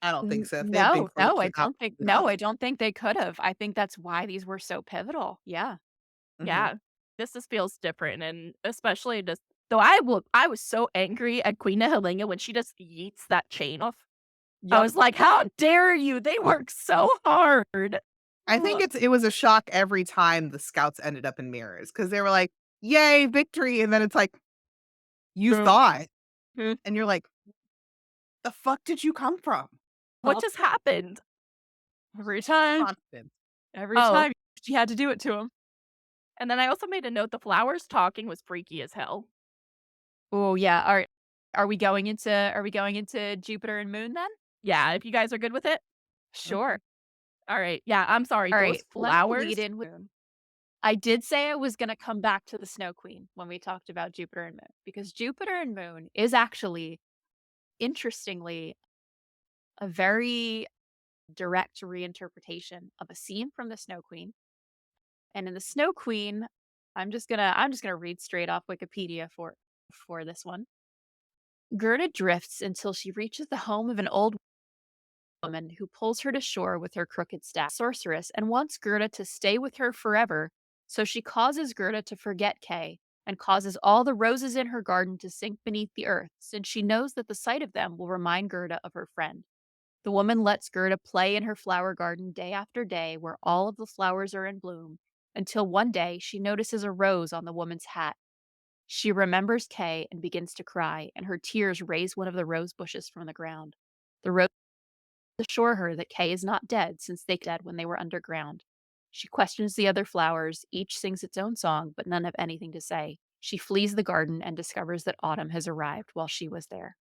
I don't think N so. If they had been no, no, closer, that would be enough. I don't think they could've. I think that's why these were so pivotal. Yeah. Mhm. Yeah. This just feels different, and especially just though I was so angry at Queen Nehelenia when she just yeets that chain off. I Yep. was like, "How dare you? They work so hard." I think Ugh. it was a shock every time the scouts ended up in mirrors because they were like, "Yay, victory!" And then it's like, "You True. thought," Mhm. and you're like, "The fuck did you come from?" What just happened? Every time, Constant. every Oh, time she had to do it to him. and then I also made a note the flowers talking was freaky as hell. Oh, yeah. Are we going into Jupiter and Moon then? Yeah, if you guys are good with it? Sure. Mhm. Alright, yeah, I'm sorry, those Alright, let me lead flowers in with I did say I was gonna come back to the Snow Queen when we talked about Jupiter and Moon, because Jupiter and Moon is actually, interestingly, a very direct reinterpretation of a scene from the Snow Queen. And in the Snow Queen, I'm just gonna read straight off Wikipedia for this one. Gerda drifts until she reaches the home of an old woman who pulls her to shore with her crooked staff. Sorceress and wants Gerda to stay with her forever, so she causes Gerda to forget Kay and causes all the roses in her garden to sink beneath the earth, since she knows that the sight of them will remind Gerda of her friend. The woman lets Gerda play in her flower garden day after day, where all of the flowers are in bloom, until one day she notices a rose on the woman's hat. She remembers Kay and begins to cry, and her tears raise one of the rose bushes from the ground. The rose assure her that Kay is not dead, since they dead when they were underground. She questions the other flowers, each sings its own song, but none have anything to say. She flees the garden and discovers that autumn has arrived while she was there.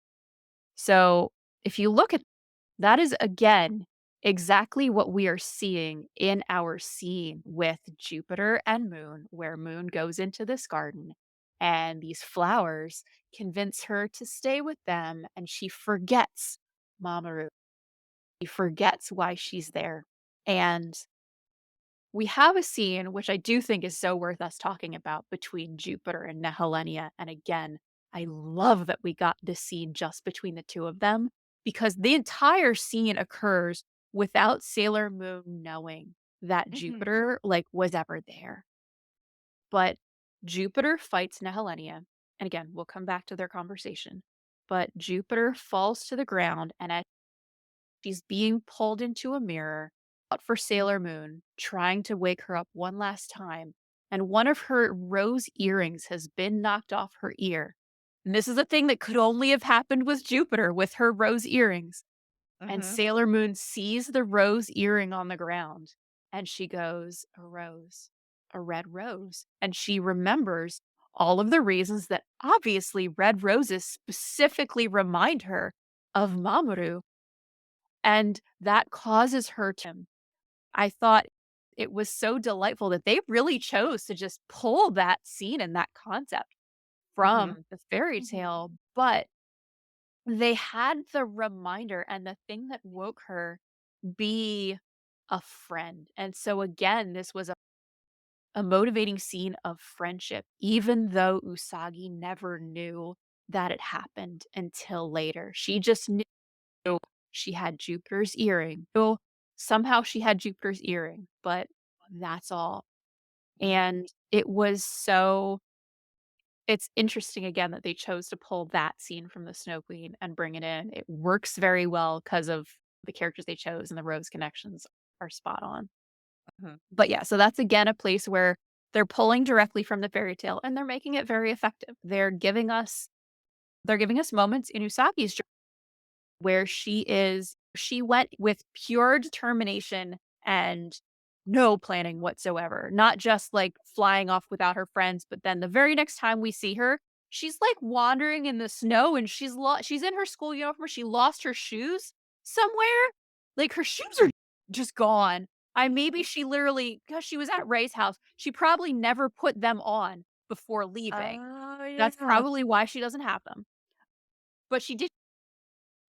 So, if you look at that is again exactly what we are seeing in our scene with Jupiter and Moon, where Moon goes into this garden and these flowers convince her to stay with them, and she forgets Mamoru. She forgets why she's there. And we have a scene which I do think is so worth us talking about between Jupiter and Nehelenia. And again, I love that we got this scene just between the two of them, because the entire scene occurs without Sailor Moon knowing that Mhm. Jupiter like was ever there. But Jupiter fights Nehelenia. And again, we'll come back to their conversation. But Jupiter falls to the ground, and as she's being pulled into a mirror out for Sailor Moon, trying to wake her up one last time, and one of her rose earrings has been knocked off her ear. And this is a thing that could only have happened with Jupiter with her rose earrings. And Mhm. Sailor Moon sees the rose earring on the ground and she goes, "A rose, a red rose." And she remembers all of the reasons that obviously red roses specifically remind her of Mamoru, and that causes her to I thought it was so delightful that they really chose to just pull that scene and that concept Mhm. from the fairy Mhm. tale, but they had the reminder and the thing that woke her be a friend. And so again, this was a motivating scene of friendship, even though Usagi never knew that it happened until later. She just knew she had Jupiter's earring. Well, somehow she had Jupiter's earring, but that's all. And it was so it's interesting again that they chose to pull that scene from the Snow Queen and bring it in. It works very well because of the characters they chose, and the Rose connections are spot on. Mhm. But yeah, so that's again a place where they're pulling directly from the fairy tale and they're making it very effective. They're giving us moments in Usagi's where she went with pure determination and no planning whatsoever. Not just like flying off without her friends, but then the very next time we see her, she's like wandering in the snow and she's in her school uniform. She lost her shoes somewhere. Like her shoes are just gone. Maybe she literally, because she was at Ray's house, she probably never put them on before leaving. Oh, That's yeah. probably why she doesn't have them. But she did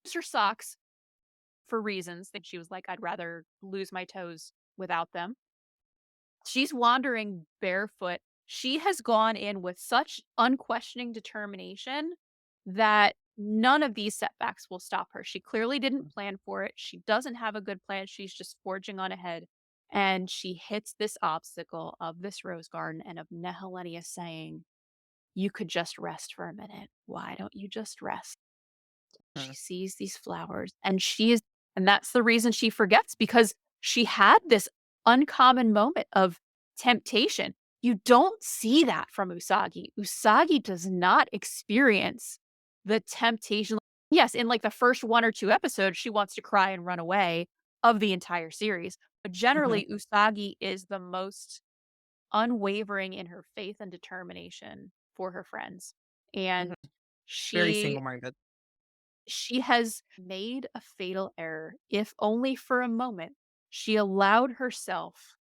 use her socks for reasons that she was like, I'd rather lose my toes without them. She's wandering barefoot. She has gone in with such unquestioning determination that none of these setbacks will stop her. She clearly didn't plan for it. She doesn't have a good plan. She's just forging on ahead. And she hits this obstacle of this rose garden and of Nehelenia saying, you could just rest for a minute. Why don't you just rest? She Mhm. sees these flowers and that's the reason she forgets because she had this uncommon moment of temptation. You don't see that from Usagi. Usagi does not experience the temptation. Yes, in like the first 1 or 2 episodes, she wants to cry and run away of the entire series. But Mhm. generally, Usagi is the most unwavering in her faith and determination for her friends. Mhm. And Very she single-minded. she has made a fatal error, if only for a moment. She allowed herself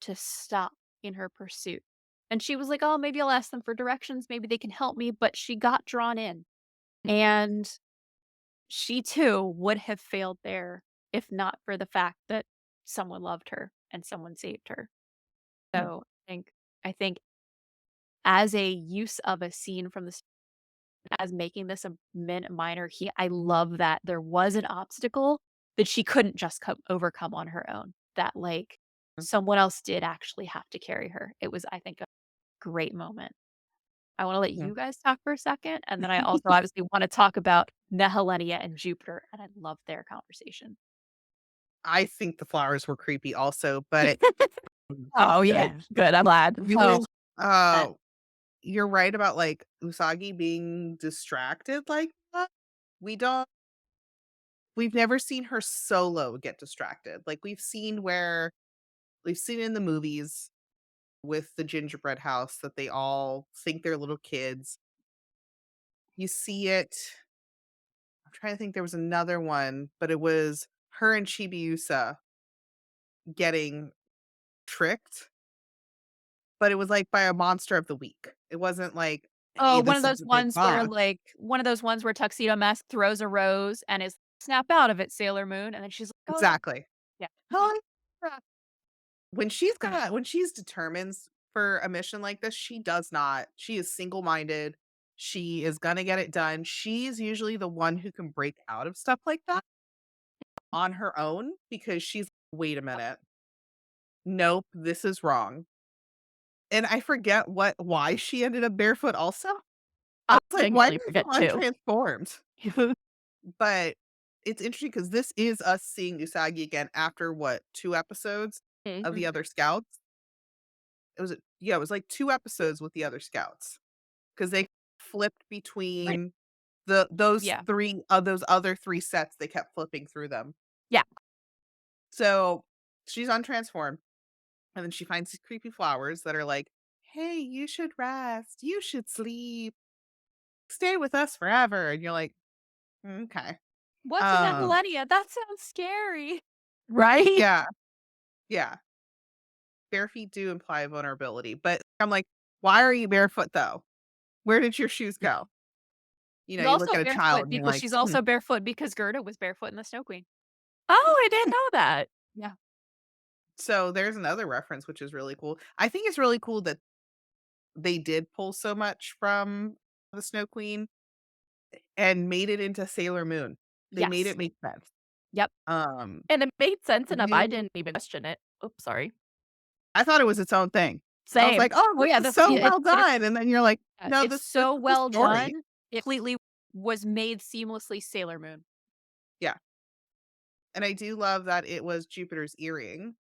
to stop in her pursuit. And she was like, "Oh, maybe I'll ask them for directions. Maybe they can help me." But she got drawn in. And she too would have failed there if not for the fact that someone loved her and someone saved her. Mhm. So I think as a use of a scene from the as making this a minor he I love that there was an obstacle that she couldn't just overcome on her own, that, like, someone else did actually have to carry her. It was, I think, a great moment. I wanna let Mhm. you guys talk for a second, and then I also obviously wanna talk about Nehelenia and Jupiter, and I love their conversation. I think the flowers were creepy also, but Oh, Good. yeah. Good. I'm glad. Oh, really, uh, uh, you're right about, like, Usagi being distracted like that. We don't we've never seen her solo get distracted. Like, we've seen in the movies with the gingerbread house that they all think they're little kids. You see it I'm trying to think there was another one, but it was her and Chibiusa getting tricked, but it was, like, by a monster of the week. It wasn't like, "Hey, oh, this is a big boss." one of those ones where Tuxedo Mask throws a rose and is, "Snap out of it, Sailor Moon," and then she's like, "Oh, Exactly. yeah." Hell yeah. When she's determined for a mission like this, she does not. She is single-minded. She is gonna get it done. She's usually the one who can break out of stuff like that on her own because she's, "Wait a minute. Nope, this is wrong." And I forget why she ended up barefoot also. I I was like, "Why are genuinely you forget so too. untransformed?" But it's interesting because this is us seeing Usagi again after what, 2 episodes of the Mhm. other scouts? It was like 2 episodes with the other scouts because they flipped Right. between Yeah. those other 3 sets, they kept flipping through them. Yeah. So, she's untransformed, and then she finds these creepy flowers that are like, "Hey, you should rest, you should sleep, stay with us forever," and you're like, "Okay." What's in that Um, millennia? That sounds scary. Right? yeah, yeah. Bare feet do imply vulnerability, but I'm like, "Why are you barefoot though? Where did your shoes go?" You know, She's you look also at a child barefoot and you're because like, she's "Hmm." also barefoot because Gerda was barefoot in the Snow Queen. Oh, I didn't know that. Yeah. So there's another reference, which is really cool. I think it's really cool that they did pull so much from the Snow Queen and made it into Sailor Moon. They made Yes. it make sense. Yep. Um, And it made sense enough. I really didn't even question it. Oops, sorry. I thought it was its own thing. I was Same. like, "Oh, Oh, yeah, this is the so it well done," and then you're like, "No, it's this so is the well story." done. It completely was made seamlessly Sailor Moon. Yeah, and I do love that it was Jupiter's earring.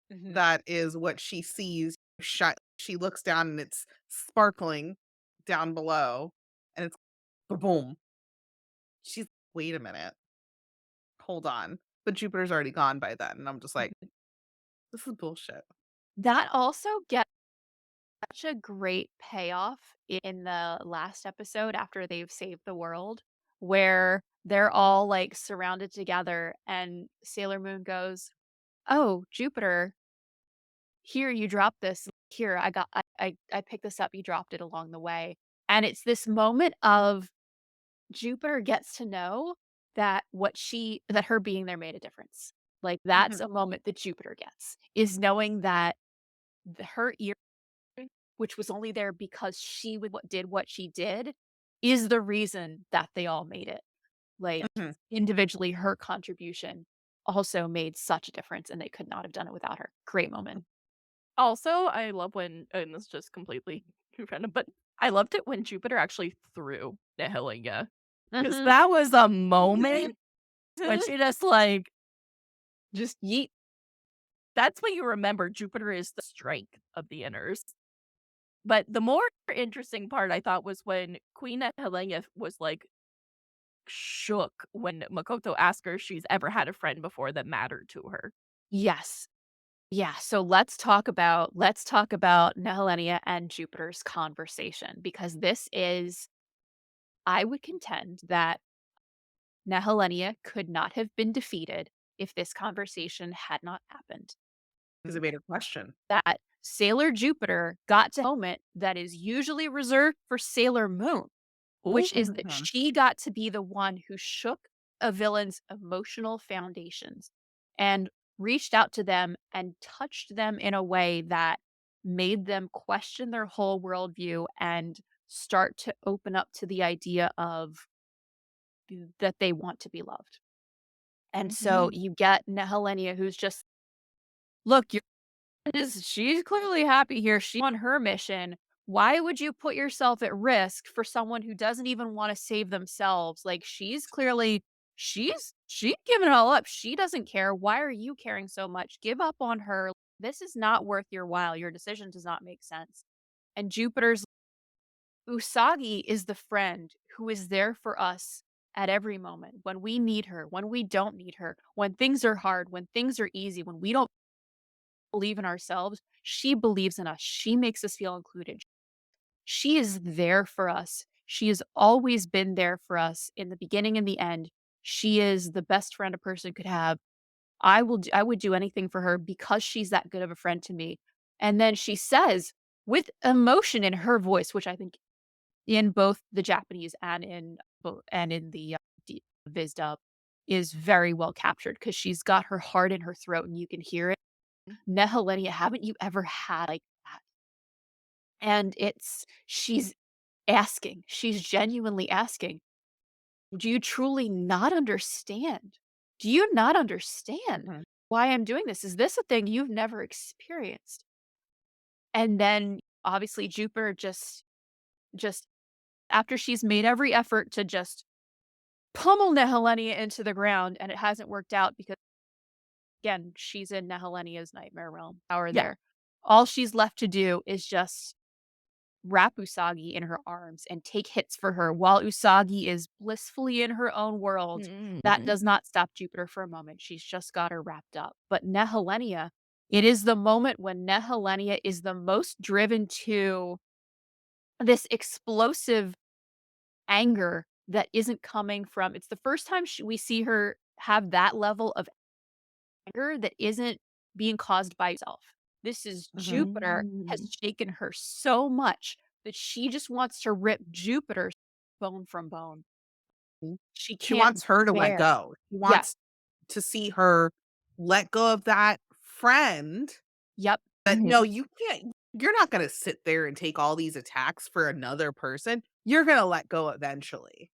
Mhm. That is what she sees. She looks down and it's sparkling down below, and it's boom. She's wait a minute, hold on. But Jupiter's already gone by then, and I'm just like, Mhm. this is bullshit. That also gets such a great payoff in the last episode after they've saved the world, where they're all, like, surrounded together and Sailor Moon goes, "Oh, Jupiter, here, you dropped this. Here, I picked this up, you dropped it along the way." And it's this moment of Jupiter gets to know that her being there made a difference. Like, that's Mhm, a moment that Jupiter gets, is knowing that her ear, which was only there because did what she did, is the reason that they all made it. Like, mhm, individually, her contribution also made such a difference, and they could not have done it without her. Great moment. Also, I love when and this is just completely random, but I loved it when Jupiter actually threw Nehelenia, because Mhm. that was a moment when she just, like just yeet. That's when you remember Jupiter is the strength of the inners. But the more interesting part I thought was when Queen Nehelenia was, like, shook when Makoto asked her if she's ever had a friend before that mattered to her. Yes. Yeah, so let's talk about Nehelenia and Jupiter's conversation, because this is I would contend that Nehelenia could not have been defeated if this conversation had not happened. 'cause it made her question. That Sailor Jupiter got to a moment that is usually reserved for Sailor Moon, which is that Mhm, she got to be the one who shook a villain's emotional foundations and reached out to them and touched them in a way that made them question their whole worldview and start to open up to the idea of that they want to be loved. And so mhm, you get Nehelenia, who's just, look, she's clearly happy here. She on her mission. Why would you put yourself at risk for someone who doesn't even want to save themselves? Like, she's giving it all up. She doesn't care. Why are you caring so much? Give up on her. This is not worth your while. Your decision does not make sense. And Jupiter's Usagi is the friend who is there for us at every moment, when we need her, when we don't need her, when things are hard, when things are easy, when we don't believe in ourselves. She believes in us. She makes us feel included. She is there for us. She has always been there for us in the beginning and the end. She is the best friend a person could have. I would do anything for her because she's that good of a friend to me. And then she says, with emotion in her voice, which I think in both the Japanese and in the Viz dub is very well captured, because she's got her heart in her throat and you can hear it. Nehelenia, haven't you ever had like that? And she's genuinely asking, do you truly not understand? Do you not understand mhm. why I'm doing this? Is this a thing you've never experienced? And then obviously Jupiter just after she's made every effort to just pummel Nehelenia into the ground, and it hasn't worked out because, again, she's in Nehelenia's nightmare realm power Yeah. there. All she's left to do is just wrap Usagi in her arms and take hits for her while Usagi is blissfully in her own world. That Mhm. does not stop Jupiter for a moment. She's just got her wrapped up. But Nehelenia, it is the moment when Nehelenia is the most driven to this explosive anger that isn't coming from it's the first time we see her have that level of anger that isn't being caused by herself. This is Mhm, Jupiter has Mm. shaken her so much that she just wants to rip Jupiter bone from bone. mhm. She She can't wants her to let bear. go. She Yes. wants to see her let go of that friend. Yep. But no, Mhm. you can't you're not gonna sit there and take all these attacks for another person. You're gonna let go eventually.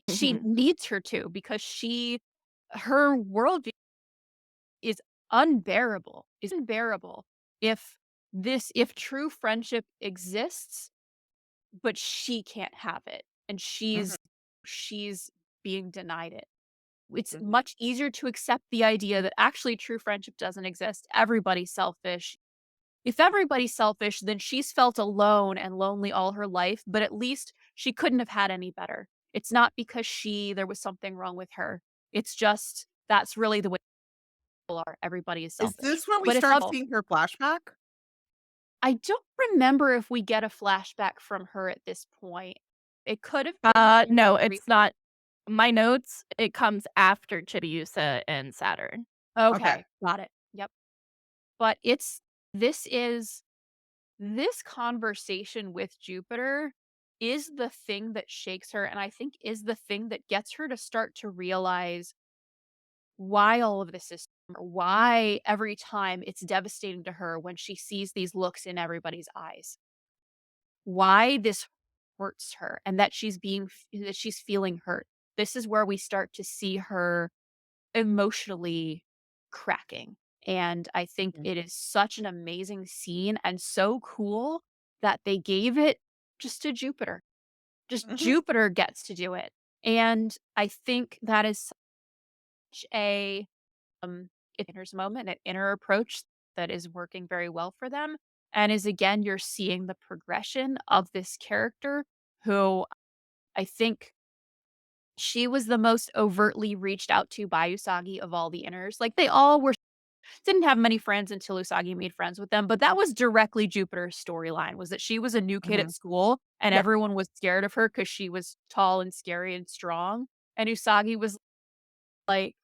She Mhm. needs her to, because her worldview is unbearable if if true friendship exists, but she can't have it, and Mhm, she's being denied it. It's mhm, much easier to accept the idea that actually true friendship doesn't exist. Everybody's selfish. If everybody's selfish, then she's felt alone and lonely all her life, but at least she couldn't have had any better. It's not because there was something wrong with her. It's just that's really the way people are. Everybody is Is selfish. this where we But it's start all seeing her flashback? I don't remember if we get a flashback from her at this point. It could have been No, re it's not. My notes, it comes after Chibiusa and Saturn. Okay. okay, got it. Yep. But this is this conversation with Jupiter. is the thing that shakes her, and I think is the thing that gets her to start to realize why all of this is, why every time it's devastating to her when she sees these looks in everybody's eyes, why this hurts her, and that that she's feeling hurt. This is where we start to see her emotionally cracking. And I think Mhm. it is such an amazing scene and so cool that they gave it just to Jupiter. Just Mhm. Jupiter gets to do it. And I think that is such a inner's moment, an inner approach that is working very well for them. And is again, you're seeing the progression of this character who I think she was the most overtly reached out to by Usagi of all the inners. Like they all were didn't have many friends until Usagi made friends with them, but that was directly Jupiter's storyline, was that she was a new kid at Mhm. school and Yeah. everyone was scared of her because she was tall and scary and strong. And Usagi was like,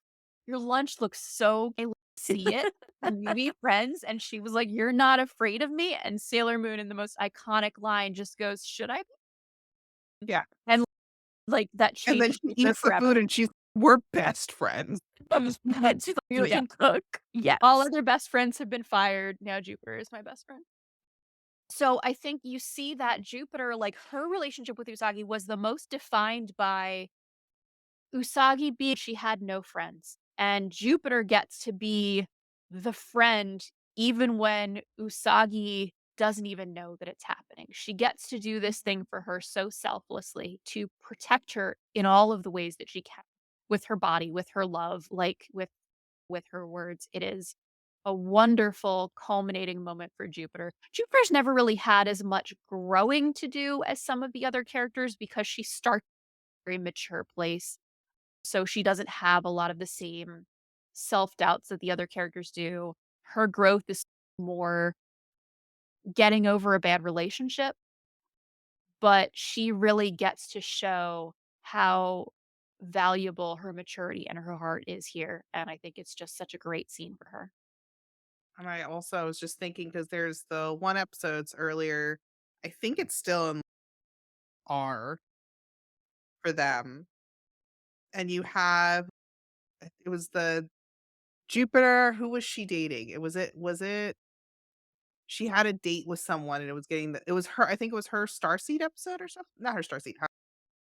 "Your lunch looks so okay, let's see it. Can we be friends?" And she was like, "You're not afraid of me?" And Sailor Moon in the most iconic line just goes, "Should I be?" Yeah. And like that And then changed she Jupiter eats the food forever. and we're best friends. She's like, "You Yeah. can cook." Yes. All other best friends have been fired. Now Jupiter is my best friend. So I think you see that Jupiter, like her relationship with Usagi was the most defined by Usagi being she had no friends. And Jupiter gets to be the friend even when Usagi doesn't even know that it's happening. She gets to do this thing for her so selflessly to protect her in all of the ways that she can with her body, with her love, like with her words. It is a wonderful culminating moment for Jupiter. Jupiter's never really had as much growing to do as some of the other characters because she starts at a very mature place. So she doesn't have a lot of the same self-doubts that the other characters do. Her growth is more getting over a bad relationship, but she really gets to show how valuable her maturity and her heart is here, and I think it's just such a great scene for her. And I also was just thinking because there's the one episodes earlier, I think it's still in R for them. And you have it was the Jupiter, who was she dating? It was it she had a date with someone and it was getting it was her, I think it was her Starseed episode or something. Not her Starseed.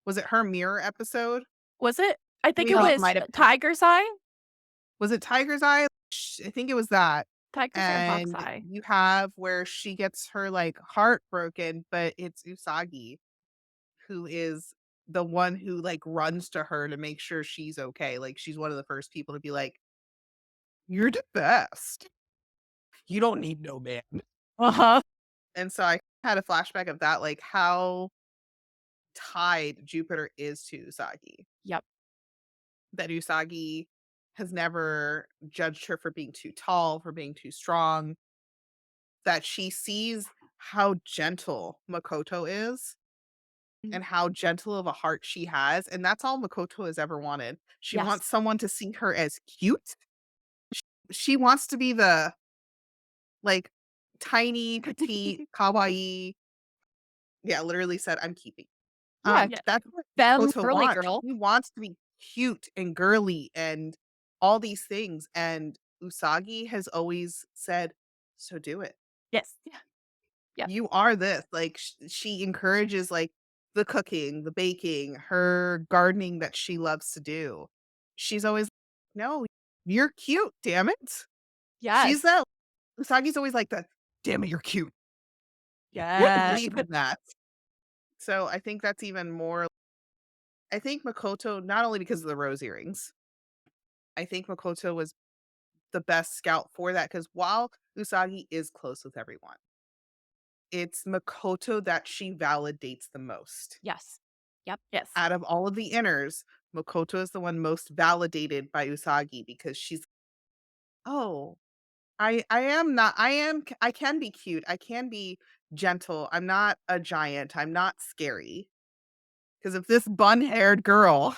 Was it her mirror episode? Was it? I think We it Oh, all it was might have been. Tiger's Eye? was it Tiger's Eye? I think it was that. Tiger's Eye or Hawk's And Eye? you have where she gets her like heart broken, but it's Usagi who is the one who like runs to her to make sure she's okay. Like she's one of the first people to be like, "You're the best. You don't need no man." Uh-huh. And so I had a flashback of that, like how tied Jupiter is to Usagi. Yep. That Usagi has never judged her for being too tall, for being too strong, that she sees how gentle Makoto is Mhm. and how gentle of a heart she has, and that's all Makoto has ever wanted. She Yes. wants someone to see her as cute. She wants to be the, like, tiny, petite, kawaii. Yeah, literally said, "I'm keeping." Yeah. Yeah. That's what Femme Makoto girly wants. girl. He wants to be cute and girly and all these things, and Usagi has always said, "So do it. Yes. Yeah. Yep. You are this." Like, she encourages, like, the cooking, the baking, her gardening that she loves to do. She's always, "No, you're cute, damn it." She's Yes. that Usagi's always like that, "Damn it, you're cute." I Yes. believe in that. So, I think that's even more I think Makoto, not only because of the rose earrings, I think Makoto was the best scout for that because while Usagi is close with everyone, it's Makoto that she validates the most. Yes. Yep. Yes. Out of all of the inners, Makoto is the one most validated by Usagi because she's, "Oh, I am not I can be cute. I can be gentle. I'm not a giant. I'm not scary." Because if this bun-haired girl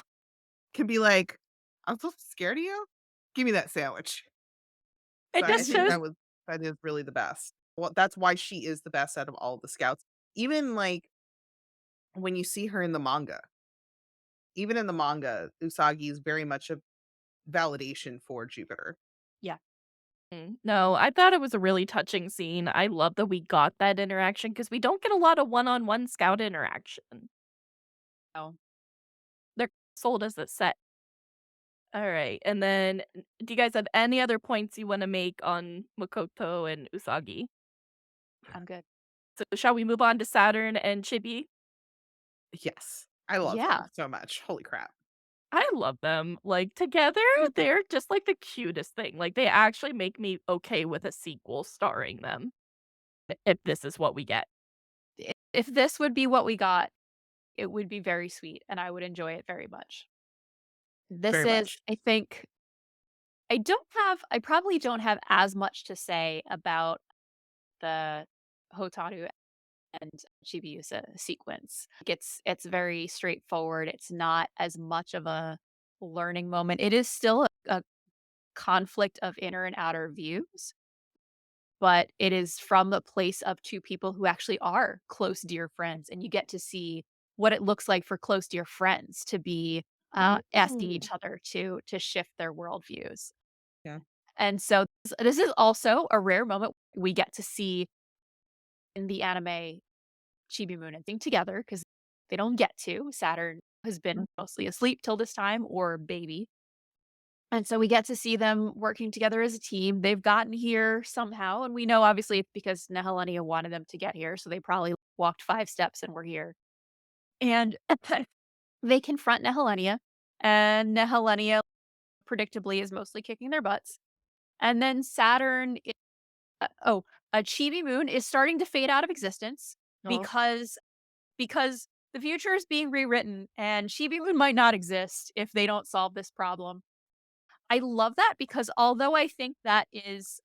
can be like, "I'm so scared of you? Give me that sandwich." It So I just think shows that is really the best. Well, that's why she is the best out of all the scouts. Even, like, when you see her in the manga. Even in the manga, Usagi is very much a validation for Jupiter. Yeah. No, I thought it was a really touching scene. I love that we got that interaction because we don't get a lot of one-on-one scout interaction. Oh, They're sold as a set. All right, and then do you guys have any other points you wanna make on Makoto and Usagi? I'm good. So shall we move on to Saturn and Chibi? Yes. I love them Yeah. so much. Holy crap. I love them. Like, together, they're just, like, the cutest thing. Like, they actually make me okay with a sequel starring them, if this is what we get. If this would be what we got, it would be very sweet and I would enjoy it very much. This Very is, much. I think, I probably don't have as much to say about the Hotaru and Chibiusa sequence. It's very straightforward. It's not as much of a learning moment. It is still a conflict of inner and outer views, but it is from the place of two people who actually are close, dear friends, and you get to see what it looks like for close, dear friends to be asking Ooh. each other to shift their worldviews. Yeah. And so this is also a rare moment we get to see in the anime Chibi Moon and Thing together because they don't get to. Saturn has been mostly asleep till this time or baby. And so we get to see them working together as a team. They've gotten here somehow. And we know obviously it's because Nehelenia wanted them to get here. So they probably walked 5 steps and were here. And they confront Nehelenia. And Nehelenia, predictably, is mostly kicking their butts. And then Saturn, Chibi Moon is starting to fade out of existence Oh, because because the future is being rewritten and Chibi Moon might not exist if they don't solve this problem. I love that because although I think that is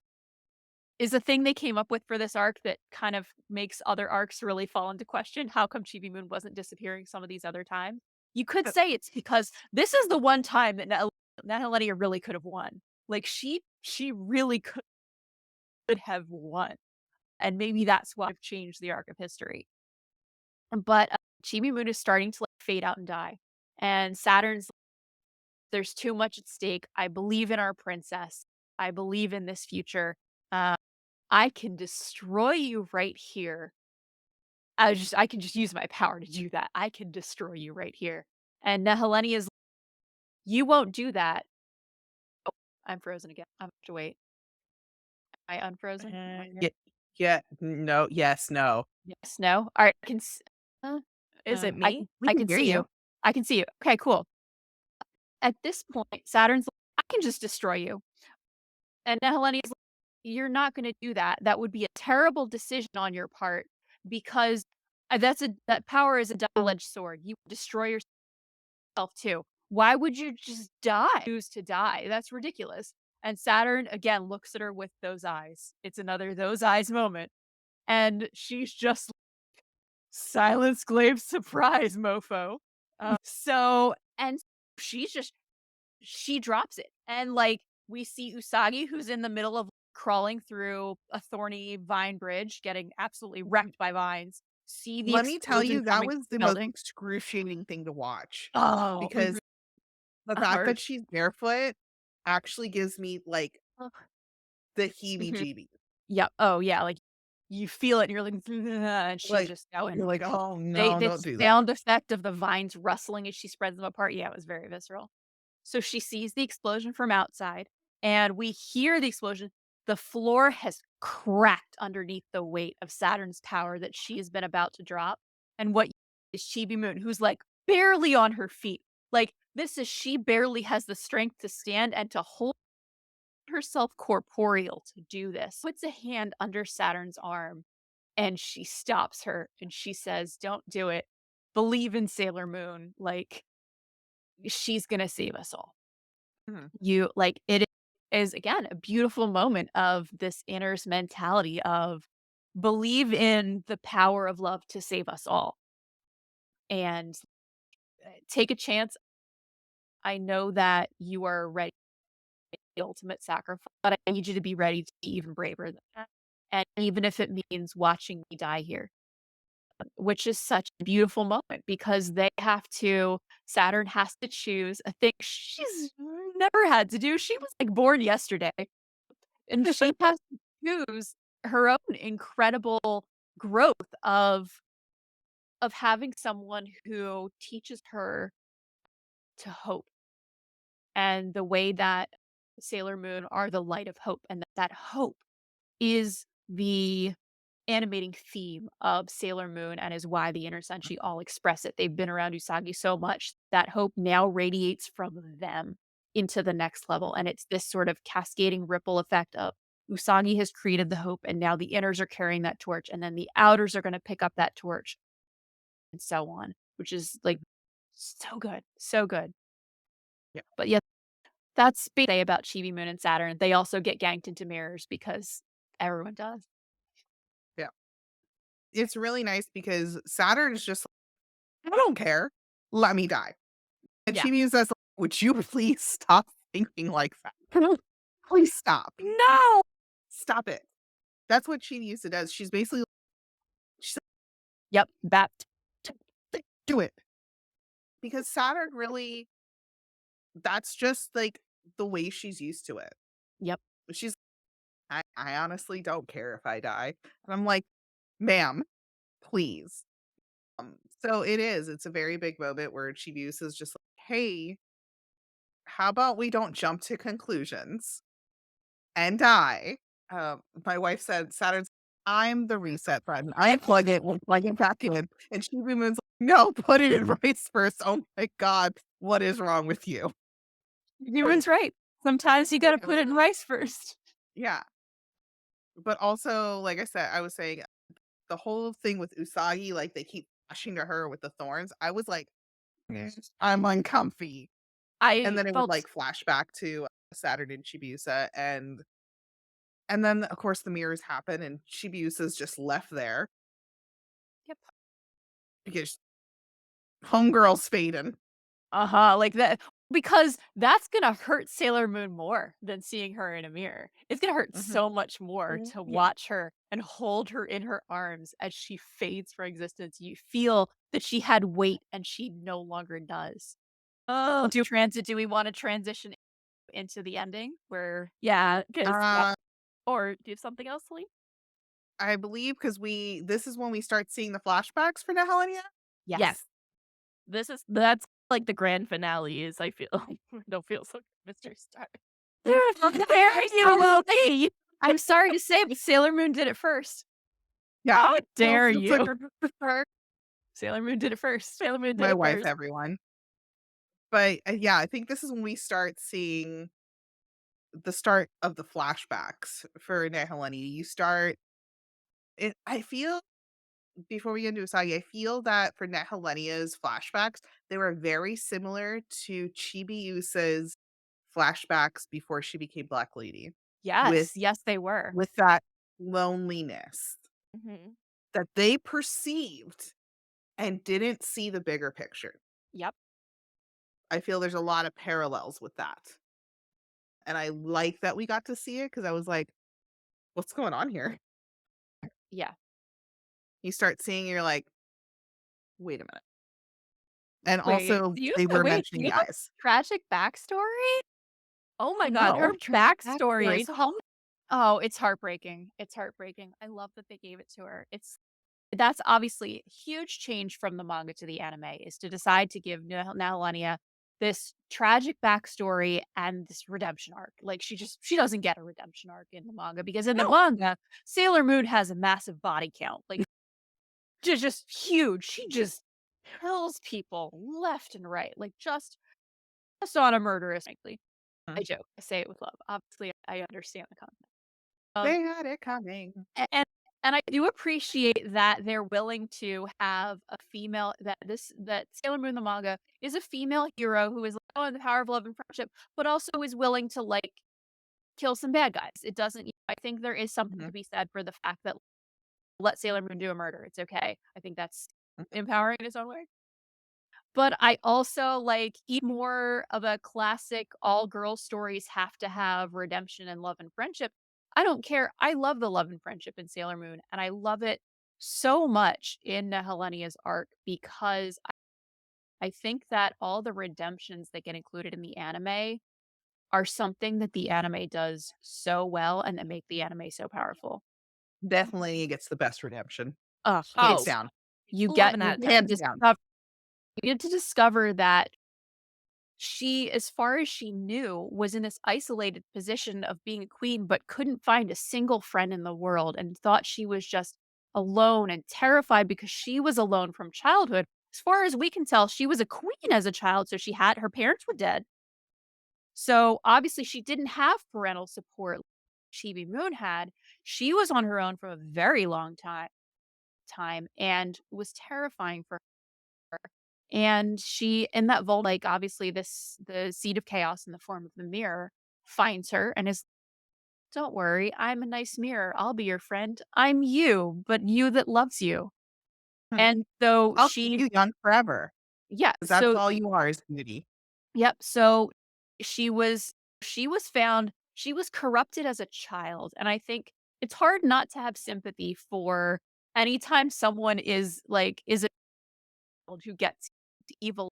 a thing they came up with for this arc that kind of makes other arcs really fall into question, how come Chibi Moon wasn't disappearing some of these other times? You could say it's because this is the one time that Nahilenia really could have won. Like she really could have won. And maybe that's why I've changed the arc of history. But Chibi Moon is starting to like fade out and die. And Saturn's there's too much at stake. I believe in our princess. I believe in this future. Uh, I can destroy you right here. I can just use my power to do that. I can destroy you right here. And Nehelenia is you won't do that. Oh, I'm frozen again. I have to wait. Am I unfrozen? yeah, yeah, no, yes, no. Yes. No. All right. Uh, Is it I me? We I can can hear see you. you. I can see you. Okay. Cool. At this point, Saturn's like, I can just destroy you. And Nehelenia's like, you're not going to do that. That would be a terrible decision on your part because that power is a double-edged sword. You destroy yourself too. Why would you just die? Choose to die. That's ridiculous. And Saturn again looks at her with those eyes. It's another those eyes moment. And she's just silence glaive surprise, mofo. And she's just she drops it. And like we see Usagi, who's in the middle of crawling through a thorny vine bridge, getting absolutely wrecked by vines, see the Let me tell explosion you, that coming was from the the most building. excruciating thing to watch Oh, it because the really fact that hurt. she's barefoot actually gives me, like, Ugh. the Mhm. heebie-jeebies. Yep. Oh yeah, like you feel it and you're like, and she's Like, just going. you're like, "Oh, They no, the don't do that." sound effect of the vines rustling as she spreads them apart, yeah, it was very visceral. So she sees the explosion from outside, and we hear the explosion. The floor has cracked underneath the weight of Saturn's power that she has been about to drop. And what is Chibi Moon, who's like barely on her feet. Like, this is she barely has the strength to stand and to hold herself corporeal to do this. Puts a hand under Saturn's arm and she stops her and she says, "Don't do it. Believe in Sailor Moon. Like, she's going to save us all." Mhm, You like it is again a beautiful moment of this inner's mentality of believe in the power of love to save us all and take a chance. I know that you are ready for the ultimate sacrifice, but I need you to be ready to be even braver than that. And even if it means watching me die here. which is such a beautiful moment because Saturn has to choose a thing she's never had to do. She was like born yesterday, and she has to choose her own incredible growth of having someone who teaches her to hope, and the way that Sailor Moon are the light of hope, and that hope is the animating theme of Sailor Moon and is why the Inner Senshi all express it. They've been around Usagi so much that hope now radiates from them into the next level. And it's this sort of cascading ripple effect of Usagi has created the hope, and now the inners are carrying that torch, and then the outers are going to pick up that torch, and so on, which is like so good. So good. Yeah. But yeah, that's say about Chibi Moon and Saturn. They also get ganked into mirrors because everyone does. Yeah. It's really nice because Saturn is just like, I don't care. Let me die. And Yeah. Chibi says, would you please stop thinking like that? Please stop. No. Stop it. That's what Chibi does. She's basically she's Yep. That. like, do it. Because Saturn really that's just like the way she's used to it. Yep. She's I honestly don't care if I die. And I'm like, ma'am, please. So it's a very big moment where Chibiusa is just like, hey, how about we don't jump to conclusions and die? My wife said Saturn's I'm the reset button. I plug it, we'll plug it back in. And Chibi Moon's like, no, put it in rice first. Oh my god, what is wrong with you? Everyone's right. Sometimes you gotta put it in rice first. Yeah. But also, like I said, I was saying the whole thing with Usagi, like they keep flashing to her with the thorns. I was like, "Yes, I'm uncomfy. And I then it would felt like flash back to Saturn and Chibiusa and then of course the mirrors happen and Chibiusa's just left there yep. because homegirl's fading. Uh-huh, like that because that's gonna hurt Sailor Moon more than seeing her in a mirror. It's gonna hurt Mhm. so much more to Yeah. watch her and hold her in her arms as she fades from existence. You feel that she had weight and she no longer does. Oh, do we wanna transition into the ending where Yeah, because Uh, or do something else, Celine? I believe because this is when we start seeing the flashbacks for Nehelenia. yes. Yes. That's like the grand finale is I feel don't feel so good, Mr. Stark. Where you will be. I'm sorry to say, but Sailor Moon did it first. Yeah. How No, dare it's like you? Sailor Moon did it first. Sailor Moon did my it wife, first. everyone. But yeah, I think this is when we start seeing the start of the flashbacks for Nehelenia. You start I feel before we get into Usagi, I feel that for Nehelenia's flashbacks, they were very similar to Chibiusa's flashbacks before she became Black Lady. With Yes, yes, they were. with that loneliness Mhm. that they perceived and didn't see the bigger picture. Yep. I feel there's a lot of parallels with that. And I like that we got to see it because I was like, what's going on here? Yeah. You start seeing, you're like, wait a minute. And Wait, also, they were do mentioning you have guys. a tragic backstory? Oh my god, her No. Tragic backstory backstory. is home. Oh, it's heartbreaking. It's heartbreaking. I love that they gave it to her. That's obviously a huge change from the manga to the anime is to decide to give Nahilenia this tragic backstory and this redemption arc. Like she doesn't get a redemption arc in the manga because in the No. manga, Sailor Moon has a massive body count. Like just huge. She just kills people left and right. Like just on a murderous, frankly. I Mhm. joke. I say it with love. Obviously, I understand the context. They had it coming. And I do appreciate that they're willing to have a female that Sailor Moon the manga is a female hero who is like, oh, the power of love and friendship, but also is willing to like kill some bad guys. It doesn't. I think there is something Mhm. to be said for the fact that let Sailor Moon do a murder. It's okay. I think that's Mhm. empowering in its own way. But I also like even more of a classic all girl stories have to have redemption and love and friendship. I don't care. I love the love and friendship in Sailor Moon, and I love it so much in Nehelenia's arc because I think that all the redemptions that get included in the anime are something that the anime does so well and that make the anime so powerful. Definitely gets the best redemption. Ugh, Hands Oh, it's down. you get 11 you out of get to 10. Hands down. discover that she, as far as she knew, was in this isolated position of being a queen, but couldn't find a single friend in the world and thought she was just alone and terrified because she was alone from childhood. As far as we can tell, she was a queen as a child, so her parents were dead. So obviously she didn't have parental support like Chibi Moon had. She was on her own for a very long time and was terrifying for her. And she in that vault, like obviously the seed of chaos in the form of the mirror finds her and is, don't worry, I'm a nice mirror. I'll be your friend. I'm you, but you that loves you. Hmm. And so I'll keep you young forever yeah, because that's so all you are is beauty. yep. So she was found she was corrupted as a child, and I think it's hard not to have sympathy for anytime someone is a child who gets evil.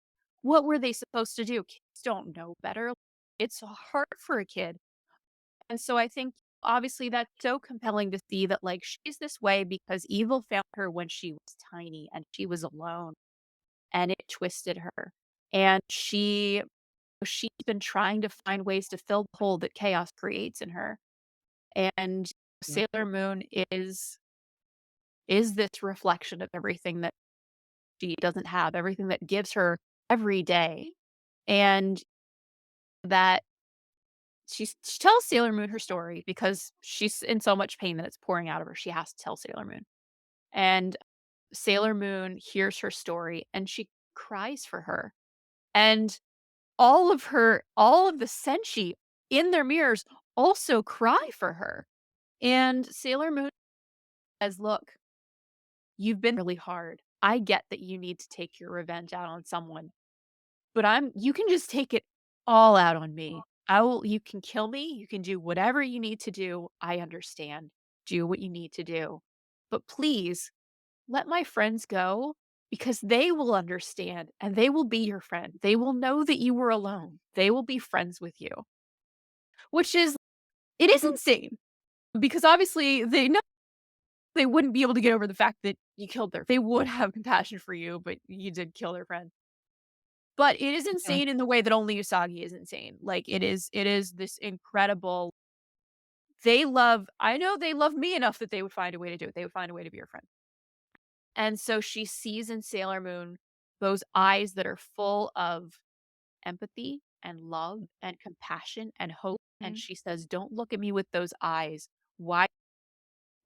What were they supposed to do? Kids don't know better. It's hard for a kid. And so I think obviously that's so compelling to see that like she's this way because evil found her when she was tiny and she was alone and it twisted her. And she's been trying to find ways to fill the hole that chaos creates in her. And Mm, Sailor Moon is this reflection of everything that she doesn't have, everything that gives her every day. And that she tells Sailor Moon her story because she's in so much pain that it's pouring out of her. She has to tell Sailor Moon. And Sailor Moon hears her story and she cries for her. And all of the Senshi in their mirrors also cry for her. And Sailor Moon says, "Look, you've been really hard. I get that you need to take your revenge out on someone, but you can just take it all out on me. You can kill me, you can do whatever you need to do. I understand. Do what you need to do. But please let my friends go because they will understand and they will be your friend. They will know that you were alone. They will be friends with you." Which is it is insane because obviously they know they wouldn't be able to get over the fact that you killed they would have compassion for you, but you did kill their friend. But it is mhm. insane in the way that only Usagi is insane. Like it is this incredible I know they love me enough that they would find a way to do it. They would find a way to be your friend. And so she sees in Sailor Moon those eyes that are full of empathy and love and compassion and hope. And Mhm. she says, "Don't look at me with those eyes. Why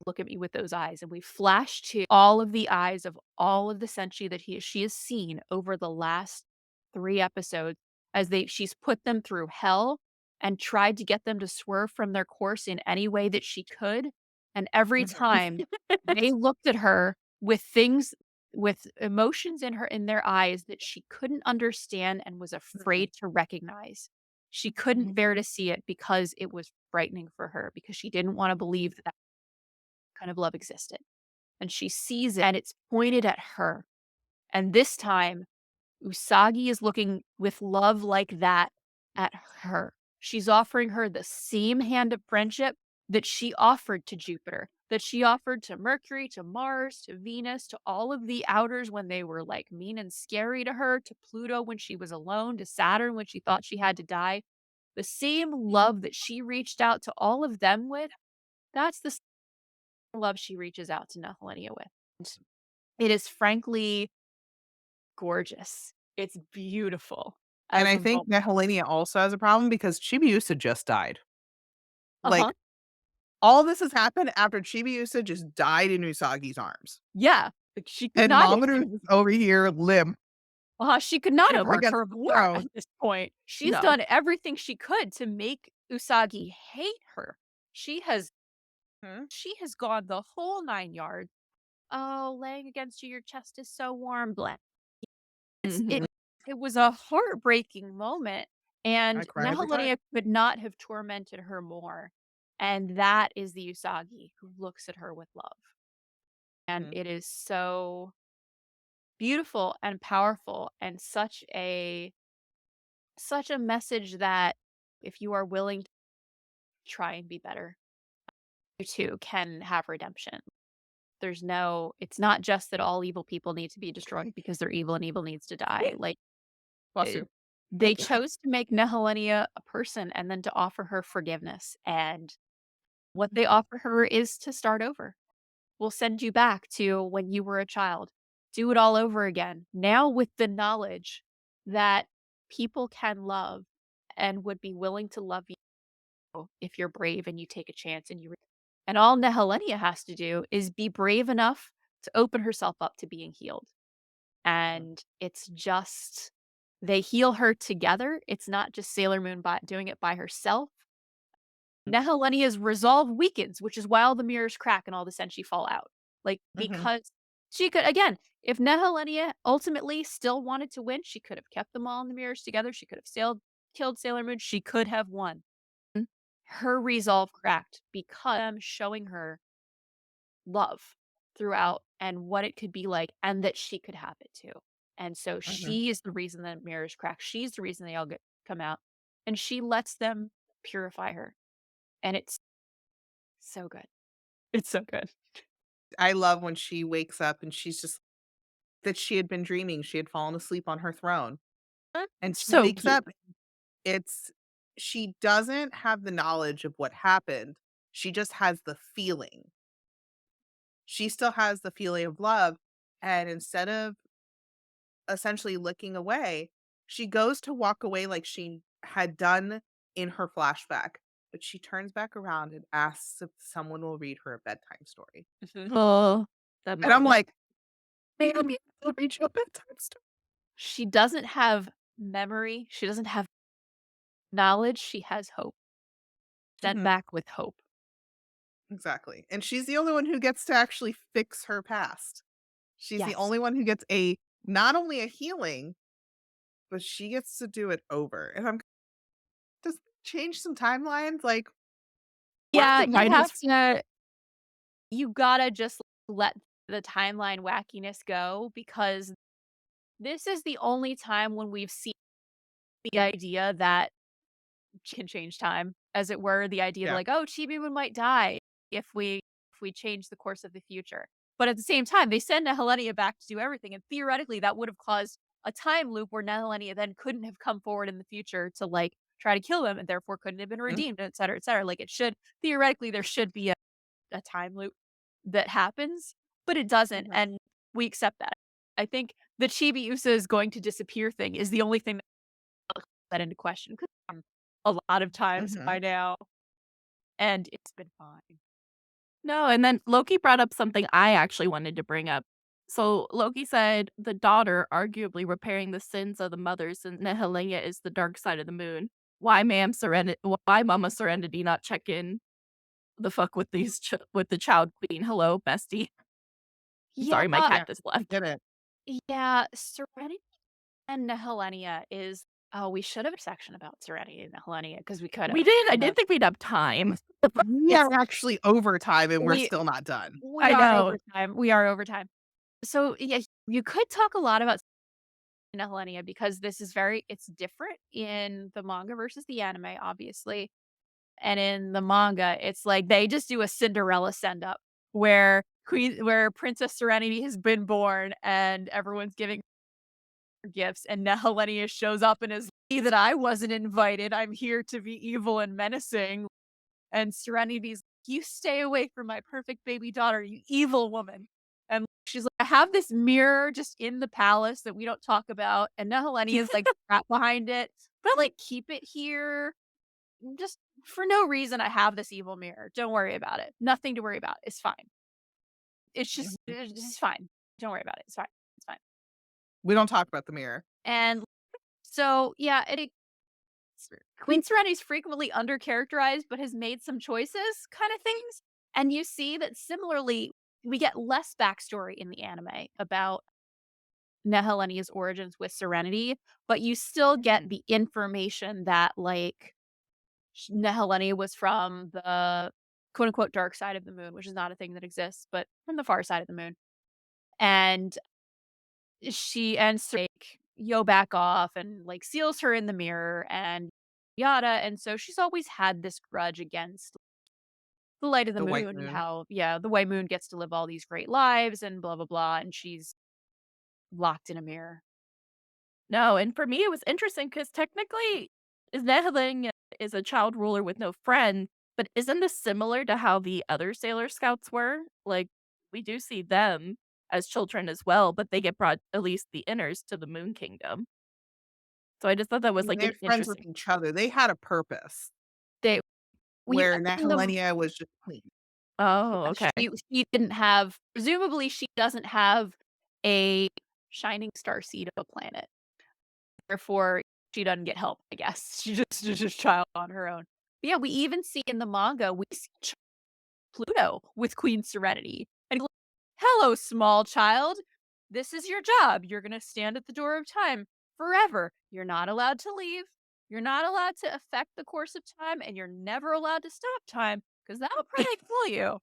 look at me with those eyes?" And we flash to all of the eyes of all of the Senshi that she has seen over the last 3 episodes as she's put them through hell and tried to get them to swerve from their course in any way that she could. And every time they looked at her with emotions in their eyes that she couldn't understand and was Mhm. afraid to recognize. She couldn't bear to see it because it was frightening for her because she didn't want to believe that kind of love existed. And she sees it and it's pointed at her. And this time, Usagi is looking with love like that at her. She's offering her the same hand of friendship that she offered to Jupiter, that she offered to Mercury, to Mars, to Venus, to all of the outers when they were like mean and scary to her, to Pluto when she was alone, to Saturn when she thought she had to die. The same love that she reached out to all of them with, that's the love she reaches out to Nehelenia with. And it is frankly gorgeous. It's beautiful And as I a think moment. Nehelenia also has a problem because Chibiusa just died. Uh-huh. Like, all this has happened after Chibiusa just died in Usagi's arms. Yeah. Like she could And not Mamoru's just over here limp, she could not have hurt against her the more at throne. this point. She's No. done everything she could to make Usagi hate her. She has Hmm? she has gone the whole 9 yards. "Oh, laying against you, your chest is so warm." Blah. Mhm. It was a heartbreaking moment, I and cry every time. Nehelenia could not have tormented her more, and that is the Usagi who looks at her with love. And Mhm. it is so beautiful and powerful and such a message that if you are willing to try and be better, you too can have redemption. It's not just that all evil people need to be destroyed because they're evil and evil needs to die. Like, Bless eh, you. they chose to make Nehelenia a person and then to offer her forgiveness. And what they offer her is to start over. We'll send you back to when you were a child. Do it all over again. Now with the knowledge that people can love and would be willing to love you if you're brave and you take a chance and all Nehelenia has to do is be brave enough to open herself up to being healed. Mhm. And it's just they heal her together. It's not just Sailor Moon doing it by herself. Nehelenia's resolve weakens, which is why all the mirrors crack and all the senshi fall out. Like, Mhm. because she could, again, if Nehelenia ultimately still wanted to win, she could have kept them all in the mirrors together. She could have killed Sailor Moon. She could have won. Her resolve cracked because I'm showing her love throughout and what it could be like and that she could have it too. And so Mhm. she is the reason that mirrors crack. She's the reason they all come out. And she lets them purify her. And it's so good. It's so good. I love when she wakes up and she's just that she had been dreaming, she had fallen asleep on her throne, and she So wakes cute. up, it's she doesn't have the knowledge of what happened, she just has the feeling. She still has the feeling of love, and instead of essentially looking away, she goes to walk away like she had done in her flashback, but she turns back around and asks if someone will read her a bedtime story. Oh, the And I'm moment. like, "Baby, I'll read you a bedtime story." She doesn't have memory. She doesn't have knowledge. She has hope. Sent Mhm, back with hope. exactly, and she's the only one who gets to actually fix her past. She's the Yes. only one who gets a not only a healing, but she gets to do it over, and I'm just change some timelines, like, what Yeah, the Might as you gotta just let the timeline wackiness go because this is the only time when we've seen the idea that can change time, as it were, the idea of Yeah, like, "Oh, Chibi-Moon might die if we change the course of the future." But at the same time, they send Nehelenia back to do everything, and theoretically, that would have caused a time loop where Nehelenia then couldn't have come forward in the future to, like, try to kill them and therefore couldn't have been mhm, redeemed, et cetera, et cetera. Like, it should theoretically, there should be a time loop that happens, but it doesn't, mhm, and we accept that. I think the Chibi-Usa is going to disappear thing is the only thing that into question 'cause, a lot of times mhm. by now, and it's been fine. no, and then Loki brought up something I actually wanted to bring up. So Loki said the daughter arguably repairing the sins of the mother since Nehelenia is the dark side of the moon. Why Mama Serenity not check in the fuck with with the child queen? Hello, bestie. I'm Yeah, sorry, my Yeah, cactus I left. get it. yeah, Serenity and Nehelenia is we should have a section about Serenity and Nehelenia because we could We have. did. I Uh, didn't think we'd have time. We it's are actually over time and we're we still not done. we I are know. over time. We are over time. So yeah, you could talk a lot about Nehelenia because this is it's different in the manga versus the anime, obviously. And in the manga, it's like they just do a Cinderella send up where Princess Serenity has been born and everyone's giving her gifts and Nehelenia shows up and is like, that I wasn't invited. I'm here to be evil and menacing. And Serenity's like, you stay away from my perfect baby daughter, you evil woman. And she's like, I have this mirror just in the palace that we don't talk about. And Nehelenia is like trapped behind it. But like keep it here just for no reason, I have this evil mirror. Don't worry about it. Nothing to worry about. It's fine. Mhm. It's just fine. Don't worry about it. It's fine. It's fine. We don't talk about the mirror. And so, yeah, Queen Serenity's frequently undercharacterized, but has made some choices, kind of things. And you see that similarly, we get less backstory in the anime about Nehelenia's origins with Serenity, but you still get Mhm. the information that like Nehelenia was from the quote unquote dark side of the moon, which is not a thing that exists, but from the far side of the moon. And she ends to like, yo, back off and like seals her in the mirror and yada. And so she's always had this grudge against the light of the The white moon and moon. how, yeah, the white moon gets to live all these great lives and blah, blah, blah. And she's locked in a mirror. No, and for me, it was interesting because technically, Nehelenia is a child ruler with no friend, but isn't this similar to how the other Sailor Scouts were? Like, we do see them as children as well, but they get brought, at least the inners, to the Moon Kingdom. So I just thought that was, like, They're an friends with interesting. each other. They had a purpose, They we where in the Nehelenia was just clean. Oh, yeah, okay. she didn't have presumably she doesn't have a shining star seed of a planet. Therefore, she doesn't get help, I guess. She's just a child on her own. But yeah, we even see in the manga, we see Pluto with Queen Serenity. And he's like, hello, small child. This is your job. You're gonna stand at the door of time forever. You're not allowed to leave. You're not allowed to affect the course of time, and you're never allowed to stop time, because that'll probably kill you.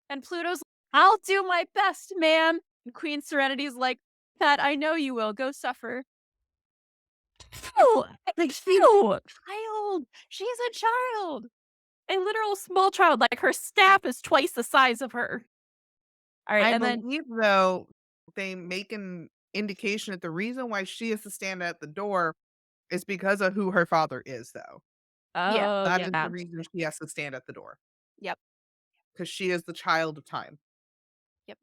And Pluto's like, I'll do my best, ma'am. And Queen Serenity's like, Pat, I know you will. Go suffer. Oh, like, ew, Child. She's a child. a literal small child, like, her staff is twice the size of her. Alright, I and then believe, though, they make an indication that the reason why she has to stand at the door is because of who her father is, though. Yeah. oh, That is the yeah. reason she has to stand at the door, Yep. because she is the child of time. Yep.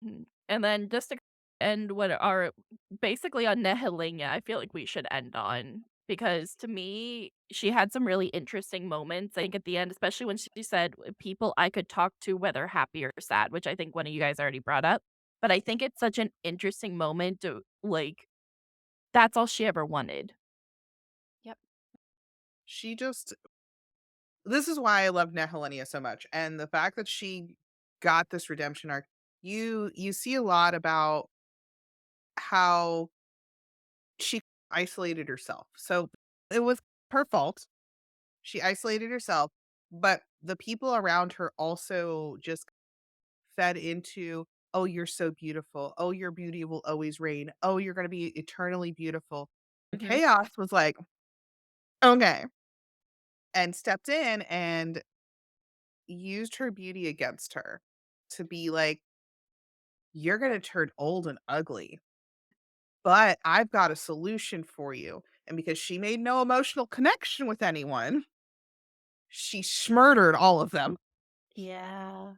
Mhm. And then just to end what are basically on Nehelenia, I feel like we should end on because to me, she had some really interesting moments. I think at the end, especially when she said people I could talk to, whether happy or sad, which I think one of you guys already brought up. But I think it's such an interesting moment to like, that's all she ever wanted. Yep. She just This is why I love Nehelenia so much, and the fact that she got this redemption arc. You see a lot about how she isolated herself. So, it was her fault. She isolated herself, but the people around her also just fed into, "Oh, you're so beautiful. Oh, your beauty will always reign. Oh, you're gonna be eternally beautiful." And Mhm. Chaos was like, "Okay," and stepped in and used her beauty against her to be like, "You're gonna turn old and ugly, but I've got a solution for you." And because she made no emotional connection with anyone, she smurdered all of them. Yeah.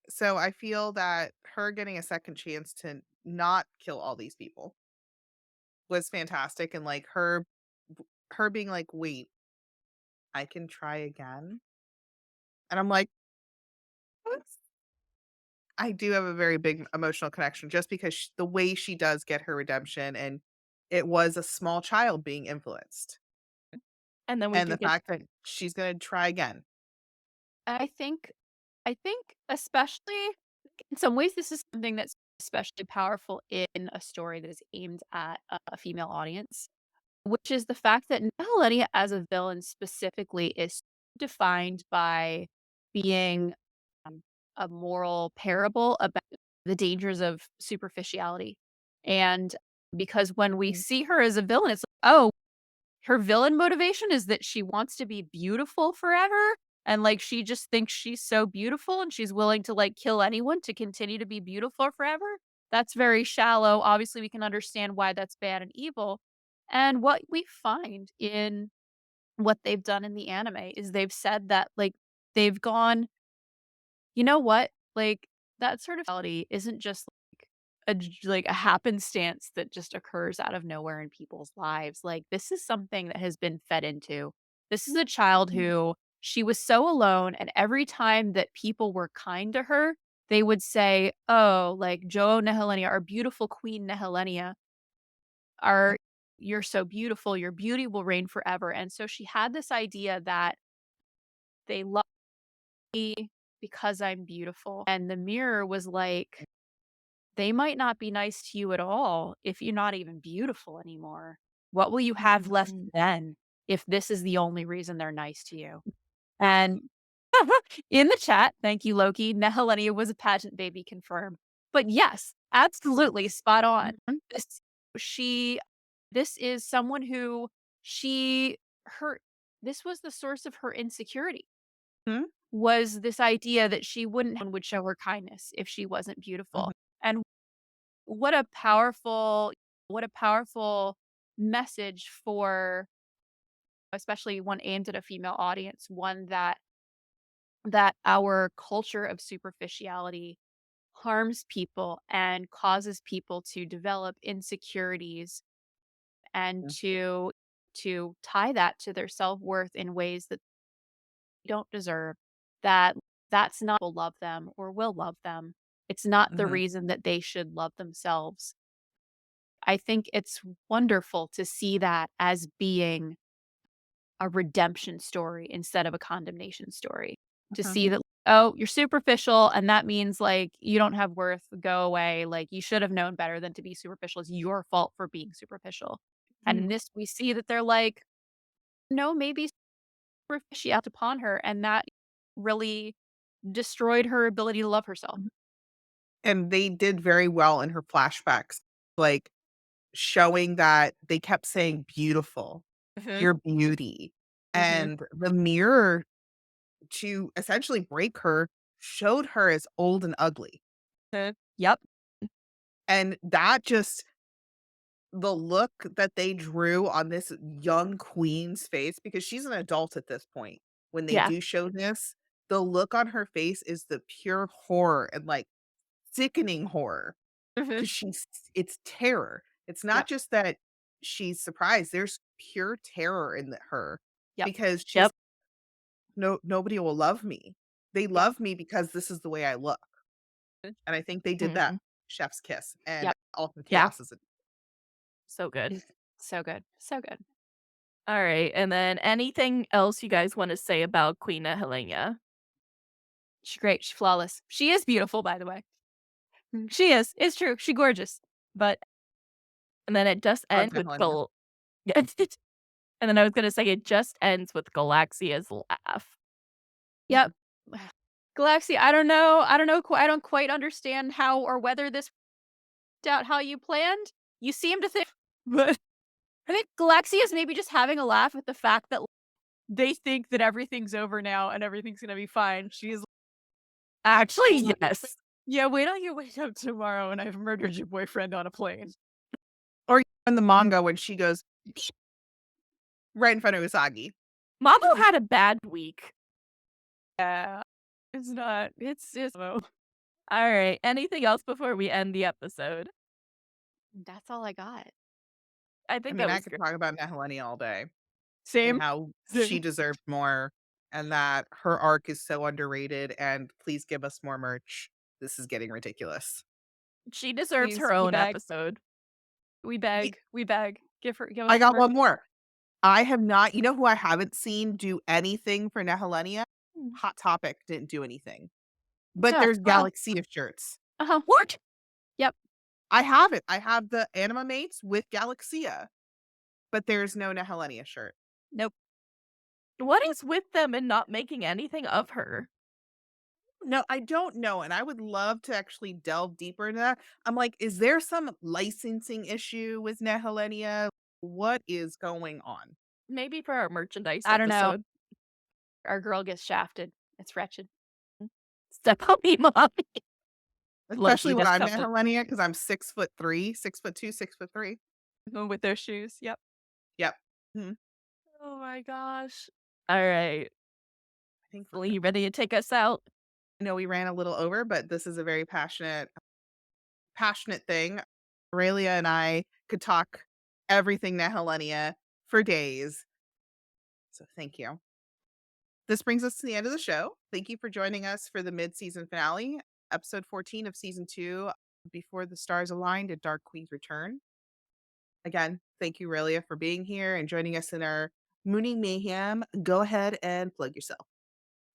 So I feel that her getting a second chance to not kill all these people was fantastic, and, like, her being like, "Wait, I can try again?" And I'm like, "What?" I do have a very big emotional connection just because the way she does get her redemption, and it was a small child being influenced, And then we and do the get fact that she's gonna try again. I think I think especially in some ways this is something that's especially powerful in a story that is aimed at a female audience, which is the fact that Nihilenia as a villain specifically is defined by being um, a moral parable about the dangers of superficiality. And because when we Mhm. see her as a villain, it's like, oh, her villain motivation is that she wants to be beautiful forever, and, like, she just thinks she's so beautiful and she's willing to, like, kill anyone to continue to be beautiful forever. That's very shallow. Obviously, we can understand why that's bad and evil. And what we find in what they've done in the anime is they've said that, like, they've gone, "You know what? Like, that sort of reality isn't just like a happenstance that just occurs out of nowhere in people's lives. Like, this is something that has been fed into. This is a child who she was so alone, and every time that people were kind to her, they would say, "Oh, like Jo Nehelenia, our beautiful Queen Nehelenia, Yeah. are you're so beautiful. Your beauty will reign forever." And so she had this idea that they love me because I'm beautiful, and the mirror was like, they might not be nice to you at all if you're not even beautiful anymore. What will you have left Mhm. then if this is the only reason they're nice to you? And In the chat, thank you, Loki. Nehelenia was a pageant baby, confirmed. But yes, absolutely spot on. Mhm, This she this is someone who she her this was the source of her insecurity, mhm, was this idea that she would show her kindness if she wasn't mhm, beautiful. And what a powerful message for, especially one aimed at a female audience, one that our culture of superficiality harms people and causes people to develop insecurities and mhm, to tie that to their self-worth in ways that they don't deserve, that that's not will love them or will love them. It's not the mhm, reason that they should love themselves. I think it's wonderful to see that as being a redemption story instead of a condemnation story. To mhm, see that, oh, you're superficial and that means like you don't have worth, go away. Like you should have known better than to be superficial. It's your fault for being superficial. And mhm, in this, we see that they're like, no, maybe superficial upon her. And that really destroyed her ability to love herself. mhm. And they did very well in her flashbacks, like, showing that they kept saying, "Beautiful, Mhm. your beauty," Mhm. and the mirror to essentially break her showed her as old and ugly, Yep. and that just the look that they drew on this young queen's face, because she's an adult at this point, when they Yeah. do show this, the look on her face is the pure horror and, like, sickening horror. Mhm. 'Cause it's terror. It's not Yep. just that she's surprised, there's pure terror in her Yep. because she's, Yep. Nobody will love me. They Yep. love me because this is the way I look." And I think they did that Mhm. chef's kiss, and Yep. all the Yeah. chaos is So good. So good. So good. All right. And then anything else you guys want to say about Queen Nehelenia? She's great. She's flawless. She is beautiful, by the way. She is. It's true. She gorgeous. But And then it just love ends with Nehelenia. and then I was gonna say it just ends with Galaxia's laugh. yep. Galaxy, I don't know. I don't know. I don't quite understand how or whether this worked out how you planned. You seem to think, but I think Galaxy is maybe just having a laugh at the fact that they think that everything's over now and everything's gonna be fine. She's Actually, like, yes. yeah, wait till you wake up tomorrow and I've murdered your boyfriend on a plane. Or in the manga when she goes right in front of Usagi. Mamo had a bad week. Yeah. It's not. It's oh, All right. Anything else before we end the episode? that's all I got. I I think mean, that I was could great. talk about Nehelenia all day and Same. how she Same. deserved more and that her arc is so underrated, and please give us more merch. This is getting ridiculous. She deserves Please, her we own beg. episode. We Ye beg. We beg. Give I us got more. one more. I have not, you know who I haven't seen do anything for Nehelenia? Hot Topic didn't do anything. But Yeah. there's Galaxia shirts. Uh-huh. What? Yep. I have it. I have the Anima Mates with Galaxia, but there's no Nehelenia shirt. Nope. What is with them and not making anything of her? No, I don't know, and I would love to actually delve deeper into that. I'm like, is there some licensing issue with Nehelenia? What is going on? Maybe for our merchandise I don't know. episode. Our girl gets shafted. It's wretched. Step on me, mommy. Especially Loki, when that's I'm coming. Nehelenia because I'm 6'3", 6'2", 6'3". With their shoes. Yep. Yep. Mhm. Oh my gosh. All right. I think Are you ready to take us out? I know we ran a little over, but this is a very passionate thing. Aurelia and I could talk everything Nehelenia for days. So thank you. This brings us to the end of the show. Thank you for joining us for the mid-season finale, episode 14 of season 2, Before the Stars Aligned at Dark Queen's Return. Again, thank you, Aurelia, for being here and joining us in our Mooning Mayhem. Go ahead and plug yourself.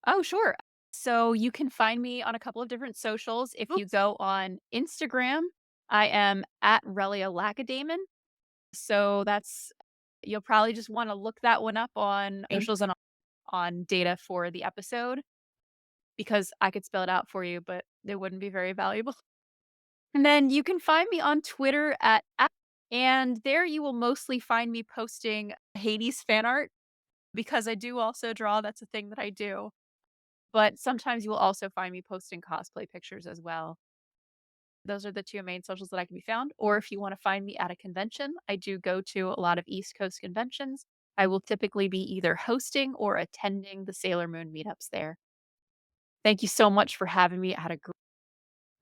Oh, sure. So you can find me on a couple of different socials. If you Oops. go on Instagram, I am at Relia Lacadamon. So that's you'll probably just want to look that one up on Thank socials and on data for the episode. because I could spell it out for you, but it wouldn't be very valuable. And then you can find me on Twitter and there you will mostly find me posting Hades fan art because I do also draw. That's a thing that I do. But sometimes you will also find me posting cosplay pictures as well. Those are the two main socials that I can be found. Or if you want to find me at a convention, I do go to a lot of East Coast conventions. I will typically be either hosting or attending the Sailor Moon meetups there. Thank you so much for having me. I had a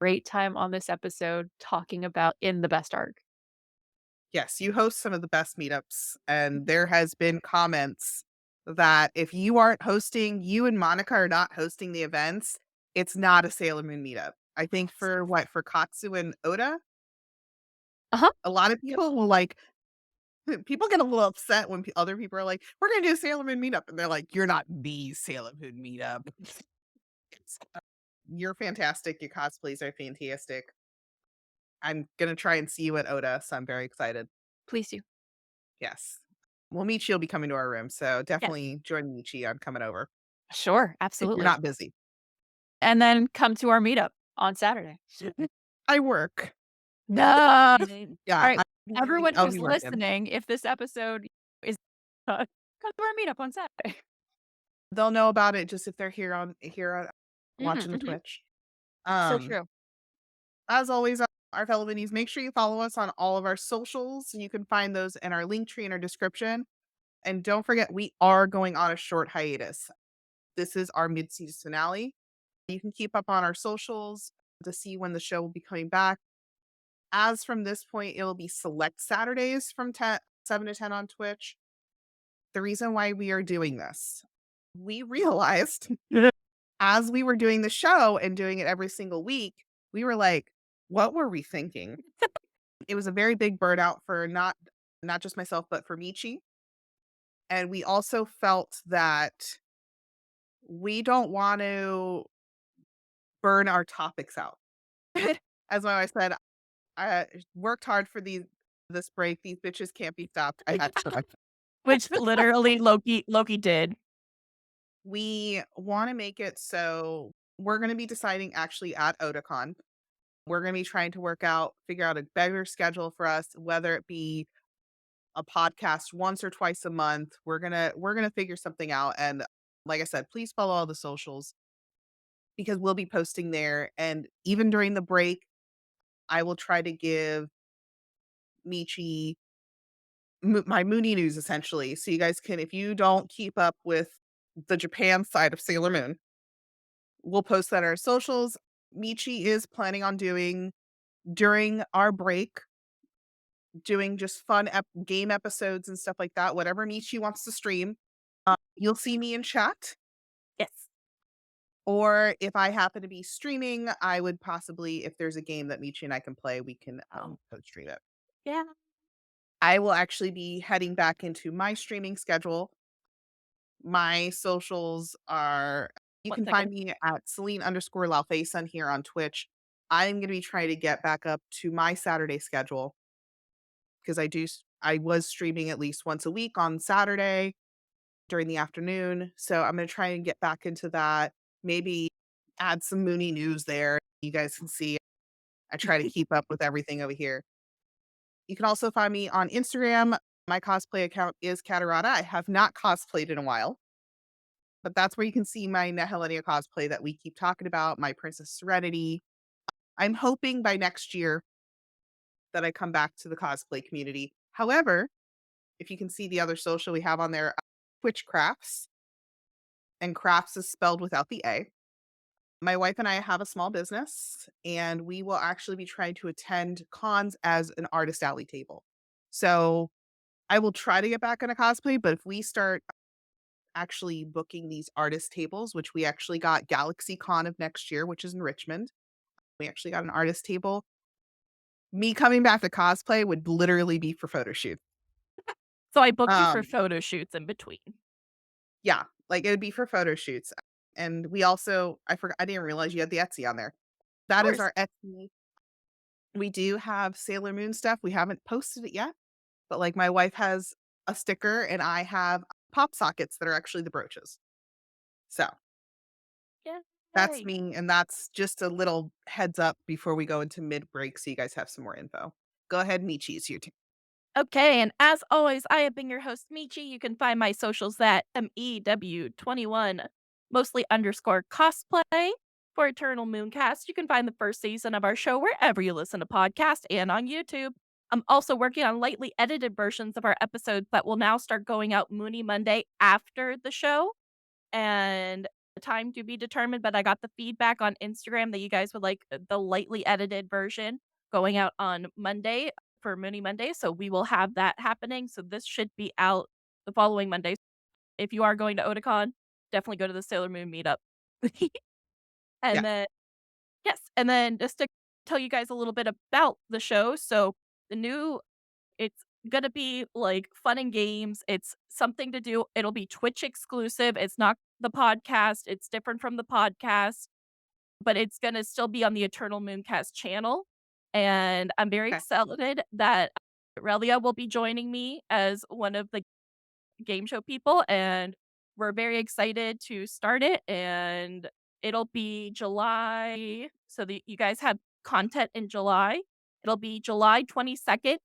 great time on this episode talking about in the best arc. Yes, you host some of the best meetups, and there has been comments that if you aren't hosting, you and Monica are not hosting the events, it's not a Sailor Moon meetup. I think for Katsu and Oda, Uh-huh. a lot of people will like people get a little upset when other people are like, "We're gonna do a Sailor Moon meetup," and they're like, "You're not the Sailor Moon meetup." You're fantastic. Your cosplays are fantastic. I'm gonna try and see you at Oda, so I'm very excited. Please do. Yes. Well, Michi will be coming to our room, so Yes. definitely join Michi on coming over Sure. if you're Absolutely. not busy. And then come to our meetup on Saturday. I work. No. Yeah, Alright, everyone I'll who's be working. listening, if this episode is come to our meetup on Saturday. They'll know about it just if they're here on Mhm, watching the mhm. Twitch. So Um, true. as always, our fellow minis, make sure you follow us on all of our socials. You can find those in our link tree in our description. And don't forget, we are going on a short hiatus. This is our mid-season finale. You can keep up on our socials to see when the show will be coming back. As from this point, it'll be select Saturdays from 7 to 10 on Twitch. The reason why we are doing this, we realized as we were doing the show and doing it every single week, we were like, what were we thinking? It was a very big burnout for not just myself, but for Michi. And we also felt that we don't want to burn our topics out. As my wife said, I worked hard for this break. These bitches can't be stopped. I had to. Which literally Loki did. We want to make it so we're going to be deciding actually at Otakon. We're going to be trying to figure out a better schedule for us, whether it be a podcast once or twice a month. We're gonna figure something out. And like I said, please follow all the socials because we'll be posting there. And even during the break, I will try to give Michi my Mooney news essentially. So you guys can, if you don't keep up with the Japan side of Sailor Moon, we'll post that on our socials. Michi is planning on doing during our break, doing just fun game episodes and stuff like that. Whatever Michi wants to stream, you'll see me in chat. Yes. Or if I happen to be streaming, I would possibly, if there's a game that Michi and I can play, we can co-stream it. Yeah. I will actually be heading back into my streaming schedule. My socials are, you One can second. find me at Celine_Laufeyson here on Twitch. I'm going to be trying to get back up to my Saturday schedule because I was streaming at least once a week on Saturday during the afternoon. So I'm going to try and get back into that. Maybe add some Mooney news there. You guys can see I try to keep up with everything over here. You can also find me on Instagram. My cosplay account is Catarata. I have not cosplayed in a while, but that's where you can see my Nehelenia cosplay that we keep talking about, my Princess Serenity. I'm hoping by next year that I come back to the cosplay community. However, if you can see the other social we have on there, Twitch Crafts, and crafts is spelled without the A. My wife and I have a small business, and we will actually be trying to attend cons as an artist alley table. So I will try to get back on a cosplay, but if we start actually booking these artist tables, which we actually got Galaxy Con of next year, which is in Richmond, we actually got an artist table. Me coming back to cosplay would literally be for photo shoot. So I booked you for Um, photo shoots in between. yeah, like it would be for photo shoots. And we also, I didn't realize you had the Etsy on there. Of That is course. our Etsy. We do have Sailor Moon stuff. We haven't posted it yet, but like my wife has a sticker and I have pop sockets that are actually the brooches. So Yeah. That's Yay. me, and that's just a little heads up before we go into mid-break so you guys have some more info. Go ahead, Michi, it's your turn. Okay, and as always, I have been your host, Michi. You can find my socials at MEW21, mostly underscore cosplay for Eternal Mooncast. You can find the first season of our show wherever you listen to podcasts and on YouTube. I'm also working on lightly edited versions of our episodes that will now start going out Moony Monday after the show. And the time to be determined, but I got the feedback on Instagram that you guys would like the lightly edited version going out on Monday for Mooney Monday. So we will have that happening. So this should be out the following Monday. If you are going to Otakon, definitely go to the Sailor Moon meetup. Yeah. And then, yes. And then just to tell you guys a little bit about the show. So the new it's gonna be, like, fun and games, it's something to do it'll be Twitch exclusive, it's not the podcast, it's different from the podcast, but it's gonna still be on the Eternal Mooncast channel, and I'm very Okay. excited that Relia will be joining me as one of the game show people, and we're very excited to start it, and it'll be July so that you guys have content in July. It'll be July 22nd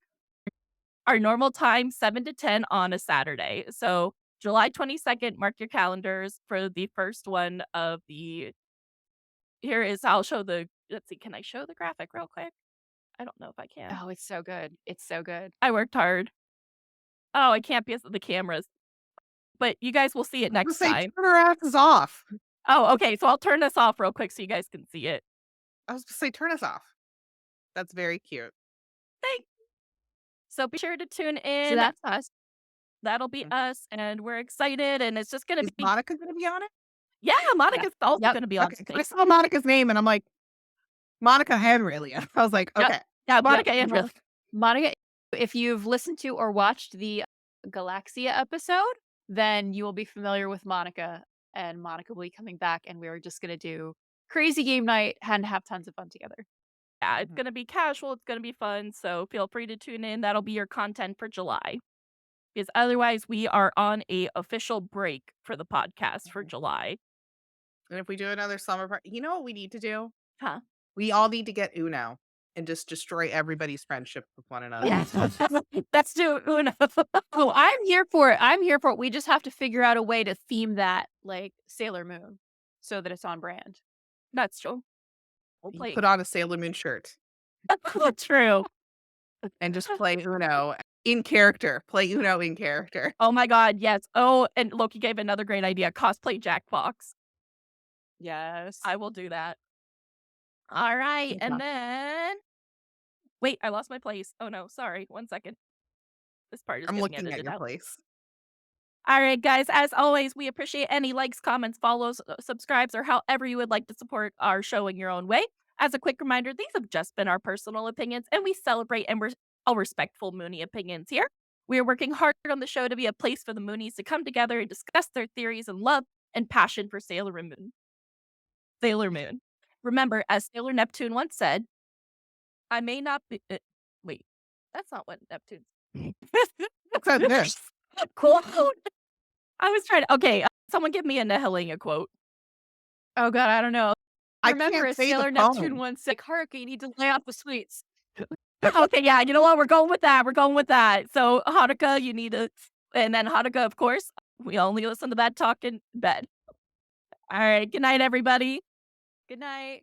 our normal time, 7 to 10 on a Saturday. So, July 22nd, mark your calendars for the first one of the here is I'll show the let's see, can I show the graphic real quick? I don't know if I can. Oh, it's so good. It's so good. I worked hard. Oh, I can't because of the cameras, but you guys will see it I was next gonna say, time. turn her asses off. Oh, okay, so I'll turn this off real quick so you guys can see it. I was gonna say, turn us off. That's very cute. Thanks. So be sure to tune So in. that's us. That'll be Mm. us, and we're excited, and it's just gonna Is be Monica gonna be on it? yeah, Yeah. Monica's also Yep. gonna be on Okay, 'cause I stage. saw Monica's name and I'm like, Monica Henrelia. I was like, Yep. okay. Yeah, Yep. Monica and Relia. Monica, if you've listened to or watched the Galaxia episode, then you will be familiar with Monica, and Monica will be coming back, and we are just gonna do crazy game night and have tons of fun together. Yeah, it's Mhm. gonna be casual, it's gonna be fun, so feel free to tune in. That'll be your content for July. Because otherwise, we are on a official break for the podcast for Mhm. July. And if we do another summer party, you know what we need to do? Huh. We all need to get Uno and just destroy everybody's friendship with one another. Yes. Let's do Uno. Oh, I'm here for it. I'm here for it. We just have to figure out a way to theme that like Sailor Moon so that it's on brand. That's true. We'll You play. put on a Sailor Moon shirt True. and just play Uno in character. Play Uno in character. Oh my god, yes. Oh, and Loki gave another great idea, cosplay Jackbox. Yes. I will do that. Alright, Good and job. then wait, I lost my place. Oh no, sorry. 1 second. This part is I'm getting looking at edited your out. place. All right, guys, as always, we appreciate any likes, comments, follows, subscribes, or however you would like to support our show in your own way. As a quick reminder, these have just been our personal opinions, and we celebrate and we're all respectful Mooney opinions here. We are working hard on the show to be a place for the Moonies to come together and discuss their theories and love and passion for Sailor Moon. Sailor Moon. Remember, as Sailor Neptune once said, I may not be. Wait, that's not what Neptune. What's that this? Quote. I was trying to. Okay, someone give me a Nehelenia quote. Oh god, I don't know. I Remember, can't as say the Sailor Neptune phone. once said, Haruka, you need to lay off the sweets. Okay, yeah, you know what? We're going with that. We're going with that. So Hanukkah, you need to, and then Hanukkah, of course. We only listen to that talk in bed. All right. Good night, everybody. Good night.